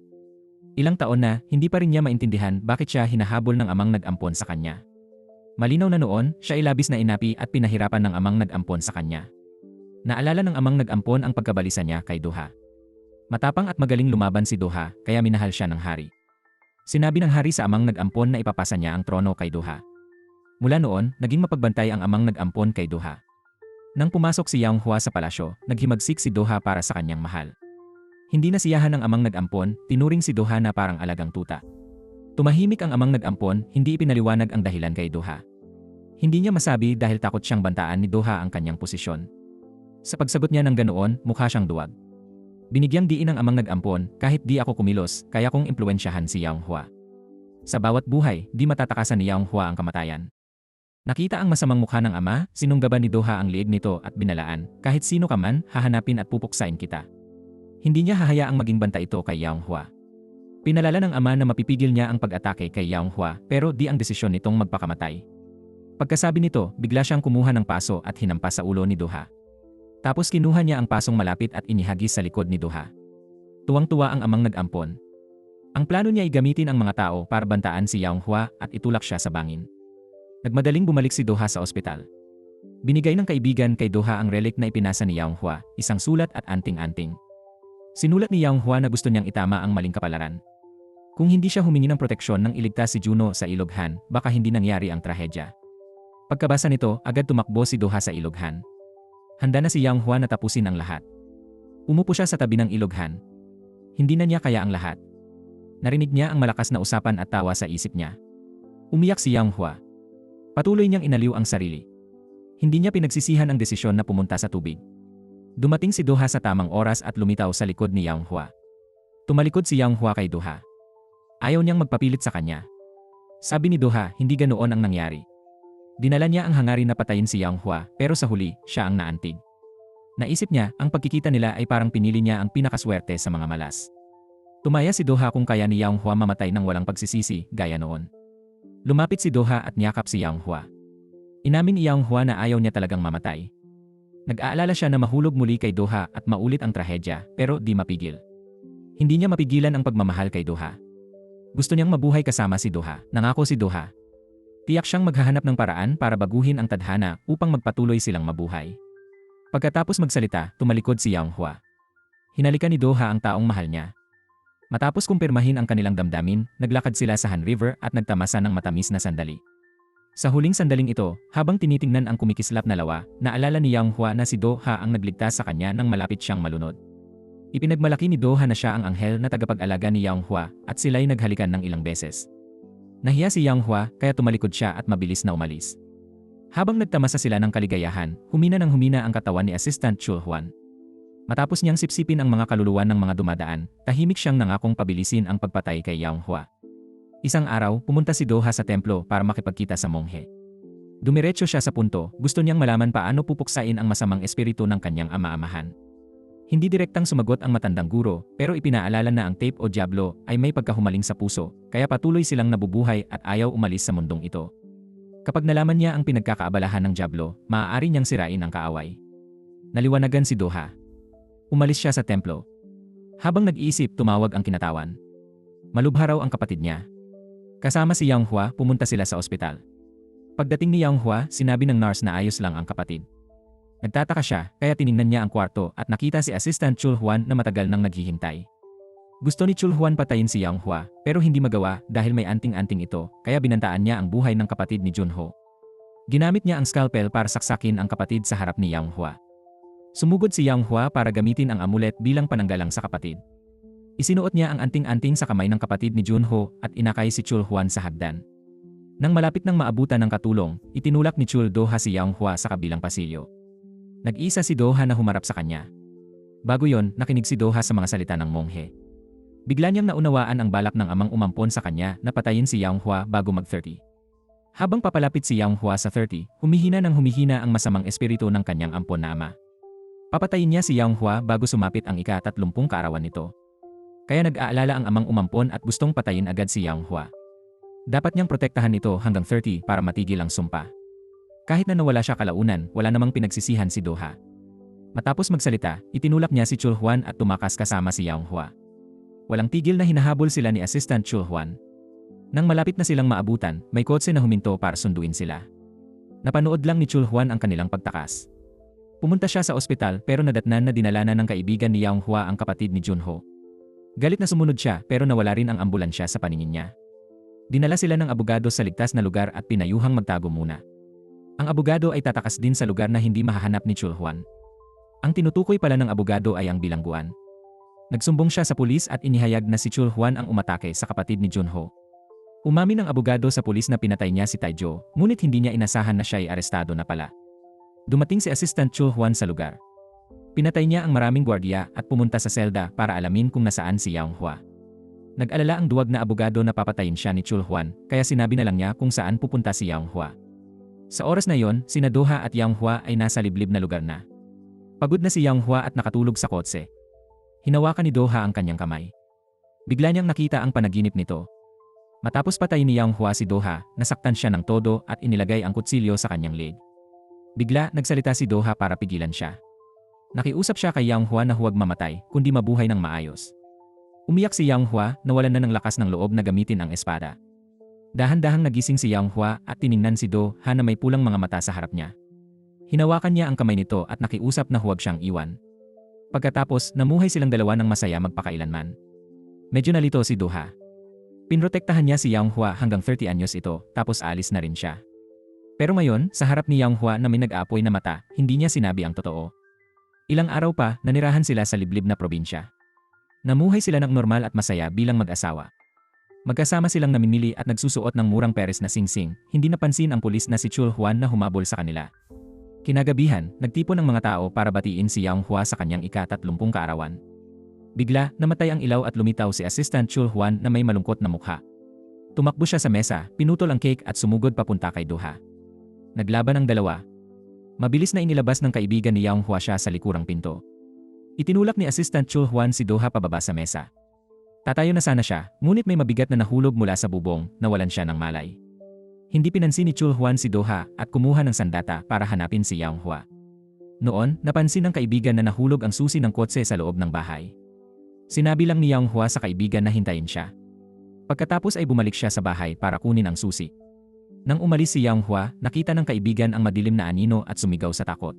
Ilang taon na, hindi pa rin niya maintindihan bakit siya hinahabol ng amang nag-ampon sa kanya. Malinaw na noon, siya ay labis na inapi at pinahirapan ng amang nag-ampon sa kanya. Naalala ng amang nag-ampon ang pagkabalisa niya kay Do Ha. Matapang at magaling lumaban si Do Ha, kaya minahal siya ng hari. Sinabi ng hari sa amang nag-ampon na ipapasa niya ang trono kay Do Ha. Mula noon, naging mapagbantay ang amang nag-ampon kay Do Ha. Nang pumasok si Yang Hua sa palasyo, naghimagsik si Do Ha para sa kanyang mahal. Hindi nasiyahan ng amang nag-ampon, tinuring si Do Ha na parang alagang tuta. Tumahimik ang amang nag-ampon, hindi ipinaliwanag ang dahilan kay Do Ha. Hindi niya masabi dahil takot siyang bantaan ni Do Ha ang kanyang posisyon. Sa pagsagot niya ng ganoon, mukha siyang duwag. Binigyang diin ng amang nag-ampon, kahit di ako kumilos, kaya kong impluwensyahan si Yang Hua. Sa bawat buhay, di matatakasan ni Yang Hua ang kamatayan. Nakita ang masamang mukha ng ama, sinunggaban ni Do Ha ang liig nito at binalaan, kahit sino ka man, hahanapin at pupuksain kita. Hindi niya hahayaang maging banta ito kay Yang Hua. Pinalala ng ama na mapipigil niya ang pag-atake kay Yang Hua, pero di ang desisyon nitong magpakamatay. Pagkasabi nito, bigla siyang kumuha ng paso at hinampas sa ulo ni Do Ha. Tapos kinuha niya ang pasong malapit at inihagis sa likod ni Do Ha. Tuwang-tuwa ang amang nag-ampon. Ang plano niya ay gamitin ang mga tao para bantaan si Yang Hua at itulak siya sa bangin. Nagmadaling bumalik si Do Ha sa ospital. Binigay ng kaibigan kay Do Ha ang relic na ipinasa ni Yang Hua, isang sulat at anting-anting. Sinulat ni Yang Hua na gusto niyang itama ang maling kapalaran. Kung hindi siya humingi ng proteksyon nang iligtas si Juno sa Ilog Han, baka hindi nangyari ang trahedya. Pagkabasa nito, agad tumakbo si Do Ha sa Ilog Han. Handa na si Yang Hua na tapusin ang lahat. Umupo siya sa tabi ng Ilog Han. Hindi na niya kaya ang lahat. Narinig niya ang malakas na usapan at tawa sa isip niya. Umiyak si Yang Hua. Patuloy niyang inaliw ang sarili. Hindi niya pinagsisihan ang desisyon na pumunta sa tubig. Dumating si Do Ha sa tamang oras at lumitaw sa likod ni Yang Hua. Tumalikod si Yang Hua kay Do Ha. Ayaw niyang magpapilit sa kanya. Sabi ni Do Ha, hindi ganoon ang nangyari. Dinala niya ang hangarin na patayin si Yang Hua, pero sa huli, siya ang naantig. Naisip niya, ang pagkikita nila ay parang pinili niya ang pinakaswerte sa mga malas. Tumaya si Do Ha kung kaya ni Yang Hua mamatay ng walang pagsisisi, gaya noon. Lumapit si Do Ha at niyakap si Yang Hua. Inamin ni Yang Hua na ayaw niya talagang mamatay. Nag-aalala siya na mahulog muli kay Do Ha at maulit ang trahedya, pero di mapigil. Hindi niya mapigilan ang pagmamahal kay Do Ha. Gusto niyang mabuhay kasama si Do Ha, nangako si Do Ha. Tiyak siyang maghahanap ng paraan para baguhin ang tadhana upang magpatuloy silang mabuhay. Pagkatapos magsalita, tumalikod si Yang Hua. Hinalikan ni Do Ha ang taong mahal niya. Matapos kumpirmahin ang kanilang damdamin, naglakad sila sa Han River at nagtamasa ng matamis na sandali. Sa huling sandaling ito, habang tinitingnan ang kumikislap na lawa, naalala ni Yang Hua na si Do Ha ang nagligtas sa kanya nang malapit siyang malunod. Ipinagmalaki ni Do Ha na siya ang anghel na tagapag-alaga ni Yang Hua at sila'y naghalikan ng ilang beses. Nahiya si Yang Hua kaya tumalikod siya at mabilis na umalis. Habang nagtamasa sila ng kaligayahan, humina ng humina ang katawan ni Assistant Chul Huan. Matapos niyang sipsipin ang mga kaluluwan ng mga dumadaan, tahimik siyang nangakong pabilisin ang pagpatay kay Yang Hua. Isang araw, pumunta si Do Ha sa templo para makipagkita sa monghe. Dumiretso siya sa punto, gusto niyang malaman paano pupuksain ang masamang espiritu ng kanyang ama-amahan. Hindi direktang sumagot ang matandang guro, pero ipinaalala na ang tape o diablo ay may pagkahumaling sa puso, kaya patuloy silang nabubuhay at ayaw umalis sa mundong ito. Kapag nalaman niya ang pinagkakaabalahan ng diablo, maaari niyang sirain ang kaaway. Naliwanagan si Do Ha. Umalis siya sa templo. Habang nag-iisip, tumawag ang kinatawan. Malubha raw ang kapatid niya. Kasama si Yang Hua, pumunta sila sa ospital. Pagdating ni Yang Hua, sinabi ng nurse na ayos lang ang kapatid. Nagtataka siya, kaya tiningnan niya ang kwarto at nakita si Assistant Chul Huan na matagal nang naghihintay. Gusto ni Chul Huan patayin si Yang Hua, pero hindi magawa dahil may anting-anting ito, kaya binantaan niya ang buhay ng kapatid ni Junho. Ginamit niya ang scalpel para saksakin ang kapatid sa harap ni Yang Hua. Sumugod si Yang Hua para gamitin ang amulet bilang pananggalang sa kapatid. Isinuot niya ang anting-anting sa kamay ng kapatid ni Junho at inakay si Chul Huan sa hagdan. Nang malapit nang maabutan ng katulong, itinulak ni Chul Do Ha si Yang Hua sa kabilang pasilyo. Nag-isa si Do Ha na humarap sa kanya. Bago yon, nakinig si Do Ha sa mga salita ng monghe. Bigla niyang naunawaan ang balak ng amang umampon sa kanya na patayin si Yang Hua bago mag-30. Habang papalapit si Yang Hua sa 30, humihina ng humihina ang masamang espiritu ng kanyang ampon na ama. Papatayin niya si Yang Hua bago sumapit ang ika-30 kaarawan nito. Kaya nag-aalala ang amang umampon at gustong patayin agad si Yang Hua. Dapat niyang protektahan ito hanggang 30 para matigil ang sumpa. Kahit na nawala siya kalaunan, wala namang pinagsisihan si Do Ha. Matapos magsalita, itinulak niya si Chul Juan at tumakas kasama si Yang Hua. Walang tigil na hinahabol sila ni Assistant Chul Juan. Nang malapit na silang maabutan, may kotse na huminto para sunduin sila. Napanood lang ni Chul Juan ang kanilang pagtakas. Pumunta siya sa ospital pero nadatnan na dinala na ng kaibigan ni Yang Hua ang kapatid ni Junho. Galit na sumunod siya pero nawala rin ang ambulansya sa paningin niya. Dinala sila ng abogado sa ligtas na lugar at pinayuhang magtago muna. Ang abogado ay tatakas din sa lugar na hindi mahahanap ni Chul Juan. Ang tinutukoy pala ng abogado ay ang bilangguan. Nagsumbong siya sa pulis at inihayag na si Chul Juan ang umatake sa kapatid ni Junho. Umamin ang abogado sa pulis na pinatay niya si Taijo, ngunit hindi niya inasahan na siya ay arestado na pala. Dumating si Assistant Chul Juan sa lugar. Pinatay niya ang maraming gwardiya at pumunta sa selda para alamin kung nasaan si Yang Hua. Nag-alala ang duwag na abogado na papatayin siya ni Chul Juan, kaya sinabi na lang niya kung saan pupunta si Yang Hua. Sa oras na yon, sina Doha at Yang Hua ay nasa liblib na lugar na. Pagod na si Yang Hua at nakatulog sa kotse. Hinawakan ni Doha ang kanyang kamay. Bigla niyang nakita ang panaginip nito. Matapos patayin ni Yang Hua si Doha, nasaktan siya ng todo at inilagay ang kutsilyo sa kanyang leg. Bigla, nagsalita si Doha para pigilan siya. Nakiusap siya kay Yang Hua na huwag mamatay, kundi mabuhay ng maayos. Umiyak si Yang Hua, nawalan na ng lakas ng loob na gamitin ang espada. Dahan-dahang nagising si Yang Hua at tiningnan si Doha na may pulang mga mata sa harap niya. Hinawakan niya ang kamay nito at nakiusap na huwag siyang iwan. Pagkatapos, namuhay silang dalawa ng masaya magpakailanman. Medyo nalito si Doha. Pinrotektahan niya si Yang Hua hanggang 30 anyos ito, tapos alis na rin siya. Pero ngayon, sa harap ni Yang Hua na may nag-aapoy na mata, hindi niya sinabi ang totoo. Ilang araw pa, nanirahan sila sa liblib na probinsya. Namuhay sila ng normal at masaya bilang mag-asawa. Magkasama silang namimili at nagsusuot ng murang peres na singsing, hindi napansin ang pulis na si Chul Juan na humabol sa kanila. Kinagabihan, nagtipon ang mga tao para batiin si Yang Hua sa kanyang ika-30 kaarawan. Bigla, namatay ang ilaw at lumitaw si Assistant Chul Juan na may malungkot na mukha. Tumakbo siya sa mesa, pinutol ang cake at sumugod papunta kay Doha. Naglaban ang dalawa. Mabilis na inilabas ng kaibigan ni Yang Hua siya sa likurang pinto. Itinulak ni Assistant Chul Juan si Doha pababa sa mesa. Tatayo na sana siya, ngunit may mabigat na nahulog mula sa bubong, nawalan siya ng malay. Hindi pinansin ni Chul Juan si Doha at kumuha ng sandata para hanapin si Yang Hua. Noon, napansin ng kaibigan na nahulog ang susi ng kotse sa loob ng bahay. Sinabi lang ni Yang Hua sa kaibigan na hintayin siya. Pagkatapos ay bumalik siya sa bahay para kunin ang susi. Nang umalis si Yang Hua, nakita ng kaibigan ang madilim na anino at sumigaw sa takot.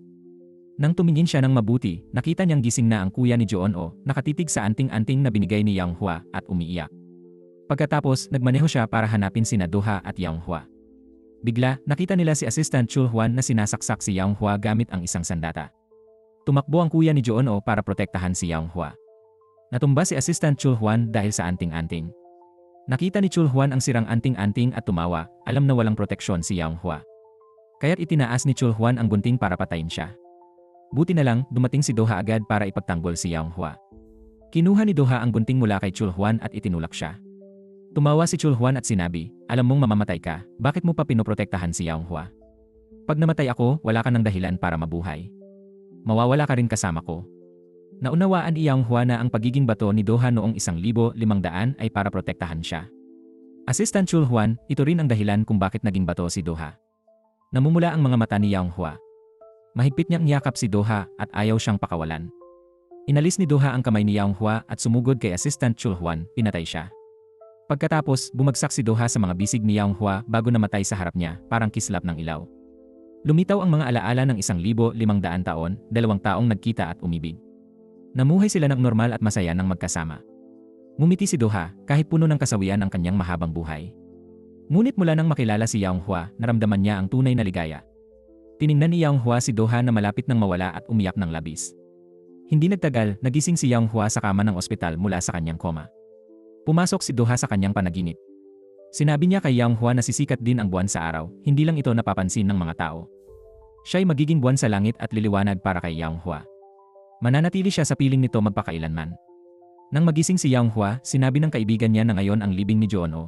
Nang tumingin siya ng mabuti, nakita niyang gising na ang kuya ni Joon-o, nakatitig sa anting-anting na binigay ni Yang Hua at umiiyak. Pagkatapos, nagmaneho siya para hanapin sina Doha at Yang Hua. Bigla, nakita nila si Assistant Chul Juan na sinasaksak si Yang Hua gamit ang isang sandata. Tumakbo ang kuya ni Joon-o para protektahan si Yang Hua. Natumba si Assistant Chul Juan dahil sa anting-anting. Nakita ni Chul Juan ang sirang anting-anting at tumawa, alam na walang proteksyon si Yang Hua. Kaya't itinaas ni Chul Juan ang gunting para patayin siya. Buti na lang, dumating si Doha agad para ipagtanggol si Yang Hua. Kinuha ni Doha ang gunting mula kay Chul Juan at itinulak siya. Tumawa si Chul Juan at sinabi, alam mong mamamatay ka, bakit mo pa pinoprotektahan si Yang Hua? Pag namatay ako, wala ka ng dahilan para mabuhay. Mawawala ka rin kasama ko. Naunawaan ni Yang Hua na ang pagiging bato ni Doha noong 1,500 ay para protektahan siya. Assistant Chul Juan, ito rin ang dahilan kung bakit naging bato si Doha. Namumula ang mga mata ni Yang Hua. Mahigpit niyang niyakap si Doha at ayaw siyang pakawalan. Inalis ni Doha ang kamay ni Yang Hua at sumugod kay Assistant Chul Juan, pinatay siya. Pagkatapos, bumagsak si Doha sa mga bisig ni Yang Hua bago namatay sa harap niya, parang kislap ng ilaw. Lumitaw ang mga alaala ng 1,500 taon, 2 taong nagkita at umibig. Namuhay sila ng normal at masaya ng magkasama. Ngumiti si Doha, kahit puno ng kasawian ang kanyang mahabang buhay. Ngunit mula nang makilala si Yang Hua, naramdaman niya ang tunay na ligaya. Tiningnan ni Yang Hua si Doha na malapit nang mawala at umiyak ng labis. Hindi nagtagal, nagising si Yang Hua sa kama ng ospital mula sa kanyang koma. Pumasok si Doha sa kanyang panaginip. Sinabi niya kay Yang Hua na sisikat din ang buwan sa araw, hindi lang ito napapansin ng mga tao. Siya'y magiging buwan sa langit at liliwanag para kay Yang Hua. Mananatili siya sa piling nito magpakailanman. Nang magising si Yang Hua, sinabi ng kaibigan niya na ngayon ang libing ni Joon-o.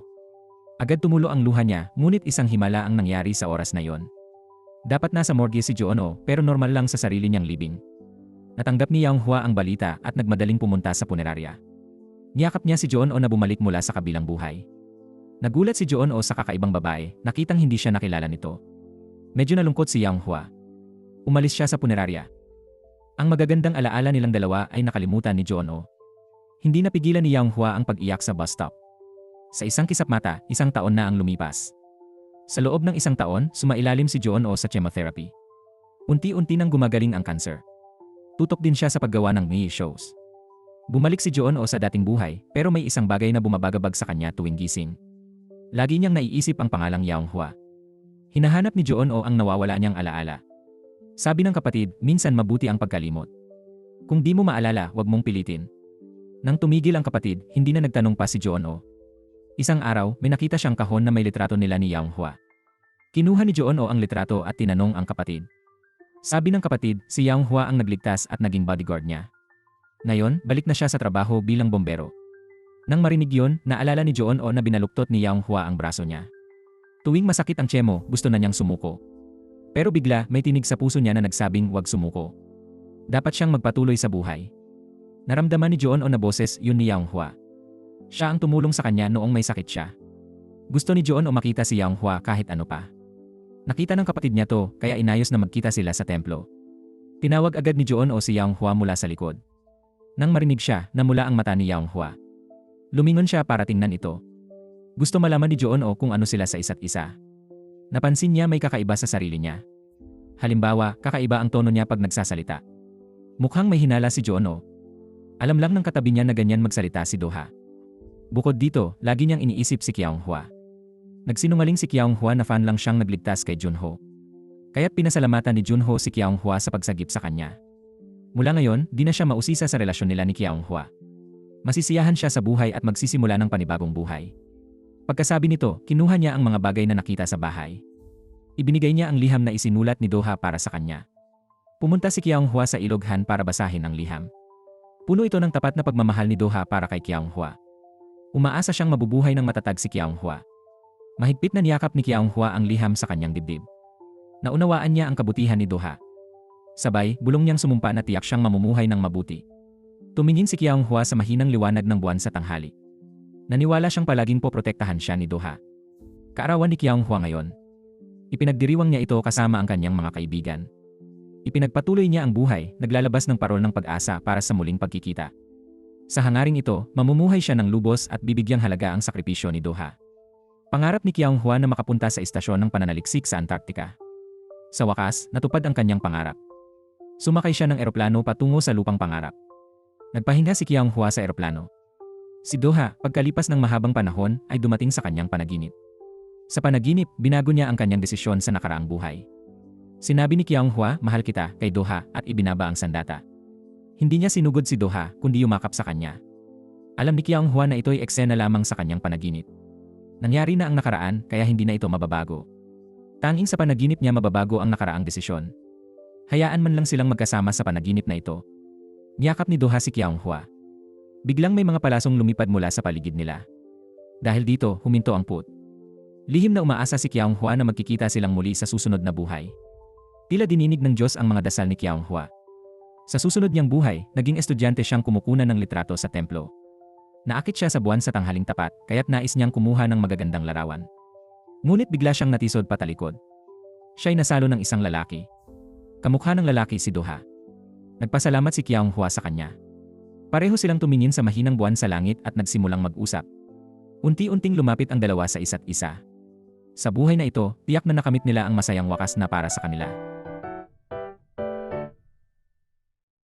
Agad tumulo ang luha niya, ngunit isang himala ang nangyari sa oras na yon. Dapat nasa morgue si Joon-o, pero normal lang sa sarili niyang libing. Natanggap ni Yang Hua ang balita at nagmadaling pumunta sa punerarya. Niyakap niya si Joon-o na bumalik mula sa kabilang buhay. Nagulat si Joon-o sa kakaibang babae, nakitang hindi siya nakilala nito. Medyo nalungkot si Yang Hua. Umalis siya sa punerarya. Ang magagandang alaala nilang dalawa ay nakalimutan ni John-O. Hindi napigilan ni Yang Hua ang pag-iyak sa bus stop. Sa isang kisap mata, 1 taon na ang lumipas. Sa loob ng 1 taon, sumailalim si John-O sa chemotherapy. Unti-unti nang gumagaling ang cancer. Tutok din siya sa paggawa ng Mii shows. Bumalik si John-O sa dating buhay, pero may isang bagay na bumabagabag sa kanya tuwing gising. Lagi niyang naiisip ang pangalang Yang Hua. Hinahanap ni John-O ang nawawala niyang alaala. Sabi ng kapatid, minsan mabuti ang pagkalimot. Kung di mo maalala, wag mong pilitin. Nang tumigil ang kapatid, hindi na nagtanong pa si John-O. Isang araw, may nakita siyang kahon na may litrato nila ni Yang Hua. Kinuha ni John-O ang litrato at tinanong ang kapatid. Sabi ng kapatid, si Yang Hua ang nagligtas at naging bodyguard niya. Ngayon, balik na siya sa trabaho bilang bombero. Nang marinig yon, naalala ni John-O na binaluktot ni Yang Hua ang braso niya. Tuwing masakit ang tiyan mo, gusto na niyang sumuko. Pero bigla, may tinig sa puso niya na nagsabing huwag sumuko. Dapat siyang magpatuloy sa buhay. Naramdaman ni John-O na boses yun ni Yang Hua. Siya ang tumulong sa kanya noong may sakit siya. Gusto ni John-O makita si Yang Hua kahit ano pa. Nakita ng kapatid niya to, kaya inayos na magkita sila sa templo. Tinawag agad ni John-O si Yang Hua mula sa likod. Nang marinig siya, namula ang mata ni Yang Hua. Lumingon siya para tingnan ito. Gusto malaman ni John-O kung ano sila sa isa't isa. Napansin niya may kakaiba sa sarili niya. Halimbawa, kakaiba ang tono niya pag nagsasalita. Mukhang may hinala si John-O. Alam lang ng katabi niya na ganyan magsalita si Do-ha. Bukod dito, lagi niyang iniisip si Kyung Hwa. Nagsinungaling si Kyung Hwa na fan lang siyang nagligtas kay Junho. Kaya't pinasalamatan ni Junho si Kyung Hwa sa pagsagip sa kanya. Mula ngayon, di na siya mausisa sa relasyon nila ni Kyung Hwa. Masisiyahan siya sa buhay at magsisimula ng panibagong buhay. Pagkasabi nito, kinuha niya ang mga bagay na nakita sa bahay. Ibinigay niya ang liham na isinulat ni Do-ha para sa kanya. Pumunta si Kyung Hwa sa ilog Han para basahin ang liham. Puno ito ng tapat na pagmamahal ni Do-ha para kay Kyung Hwa. Umaasa siyang mabubuhay ng matatag si Kyung Hwa. Mahigpit na niyakap ni Kyung Hwa ang liham sa kanyang dibdib. Naunawaan niya ang kabutihan ni Do-ha. Sabay, bulong niyang sumumpa na tiyak siyang mamumuhay ng mabuti. Tumingin si Kyung Hwa sa mahinang liwanag ng buwan sa tanghali. Naniwala siyang palaging poprotektahan siya ni Do-ha. Kaarawan ni Kyung Hwa ngayon. Ipinagdiriwang niya ito kasama ang kanyang mga kaibigan. Ipinagpatuloy niya ang buhay, naglalabas ng parol ng pag-asa para sa muling pagkikita. Sa hangaring ito, mamumuhay siya ng lubos at bibigyang halaga ang sakripisyo ni Do-ha. Pangarap ni Kyung Hwa na makapunta sa istasyon ng pananaliksik sa Antarctica. Sa wakas, natupad ang kanyang pangarap. Sumakay siya ng eroplano patungo sa lupang pangarap. Nagpahinga si Kyung Hwa sa eroplano. Si Do-ha, pagkalipas ng mahabang panahon, ay dumating sa kanyang panaginip. Sa panaginip, binago niya ang kanyang desisyon sa nakaraang buhay. Sinabi ni Kyung Hwa, mahal kita, kay Do-ha at ibinaba ang sandata. Hindi niya sinugod si Do-ha, kundi yumakap sa kanya. Alam ni Kyung Hwa na ito'y eksena lamang sa kanyang panaginip. Nangyari na ang nakaraan, kaya hindi na ito mababago. Tanging sa panaginip niya mababago ang nakaraang desisyon. Hayaan man lang silang magkasama sa panaginip na ito. Niyakap ni Do-ha si Kyung Hwa. Biglang may mga palasong lumipad mula sa paligid nila. Dahil dito, huminto ang puot. Lihim na umaasa si Kyung Hwa na magkikita silang muli sa susunod na buhay. Tila dininig ng Diyos ang mga dasal ni Kyung Hwa. Sa susunod niyang buhay, naging estudyante siyang kumukunan ng litrato sa templo. Naakit siya sa buwan sa tanghaling tapat, kaya't nais niyang kumuha ng magagandang larawan. Ngunit bigla siyang natisod patalikod. Siya'y nasalo ng isang lalaki. Kamukha ng lalaki si Do-ha. Nagpasalamat si Kyung Hwa sa kanya. Pareho silang tumingin sa mahinang buwan sa langit at nagsimulang mag-usap. Unti-unting lumapit ang dalawa sa isa't isa. Sa buhay na ito, tiyak na nakamit nila ang masayang wakas na para sa kanila.